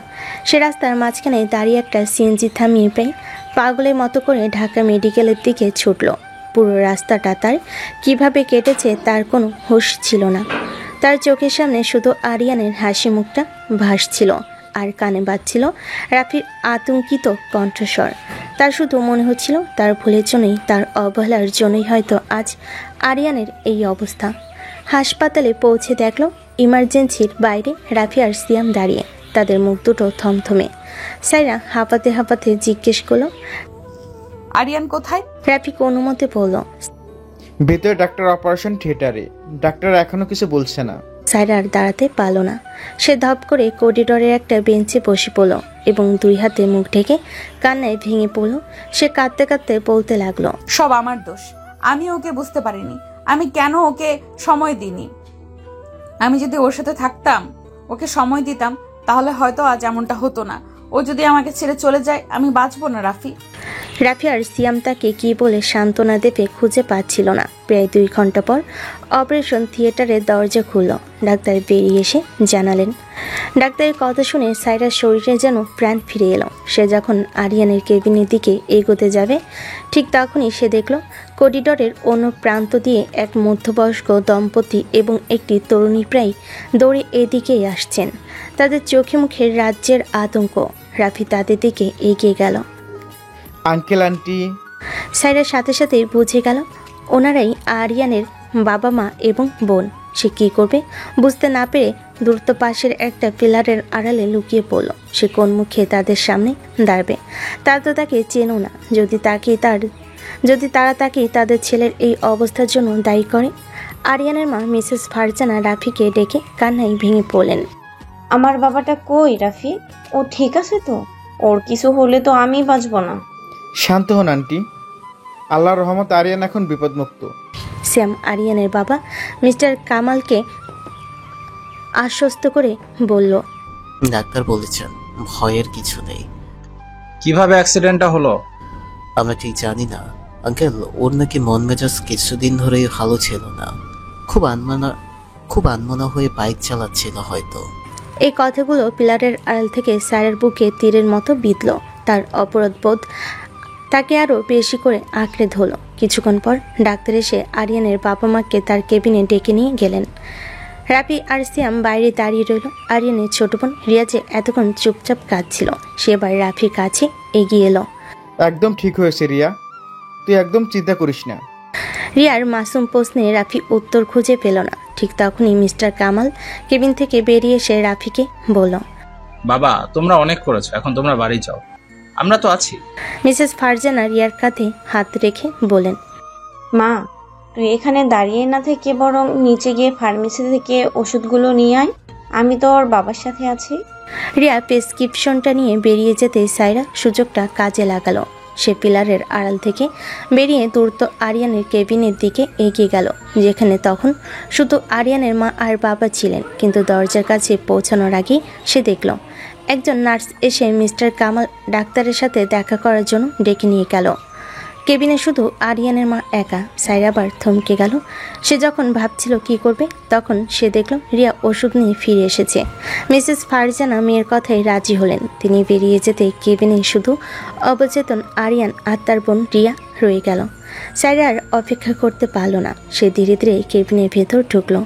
Speaker 2: সে রাস্তার মাঝখানে দাঁড়িয়ে একটা সিএনজি থামিয়ে প্রায় পাগলের মতো করে ঢাকা মেডিকেলের দিকে ছুটল। পুরো রাস্তাটা তার কিভাবে কেটেছে তার কোনো হুঁশ ছিল না। তার চোখের সামনে শুধু আরিয়ানের হাসি মুখটা ভাসছিল আর কানে বাজছিল রাফির আতঙ্কিত কণ্ঠস্বর। তার শুধু মনে হচ্ছিল তার ভুলের জন্যই, তার অবহেলার জন্যই হয়তো আজ আরিয়ানের এই অবস্থা। হাসপাতালে পৌঁছে দেখল ইমার্জেন্সির বাইরে রাফি আর সিয়াম দাঁড়িয়ে, তাদের মুখ দুটো থমথমে। সাইরা হাঁপাতে হাঁপাতে জিজ্ঞেস করলো,
Speaker 3: আরিয়ান কোথায়?
Speaker 2: রাফি কোনো মতে বলল,
Speaker 4: ভেতরে ডাক্তার অপারেশন থিয়েটারে, ডাক্তার এখনো কিছু বলছে না।
Speaker 2: সাইরা আর দাঁড়াতে পারল না। সে ধপ করে করিডোরের একটা বেঞ্চে বসে পড়ল এবং দুই হাতে মুখ ঢেকে কান্নায় ভেঙে পড়ল। সে কাঁদতে কাঁদতে বলতে লাগলো,
Speaker 3: সব আমার দোষ। আমি ওকে বুঝতে পারিনি। আমি কেন ওকে সময় দিইনি? আমি যদি ওর সাথে থাকতাম, ওকে সময় দিতাম, তাহলে হয়তো আজ এমনটা হতো না। ও যদি আমাকে ছেড়ে চলে যায়, আমি বাঁচবো না রাফি।
Speaker 2: রাফি আর সিয়াম তাকে কি বলে সান্ত্বনা দেবে খুঁজে পাচ্ছিল না। প্রায় 2 ঘন্টা পর অপারেশন থিয়েটারের দরজা খুলল। ডাক্তার বেরিয়ে এসে জানালেন। ডাক্তারের কথা শুনে সাইরার শরীরে যেন প্রাণ ফিরে এলো। সে যখন আরিয়ানের কেবিনের দিকে এগোতে যাবে, ঠিক তখনই সে দেখল করিডোরের অন্য প্রান্ত দিয়ে এক মধ্যবয়স্ক দম্পতি এবং একটি তরুণী প্রায় দৌড়ে এদিকেই আসছেন। তাদের চোখে মুখে রাজ্যের আতঙ্ক। রাফি তাদের দিকে এগিয়ে গেল।
Speaker 4: Uncle aunty.
Speaker 2: সাইরার সাথে সাথে বুঝে গেল ওনারাই আরিয়ানের বাবা মা এবং বোন। সে কী করবে বুঝতে না পেরে দ্রুত পাশের একটা পিলারের আড়ালে লুকিয়ে পড়ল। সে কোন মুখে তাদের সামনে দাঁড়াবে? তারা তো তাকে চেনো না। যদি তারা তাকে তাদের ছেলের এই অবস্থার জন্য দায়ী করে। আরিয়ানের মা মিসেস ফারজানা রাফিকে ডেকে কান্নায় ভেঙে পড়লেন।
Speaker 7: আমার বাবাটা কই রাফি? ও ঠিক আছে তো? ওর কিছু হলে তো আমি বাঁচবো না।
Speaker 4: শান্ত হন আন্টি, আল্লাহর রহমত আরিয়ান এখন বিপদমুক্ত।
Speaker 2: শ্যাম আরিয়ানের বাবা মিস্টার কামালকে আশ্বস্ত করে বলল,
Speaker 5: ডাক্তার বলেছেন ভয়ের কিছু নেই।
Speaker 8: কিভাবে অ্যাক্সিডেন্টটা হলো?
Speaker 5: আমরা ঠিক জানি না আঙ্কেল। ওর নাকি মন মেজাজ কিছুদিন ধরেই ভালো ছিল না। খুব আনমনা হয়ে বাইক চালাচ্ছিল হয়তো।
Speaker 2: এই কথাগুলো পিলারের আড়াল থেকে স্যারের বুকে তীরের মতো বিঁধল। তার অপরাধবোধ তাকে আরও বেশি করে আঁকড়ে ধরল। কিছুক্ষণ পর ডাক্তার এসে আরিয়ানের বাবা মাকে তার কেবিনে ডেকে নিয়ে গেলেন। রাফি আর সিয়াম বাইরে দাঁড়িয়ে রইল। আরিয়ানের ছোট বোন রিয়া যে এতক্ষণ চুপচাপ কাঁদছিল, সে এবার রাফির কাছে এগিয়ে এলো।
Speaker 4: একদম ঠিক হয়েছে রিয়া, তুই একদম চিন্তা করিস না।
Speaker 2: রিয়ার মাসুম প্রশ্নে রাফি উত্তর খুঁজে পেল না। ঠিক তখনই মিস্টার কামাল কেবিন থেকে বেরিয়ে এসে রাফিকে বলল,
Speaker 8: বাবা তোমরা অনেক করেছো, এখন তোমরা বাড়ি যাও, আমরা তো আছি।
Speaker 2: মিসেস ফারজানা রিয়ার কাঁধে হাত রেখে বলেন,
Speaker 7: মা তুই এখানে দাঁড়িয়ে না থেকে বরং নিচে গিয়ে ফার্মেসি থেকে ওষুধগুলো নিয়ে আয়, আমি তো ওর বাবার সাথে আছি।
Speaker 2: রিয়া প্রেসক্রিপশনটা নিয়ে বেরিয়ে যেতে সাইরা সুযোগটা কাজে লাগালো। সে পিলারের আড়াল থেকে বেরিয়ে দ্রুত আরিয়ানের কেবিনের দিকে এগিয়ে গেল, যেখানে তখন শুধু আরিয়ানের মা আর বাবা ছিলেন। কিন্তু দরজার কাছে পৌঁছানোর আগেই সে দেখল একজন নার্স এসে মিস্টার কামাল ডাক্তারের সাথে দেখা করার জন্য ডেকে নিয়ে গেল। কেবিনে শুধু আরিয়ানের মা একা। সাইরা আবার থমকে গেল। সে যখন ভাবছিল কি করবে, তখন সে দেখল রিয়া ওষুধ নিয়ে ফিরে এসেছে। মিসেস ফারজানা মেয়ের কথায় রাজি হলেন। তিনি বেরিয়ে যেতে কেবিনে শুধু অবচেতন আরিয়ান আর তার বোন রিয়া রয়ে গেল। সাইরা আর অপেক্ষা করতে পারল না। সে ধীরে ধীরে কেবিনের ভেতর ঢুকলো।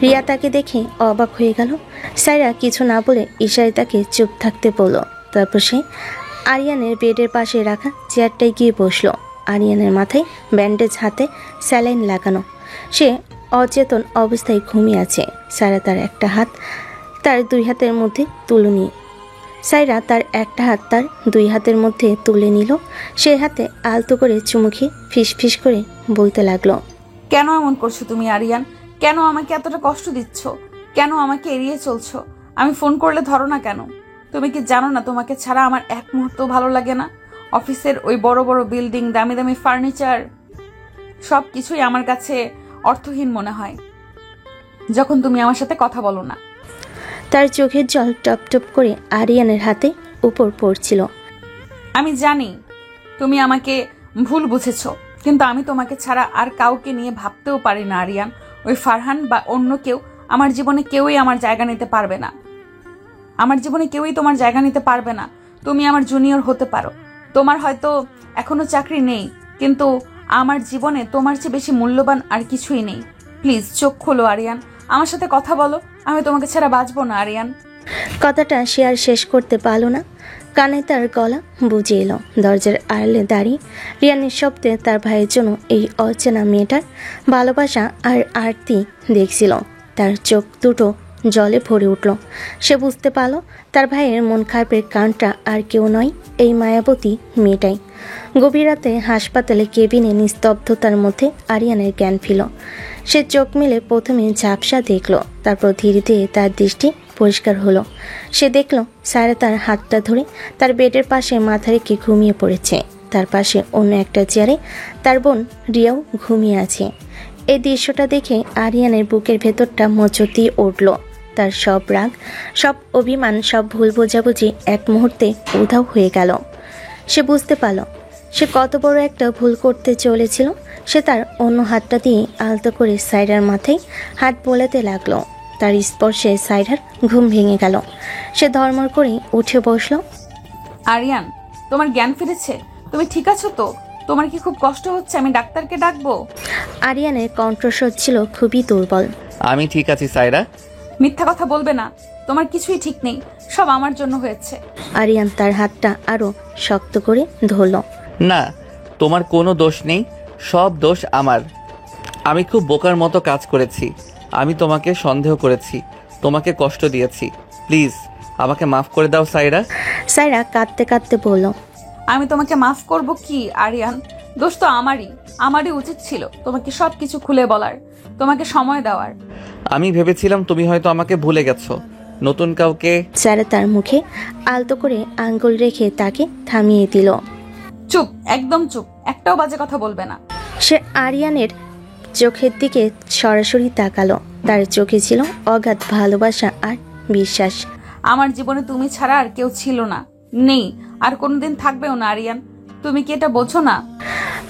Speaker 2: রিয়া তাকে দেখে অবাক হয়ে গেল। সাইরা কিছু না বলে ইশারায় তাকে চুপ থাকতে বলল। তারপর সে আরিয়ানের বেডের পাশে রাখা চেয়ারটায় গিয়ে বসলো। আরিয়ানের মাথায় ব্যান্ডেজ, হাতে স্যালাইন লাগানো। সে অচেতন অবস্থায় ঘুমিয়ে আছে। সাইরা তার একটা হাত তার দুই হাতের মধ্যে তুলে নিয়ে দুই হাতের মধ্যে তুলে নিল। সে হাতে আলতো করে চুমু খেয়ে ফিসফিস করে বলতে লাগলো,
Speaker 3: কেন এমন করছো তুমি আরিয়ান? কেন আমাকে এতটা কষ্ট দিচ্ছ? কেন আমাকে এড়িয়ে চলছো? আমি ফোন করলে ধরো না কেন? তুমি কি জানো না তোমাকে ছাড়া আমার এক মুহূর্ত ভালো লাগে না? অফিসের ওই বড় বড় বিল্ডিং, দামি দামি ফার্নিচার, সব কিছুই আমার কাছে অর্থহীন মনে হয় যখন তুমি আমার সাথে কথা বলো না।
Speaker 2: তার চোখের জল টপ টপ করে আরিয়ানের হাতে উপর পড়ছিল।
Speaker 3: আমি জানি তুমি আমাকে ভুল বুঝেছো, কিন্তু আমি তোমাকে ছাড়া আর কাউকে নিয়ে ভাবতেও পারি না আরিয়ান। ওই ফারহান বা অন্য কেউ আমার জীবনে কেউই আমার জায়গা নিতে পারবে না। আমার জীবনে কেউই তোমার জায়গা নিতে পারবে না। তুমি আমার জুনিয়র হতে পারো, তোমার হয়তো এখনো চাকরি নেই, কিন্তু আমার জীবনে তোমার চেয়ে বেশি মূল্যবান আর কিছুই নেই। প্লিজ চোখ খোলো আরিয়ান, আমার সাথে কথা বলো। আমি তোমাকে ছাড়া বাঁচবো না আরিয়ান।
Speaker 2: কথাটা সে আর শেষ করতে পারল না। কানে তার গলা বুঝে এলো। দরজার আড়ালে দাঁড়িয়ে রিয়া নিঃশব্দে তার ভাইয়ের জন্য এই অচেনা মেয়েটার ভালোবাসা আর আরতি দেখছিল। তার চোখ দুটো জলে ভরে উঠল। সে বুঝতে পারল তার ভাইয়ের মন খারাপের কারণটা আর কেউ নয়, এই মায়াবতী মেয়েটাই। গভীর রাতে হাসপাতালে কেবিনে নিস্তব্ধতার মধ্যে আরিয়ানের জ্ঞান ফিরল। সে চোখ মেলে প্রথমে ঝাপসা দেখল, তারপর ধীরে ধীরে তার দৃষ্টি পরিষ্কার হলো। সে দেখল সায়রা তার হাতটা ধরে তার বেডের পাশে মাথা রেখে ঘুমিয়ে পড়েছে। তার পাশে অন্য একটা চেয়ারে তার বোন রিয়াও ঘুমিয়ে আছে। এই দৃশ্যটা দেখে আরিয়ানের বুকের ভেতরটা মোচড় দিয়ে উঠল। তার সব রাগ, সব অভিমান, সব ভুল বোঝাবুঝি এক মুহূর্তে উধাও হয়ে গেল। সে বুঝতে পারল সে কত বড় একটা ভুল করতে চলেছিল। সে তার অন্য হাতটা দিয়ে আলতো করে সাইরার মাথায় হাত বোলাতে লাগলো। তার স্পর্শে সাইরার ঘুম ভেঙে গেল। সে ধর্মর করে উঠে বসলো।
Speaker 3: আরিয়ান, তোমার জ্ঞান ফিরেছে? তুমি ঠিক আছো তো? তোমার কি খুব কষ্ট হচ্ছে? আমি ডাক্তারকে ডাকবো?
Speaker 2: আরিয়ানের কণ্ঠস্বর ছিল খুবই দুর্বল।
Speaker 1: আমি ঠিক আছি সাইরা।
Speaker 3: মিথ্যা কথা বলবে না, তোমার কিছুই ঠিক নেই, সব আমার জন্য হয়েছে।
Speaker 2: আরিয়ান তার হাতটা আরো শক্ত করে ধরল।
Speaker 1: না, তোমার কোনো দোষ নেই, সব দোষ আমার। আমি খুব বোকার মতো কাজ করেছি। আমি তোমাকে সন্দেহ করেছি, তোমাকে কষ্ট দিয়েছি। প্লিজ আমাকে মাফ করে দাও সাইরা।
Speaker 2: সাইরা কাঁদতে কাঁদতে বলল,
Speaker 3: আমি তোমাকে মাফ করব কি আরিয়ান? দোষ তো আমারই উচিত ছিল তোমাকে সবকিছু খুলে বলার, তোমাকে সময় দেওয়ার।
Speaker 1: আমি ভেবেছিলাম তুমি হয়তো আমাকে ভুলে গেছো, নতুন কাউকে।
Speaker 2: সাইরা তার মুখে আলতো করে আঙ্গুল রেখে তাকে থামিয়ে দিল।
Speaker 3: চুপ, একদম চুপ, একটাও বাজে কথা বলবে না।
Speaker 2: সে আরিয়ানের চোখের দিকে সরাসরি তাকালো। তার চোখে ছিল অগাধ ভালোবাসা আর বিশ্বাস।
Speaker 3: আমার জীবনে তুমি ছাড়া আর কেউ ছিল না, নেই, আর কোনোদিন থাকবেও না আরিয়ান। তুমি কি এটা বোঝো না?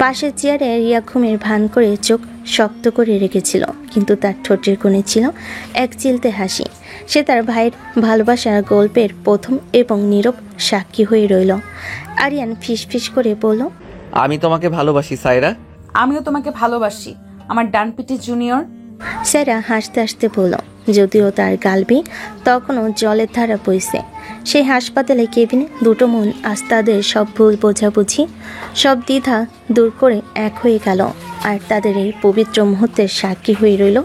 Speaker 2: পাশের চেয়ারে রিয়া ঘুমের ভান করে চোখ শক্ত করে রেখেছিল, কিন্তু তার ঠোঁটের কোণে ছিল এক চিলতে হাসি। সে তার ভাইয়ের ভালোবাসার গল্পের প্রথম এবং নীরব সাক্ষী হয়ে রইল। আরিয়ান ফিসফিস করে বলল,
Speaker 1: আমি তোমাকে ভালোবাসি সাইরা।
Speaker 3: আমিও তোমাকে ভালোবাসি আমার ডানপিটি জুনিয়র।
Speaker 2: সাইরা হাসতে হাসতে বলল, যদিও তার গালবে তখনও জলের ধারা বইছে। সেই হাসপাতালে কেবিনে দুটো মন আজ তাদের সব ভুল বোঝাবুঝি, সব দ্বিধা দূর করে এক হয়ে গেল। আর তাদের এই পবিত্র মুহূর্তের সাক্ষী হয়ে রইল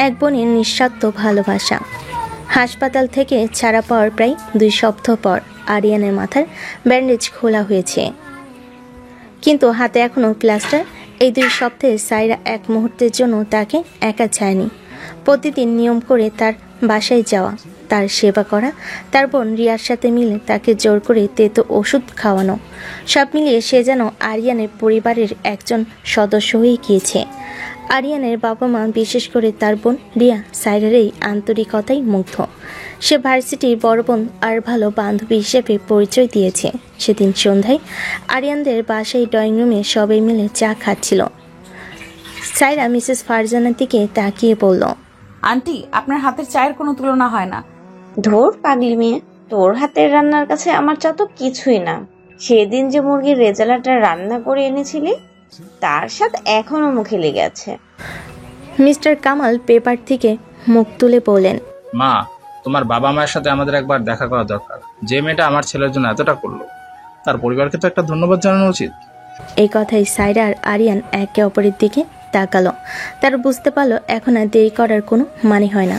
Speaker 2: এক বোনের নিঃস্বার্থ ভালোবাসা। হাসপাতাল থেকে ছাড়া পাওয়ার প্রায় 2 সপ্তাহ পর আরিয়ানের মাথার ব্যান্ডেজ খোলা হয়েছে, কিন্তু হাতে এখনও প্লাস্টার। এই 2 সপ্তাহে সাইরা এক মুহূর্তের জন্য তাকে একা চায়নি। প্রতিদিন নিয়ম করে তার বাসায় যাওয়া, তার সেবা করা, তার বোন রিয়ার সাথে মিলে তাকে জোর করে তেতো ওষুধ খাওয়ানো, সব মিলিয়ে সে যেন আরিয়ানের পরিবারের একজন সদস্য হয়ে গিয়েছে। আরিয়ানের বাবা মা, বিশেষ করে তার বোন রিয়া, সাইরার এই আন্তরিকতায় মুগ্ধ। সে ভার্সিটির বড় বোন আর ভালো বান্ধবী হিসেবে পরিচয় দিয়েছে। সেদিন সন্ধ্যায় আরিয়ানদের বাসায় ড্রয়িং রুমে সবাই মিলে চা খাচ্ছিল। সাইরা মিসেস ফারজানার দিকে তাকিয়ে বলল,
Speaker 3: আন্টি, আপনার হাতের চায়ের কোনো তুলনা হয় না।
Speaker 7: ধুর পাগলি মেয়ে, তোর হাতের রান্নার কাছে আমার চা তো কিছুই না। সেদিন যে মুরগির রেজালাটা রান্না করে এনেছিলি, তার স্বাদ এখনো মুখে লেগে আছে।
Speaker 2: মিস্টার কামাল পেপার থেকে মুখ তুলে বললেন,
Speaker 8: মা, তোমার বাবা মায়ের সাথে আমাদের একবার দেখা করা দরকার। যে মেয়েটা আমার ছেলের জন্য এতটা করলো, তার পরিবারকে তো একটা ধন্যবাদ জানানো উচিত।
Speaker 2: এই কথাই সাইরা আর আরিয়ান একে অপরের দিকে তাকালো। তারা বুঝতে পারলো এখন আর দেরি করার কোনো মানে হয় না।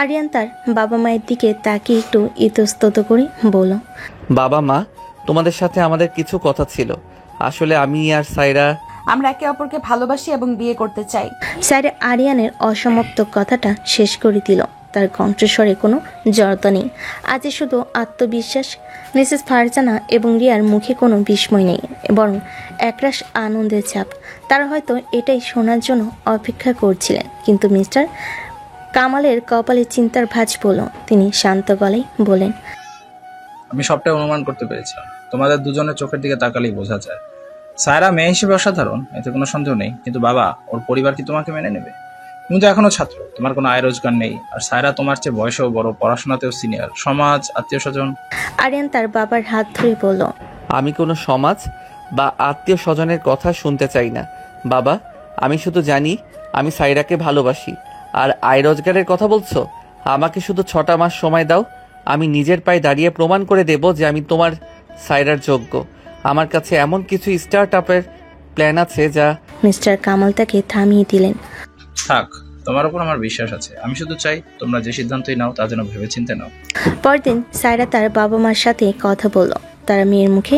Speaker 2: আরিয়ান তার বাবা মায়ের দিকে তাকিয়ে একটু ইতস্তত করে বলল,
Speaker 1: বাবা মা, তোমাদের সাথে আমাদের কিছু কথা ছিল। আসলে আমি আর সাইরা
Speaker 3: আমরা একে অপরকে ভালোবাসি এবং বিয়ে করতে চাই।
Speaker 2: সাইরা আরিয়ানের অসমাপ্ত কথাটা শেষ করে দিল। তার কণ্ঠস্বরে কোনো জড়তা নেই, আছে শুধু আত্মবিশ্বাস। মিসেস ফারজানা এবং রিয়ার মুখে কোনো বিস্ময় নেই, বরং একরাশ আনন্দের ছাপ। তারা হয়তো এটাই শোনার জন্য অপেক্ষা করছিলেন। কিন্তু মিস্টার কামালের কপালে চিন্তার ভাঁজ পড়ল। তিনি শান্ত গলায় বলেন,
Speaker 8: আমি সবটাই অনুমান করতে পেরেছিলাম। তোমাদের দুজনের চোখের দিকে তাকালেই বোঝা যায় সায়রা মেয়ে হিসেবে অসাধারণ, এতে কোনো সন্দেহ নেই। কিন্তু বাবা, ওর পরিবার কি তোমাকে মেনে নেবে? তুমি তো এখনো ছাত্র, তোমার কোনো আয় রোজগার নেই। আর সায়রা তোমার চেয়ে বয়সেও বড়, পড়াশোনাতেও সিনিয়র। সমাজ, আত্মীয় স্বজন।
Speaker 2: আরিয়ান তার বাবার হাত ধরে বলল,
Speaker 1: আমি কোনো সমাজ বা আত্মীয় স্বজনের কথা শুনতে চাই না বাবা। আমি শুধু জানি আমি সাইরাকে ভালোবাসি। আর আয় রোজগারের কথা বলছো? আমাকে শুধু 6টা মাস সময় দাও, আমি নিজের পায়ে দাঁড়িয়ে প্রমাণ করে দেব যে আমি তোমার সাইরার যোগ্য। আমার কাছে এমন কিছু স্টার্ট আপের প্ল্যান আছে যা।
Speaker 2: মিস্টার কামাল তাকে থামিয়ে দিলেন।
Speaker 8: থাক, তোমার উপর আমার বিশ্বাস আছে। আমি শুধু চাই তোমরা যে সিদ্ধান্তই নাও তা যেন ভেবেচিন্তে নাও।
Speaker 2: পরদিন সাইরা তার বাবা মার সাথে কথা বলল। তারা মেয়ের মুখে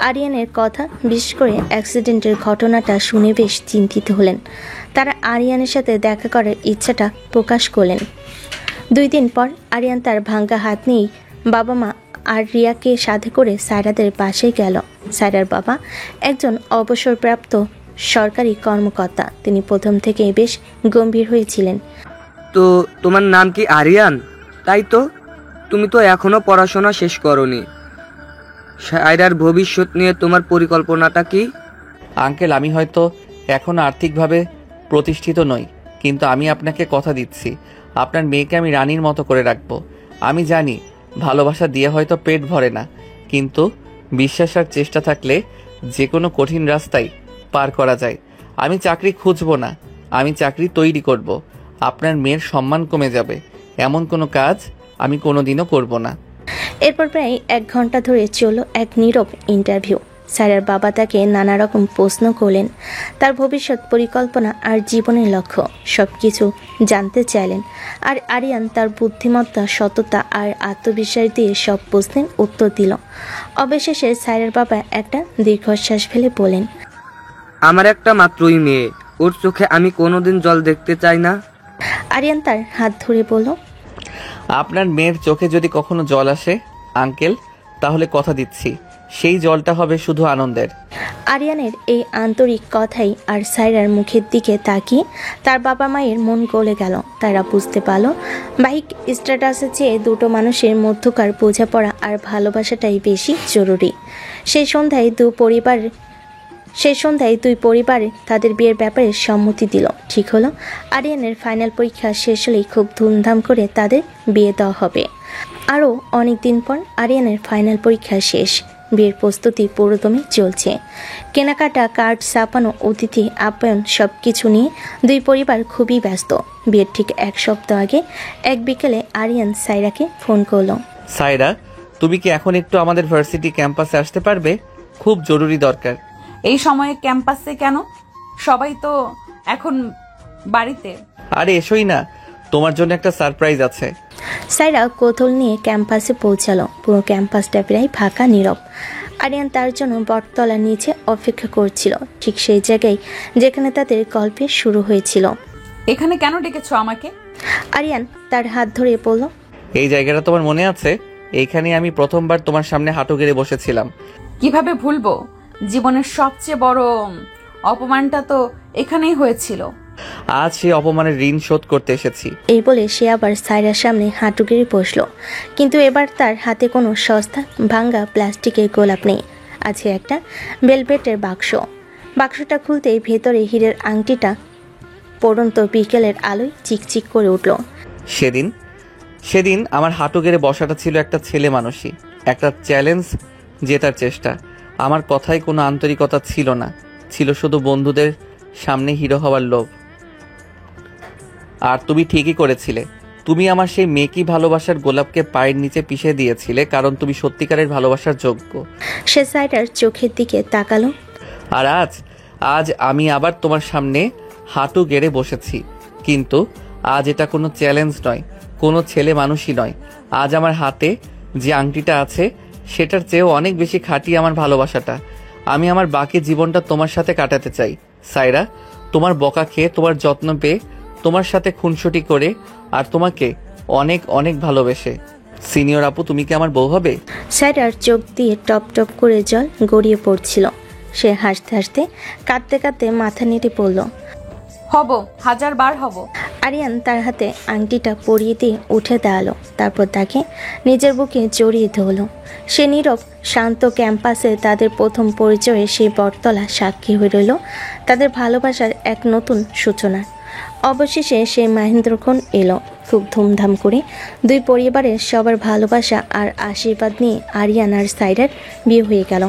Speaker 2: আরিয়ানের কথা, বিশেষ করে অ্যাক্সিডেন্টের ঘটনাটা শুনে বেশ চিন্তিত হলেন। তারা আরিয়ানের সাথে দেখা করার ইচ্ছাটা প্রকাশ করলেন। 2 দিন পর আরিয়ান তার ভাঙ্গা হাত নিয়েই বাবা মা আর রিয়াকে সাথে করে সাইরাদের বাসায় গেল। সাইরার বাবা একজন অবসরপ্রাপ্ত সরকারি কর্মকর্তা। তিনি প্রথম থেকেই বেশ গম্ভীর হয়েছিলেন।
Speaker 6: তো তোমার নাম কি আরিয়ান, তাই তো? তুমি তো এখনো পড়াশোনা শেষ করনি। সায়রার ভবিষ্যৎ নিয়ে তোমার পরিকল্পনাটা কি?
Speaker 1: আঙ্কেল, আমি হয়তো এখন আর্থিকভাবে প্রতিষ্ঠিত নই, কিন্তু আমি আপনাকে কথা দিচ্ছি আপনার মেয়েকে আমি রানীর মতো করে রাখবো। আমি জানি ভালোবাসা দিয়ে হয়তো পেট ভরে না, কিন্তু বিশ্বাস আর চেষ্টা থাকলে যে কোনো কঠিন রাস্তায় পার করা যায়। আমি চাকরি খুঁজবো না, আমি চাকরি তৈরি করব। আপনার মেয়ের সম্মান কমে যাবে এমন কোনো কাজ আমি কোনোদিনও করব না।
Speaker 2: এরপর প্রায় 1 ঘন্টা ধরে চলল এক নীরব ইন্টারভিউ। স্যারের বাবা তাকে নানা রকম প্রশ্ন করলেন। তার ভবিষ্যৎ পরিকল্পনা আর জীবনের লক্ষ্য সব কিছু জানতে চাইলেন। আর আরিয়ান তার বুদ্ধিমত্তা, সততা আর আত্মবিশ্বাস দিয়ে সব প্রশ্নের উত্তর দিল। অবশেষে স্যারের বাবা একটা দীর্ঘশ্বাস ফেলে বলেন,
Speaker 6: আমার একটা মাত্রই মেয়ে, ওর চোখে আমি কোনোদিন জল দেখতে চাই না।
Speaker 2: আরিয়ান তার হাত ধরে বলল,
Speaker 1: আপনার মেয়ের চোখে যদি কখনো জল আসে আঙ্কেল, তাহলে কথা দিচ্ছি সেই জলটা হবে শুধু আনন্দের।
Speaker 2: আরিয়ানের এই আন্তরিক কথাই আর সাইরার মুখের দিকে তাকিয়ে তার বাবা মায়ের মন গলে গেল। তারা বুঝতে পারল বাইক স্ট্যাটাসের চেয়ে দুটো মানুষের মধ্যকার বোঝাপড়া আর ভালোবাসাটাই বেশি জরুরি। সেই সন্ধ্যায় দুই পরিবার তাদের বিয়ের ব্যাপারে সম্মতি দিল। ঠিক হলো আরিয়ানের ফাইনাল পরীক্ষা শেষ হলেই খুব ধুমধাম করে তাদের বিয়ে দেওয়া হবে। আরও অনেক দিন পর আরিয়ানের ফাইনাল পরীক্ষা শেষ। বিয়ের প্রস্তুতি পুরোদমে চলছে। কেনাকাটা, কার্ড ছাপানো, অতিথি আপ্যায়ন সব কিছু নিয়ে দুই পরিবার খুবই ব্যস্ত। বিয়ের ঠিক 1 সপ্তাহ আগে এক বিকেলে আরিয়ান সাইরাকে ফোন করলো।
Speaker 1: সাইরা, তুমি কি এখন একটু আমাদের ভার্সিটি ক্যাম্পাসে আসতে পারবে? খুব জরুরি দরকার।
Speaker 3: এই সময়ে ক্যাম্পাসে কেন? সবাই তো এখন বাড়িতে।
Speaker 1: আরে এসোই না, তোমার জন্য একটা সারপ্রাইজ আছে।
Speaker 2: সাইরা কৌতূহল নিয়ে ক্যাম্পাসে পৌঁছালো। পুরো ক্যাম্পাসটা প্রায় ফাঁকা, নীরব। আরিয়ান তার জন্য বটতলার নিচে অপেক্ষা করছিল, ঠিক সেই জায়গায় যেখানে তাদের গল্পের শুরু হয়েছিল।
Speaker 3: এখানে কেন ডেকেছো আমাকে?
Speaker 2: আরিয়ান তার হাত ধরে বলল,
Speaker 1: এই জায়গাটা তোমার মনে আছে? এইখানে আমি প্রথমবার তোমার সামনে হাঁটু গেড়ে বসেছিলাম।
Speaker 3: কিভাবে ভুলবো? জীবনের সবচেয়ে বড় অপমানটা তো এখানেই হয়েছিল।
Speaker 1: আজ সেই অপমানের ঋণ শোধ করতে এসেছি।
Speaker 2: এই বলে সে আবার সাইরার সামনে হাঁটু গেড়ে বসল, কিন্তু এবার তার হাতে কোনো সস্তা ভাঙ্গা প্লাস্টিকের গোলাপ নেই, আছে একটা ভেলভেটের বাক্স। বাক্সটা খুলতেই ভেতরে হীরের আংটিটা পড়ন্ত বিকেলের আলোয় চিকচিক করে উঠল।
Speaker 1: সেদিন আমার হাঁটু গেড়ে বসাটা ছিল একটা ছেলে মানুষই, একটা চ্যালেঞ্জ জেতার চেষ্টা। আমার কথায় কোনো আন্তরিকতা ছিল না, ছিল শুধু বন্ধুদের সামনে হিরো হওয়ার লোভ। আর তুমি ঠিকই করেছিলে, তুমি আমার সেই মেকি ভালোবাসার গোলাপকে পায়ের নিচে পিষে দিয়েছিলে, কারণ তুমি সত্যিকারের ভালোবাসার যোগ্য।
Speaker 2: সে সাইরার চোখের দিকে তাকালো।
Speaker 1: আর আজ আমি আবার তোমার সামনে হাঁটু গেড়ে বসেছি, কিন্তু আজ এটা কোনো চ্যালেঞ্জ নয়, কোনো ছেলে মানুষই নয়। আজ আমার হাতে যে আংটিটা আছে সেটার চেয়েও অনেক বেশি খাঁটি আমার ভালোবাসাটা। আমি আমার বাকি জীবনটা তোমার সাথে কাটাতে চাই সাইরা, তোমার বকা খেয়ে, তোমার যত্ন পেয়ে, তোমার সাথে খুনসুটি করে, আর তোমাকে অনেক অনেক ভালোবেসে। সিনিয়র আপু, তুমি কি আমার বউ হবে?
Speaker 2: সাইরার চোখ দিয়ে টপ টপ করে জল গড়িয়ে পড়ছিল। সে হাসতে হাসতে কাঁদতে কাঁদতে মাথা নেড়ে পড়ল।
Speaker 3: হব, 1000 বার হব।
Speaker 2: আরিয়ান তার হাতে আংটিটা পরিয়ে দিয়ে উঠে দাঁড়ালো, তারপর তাকে নিজের বুকে জড়িয়ে ধরল। সে নীরব শান্ত ক্যাম্পাসে তাদের প্রথম পরিচয়ে সেই বটতলা সাক্ষী হয়ে রইল তাদের ভালোবাসার এক নতুন সূচনা। অবশেষে সেই মহেন্দ্রক্ষণ এলো। খুব ধুমধাম করে দুই পরিবারের সবার ভালোবাসা আর আশীর্বাদ নিয়ে আরিয়ান আর সাইরার বিয়ে হয়ে গেল।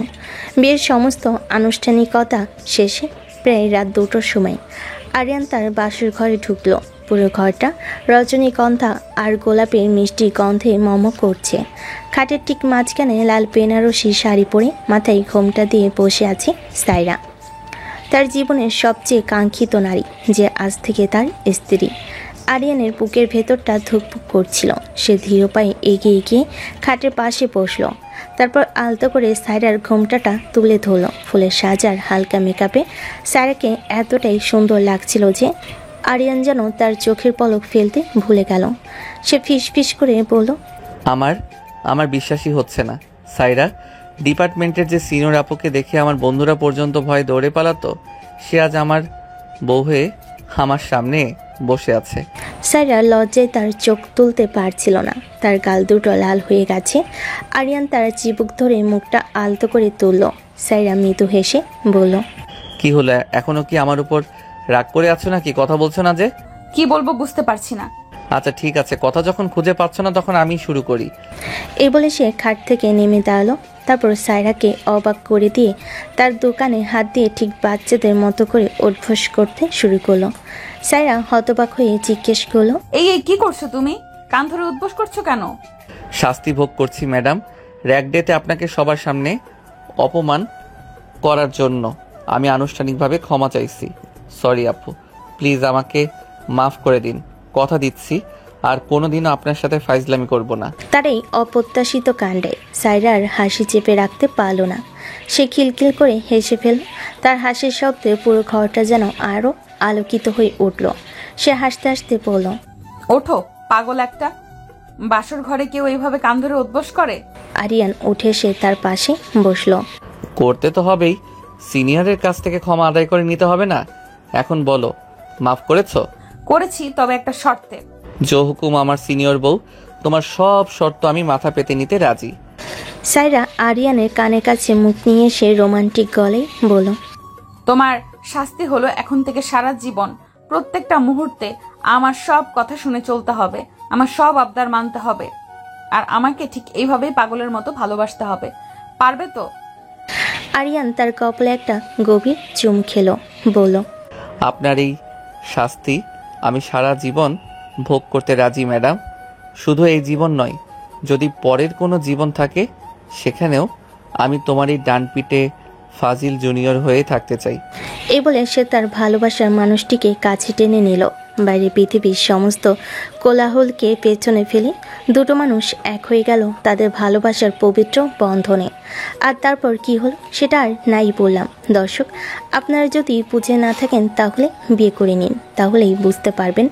Speaker 2: বিয়ের সমস্ত আনুষ্ঠানিকতা শেষে প্রায় রাত 2টোর সময় আরিয়ান তার বাসর ঘরে ঢুকলো। পুরো ঘরটা রজনীগন্ধা আর গোলাপের মিষ্টি গন্ধে মম করছে। খাটের ঠিক মাঝখানে লাল বেনারসি শাড়ি পরে মাথায় ঘোমটা দিয়ে বসে আছে সাইরা, তার জীবনের সবচেয়ে কাঙ্ক্ষিত নারী, যে আজ থেকে তার স্ত্রী। আরিয়ানের বুকের ভেতরটা ধুকপুক করছিল। সে ধীর পায়ে এগিয়ে গিয়ে খাটের পাশে বসলো, তারপর আলতো করে সাইরার ঘোমটাটা তুলে ধরল। ফুলের সাজার হালকা মেকআপে সাইরাকে এতটাই সুন্দর লাগছিল যে আরিয়ান যেন তার চোখের পলক ফেলতে ভুলে গেল। সে ফিস ফিস করে বলল,
Speaker 1: আমার বিশ্বাসই হচ্ছে না সাইরা, ডিপার্টমেন্টের যে সিনিয়র আপুকে দেখে আমার বন্ধুরা পর্যন্ত ভয়ে দৌড়ে পালাতো, সে আজ আমার বউ হয়ে আমার সামনে বসে আছে।
Speaker 2: সাইরা লজ্জায় তার চোখ তুলতে পারছিল না, তার গাল দুটো লাল হয়ে গেছে। আরিয়ান তার চিবুক ধরে মুখটা আলতো করে তুলল। সাইরা মৃদু হেসে বলল,
Speaker 1: কি হলো, এখনো কি আমার উপর রাগ করে আছো নাকি? কথা বলছো না যে?
Speaker 3: কি বলবো বুঝতে পারছি না।
Speaker 1: আচ্ছা ঠিক আছে, কথা যখন খুঁজে পাচ্ছ না তখন আমি শুরু করি।
Speaker 2: এই বলে সে খাট থেকে নেমে দাঁড়ালো, তারপর সাইরাকে অবাক করে দিয়ে তার দোকানে হাত দিয়ে ঠিক বাচ্চাদের মতো করে উদ্ভস করতে শুরু করলো। সাইরা হতবাক হয়ে জিজ্ঞেস করলো,
Speaker 3: এই কি করছো তুমি? কান ধরে উদ্বোস করছো কেন?
Speaker 1: শাস্তি ভোগ করছি ম্যাডাম, র্যাক ডেতে আপনাকে সবার সামনে অপমান করার জন্য আমি আনুষ্ঠানিকভাবে ক্ষমা চাইছি। সরি আপু, প্লিজ আমাকে মাফ করে দিন। কথা দিচ্ছি আর কোনোদিনও আপনার সাথে ফাইজলামি করব না।
Speaker 2: তার এই অপ্রত্যাশিত কাণ্ডে সাইরার হাসি চেপে রাখতে পারল না। সে খিলখিল করে হেসে ফেলল। তার হাসির শব্দে পুরো ঘরটা যেন আরও আলোকিত হয়ে উঠল। সে হাসতে হাসতে বলল,
Speaker 3: ওঠো পাগল একটা, বাসর ঘরে কেউ এইভাবে কান ধরে উদ্বোস করে?
Speaker 2: আরিয়ান উঠে এসে তার পাশে বসলো।
Speaker 1: করতে তো হবেই, সিনিয়রের কাছ থেকে ক্ষমা আদায় করে নিতে হবে না? এখন বলো, মাফ করেছো?
Speaker 3: করেছি, তবে একটা শর্তে।
Speaker 1: জো হুকুম আমার সিনিয়র বউ, তোমার সব শর্ত আমি মাথা পেতে নিতে রাজি।
Speaker 2: সাইরা আরিয়ানের কানের কাছে মুখ নিয়ে সে রোমান্টিক গলায় বলল,
Speaker 3: তোমার শাস্তি হলো এখন থেকে সারা জীবন প্রত্যেকটা মুহূর্তে আমার সব কথা শুনে চলতে হবে, আমার সব আবদার মানতে হবে, আর আমাকে ঠিক এইভাবেই পাগলের মতো ভালোবাসতে হবে। পারবে তো?
Speaker 2: আরিয়ান তার কপালে একটা গভীর চুম খেলো, বলল,
Speaker 1: আপনার এই শাস্তি আমি সারা জীবন ভোগ করতে রাজি ম্যাডাম। শুধু এই জীবন নয়, যদি পরের কোনো জীবন থাকে সেখানেও আমি তোমার এই ডান পিঠে ফাজিল জুনিয়র হয়ে থাকতে চাই।
Speaker 2: এই বলে সে তার ভালোবাসার মানুষটিকে কাছে টেনে নিল। বাইরে পৃথিবীর সমস্ত কোলাহলকে পেছনে ফেলে দুটো মানুষ এক হয়ে গেল তাদের ভালোবাসার পবিত্র বন্ধনে। আর তারপর কি হলো সেটা আর নাই বললাম। দর্শক, আপনারা যদি বুঝে না থাকেন তাহলে বিয়ে করে নিন, তাহলেই বুঝতে পারবেন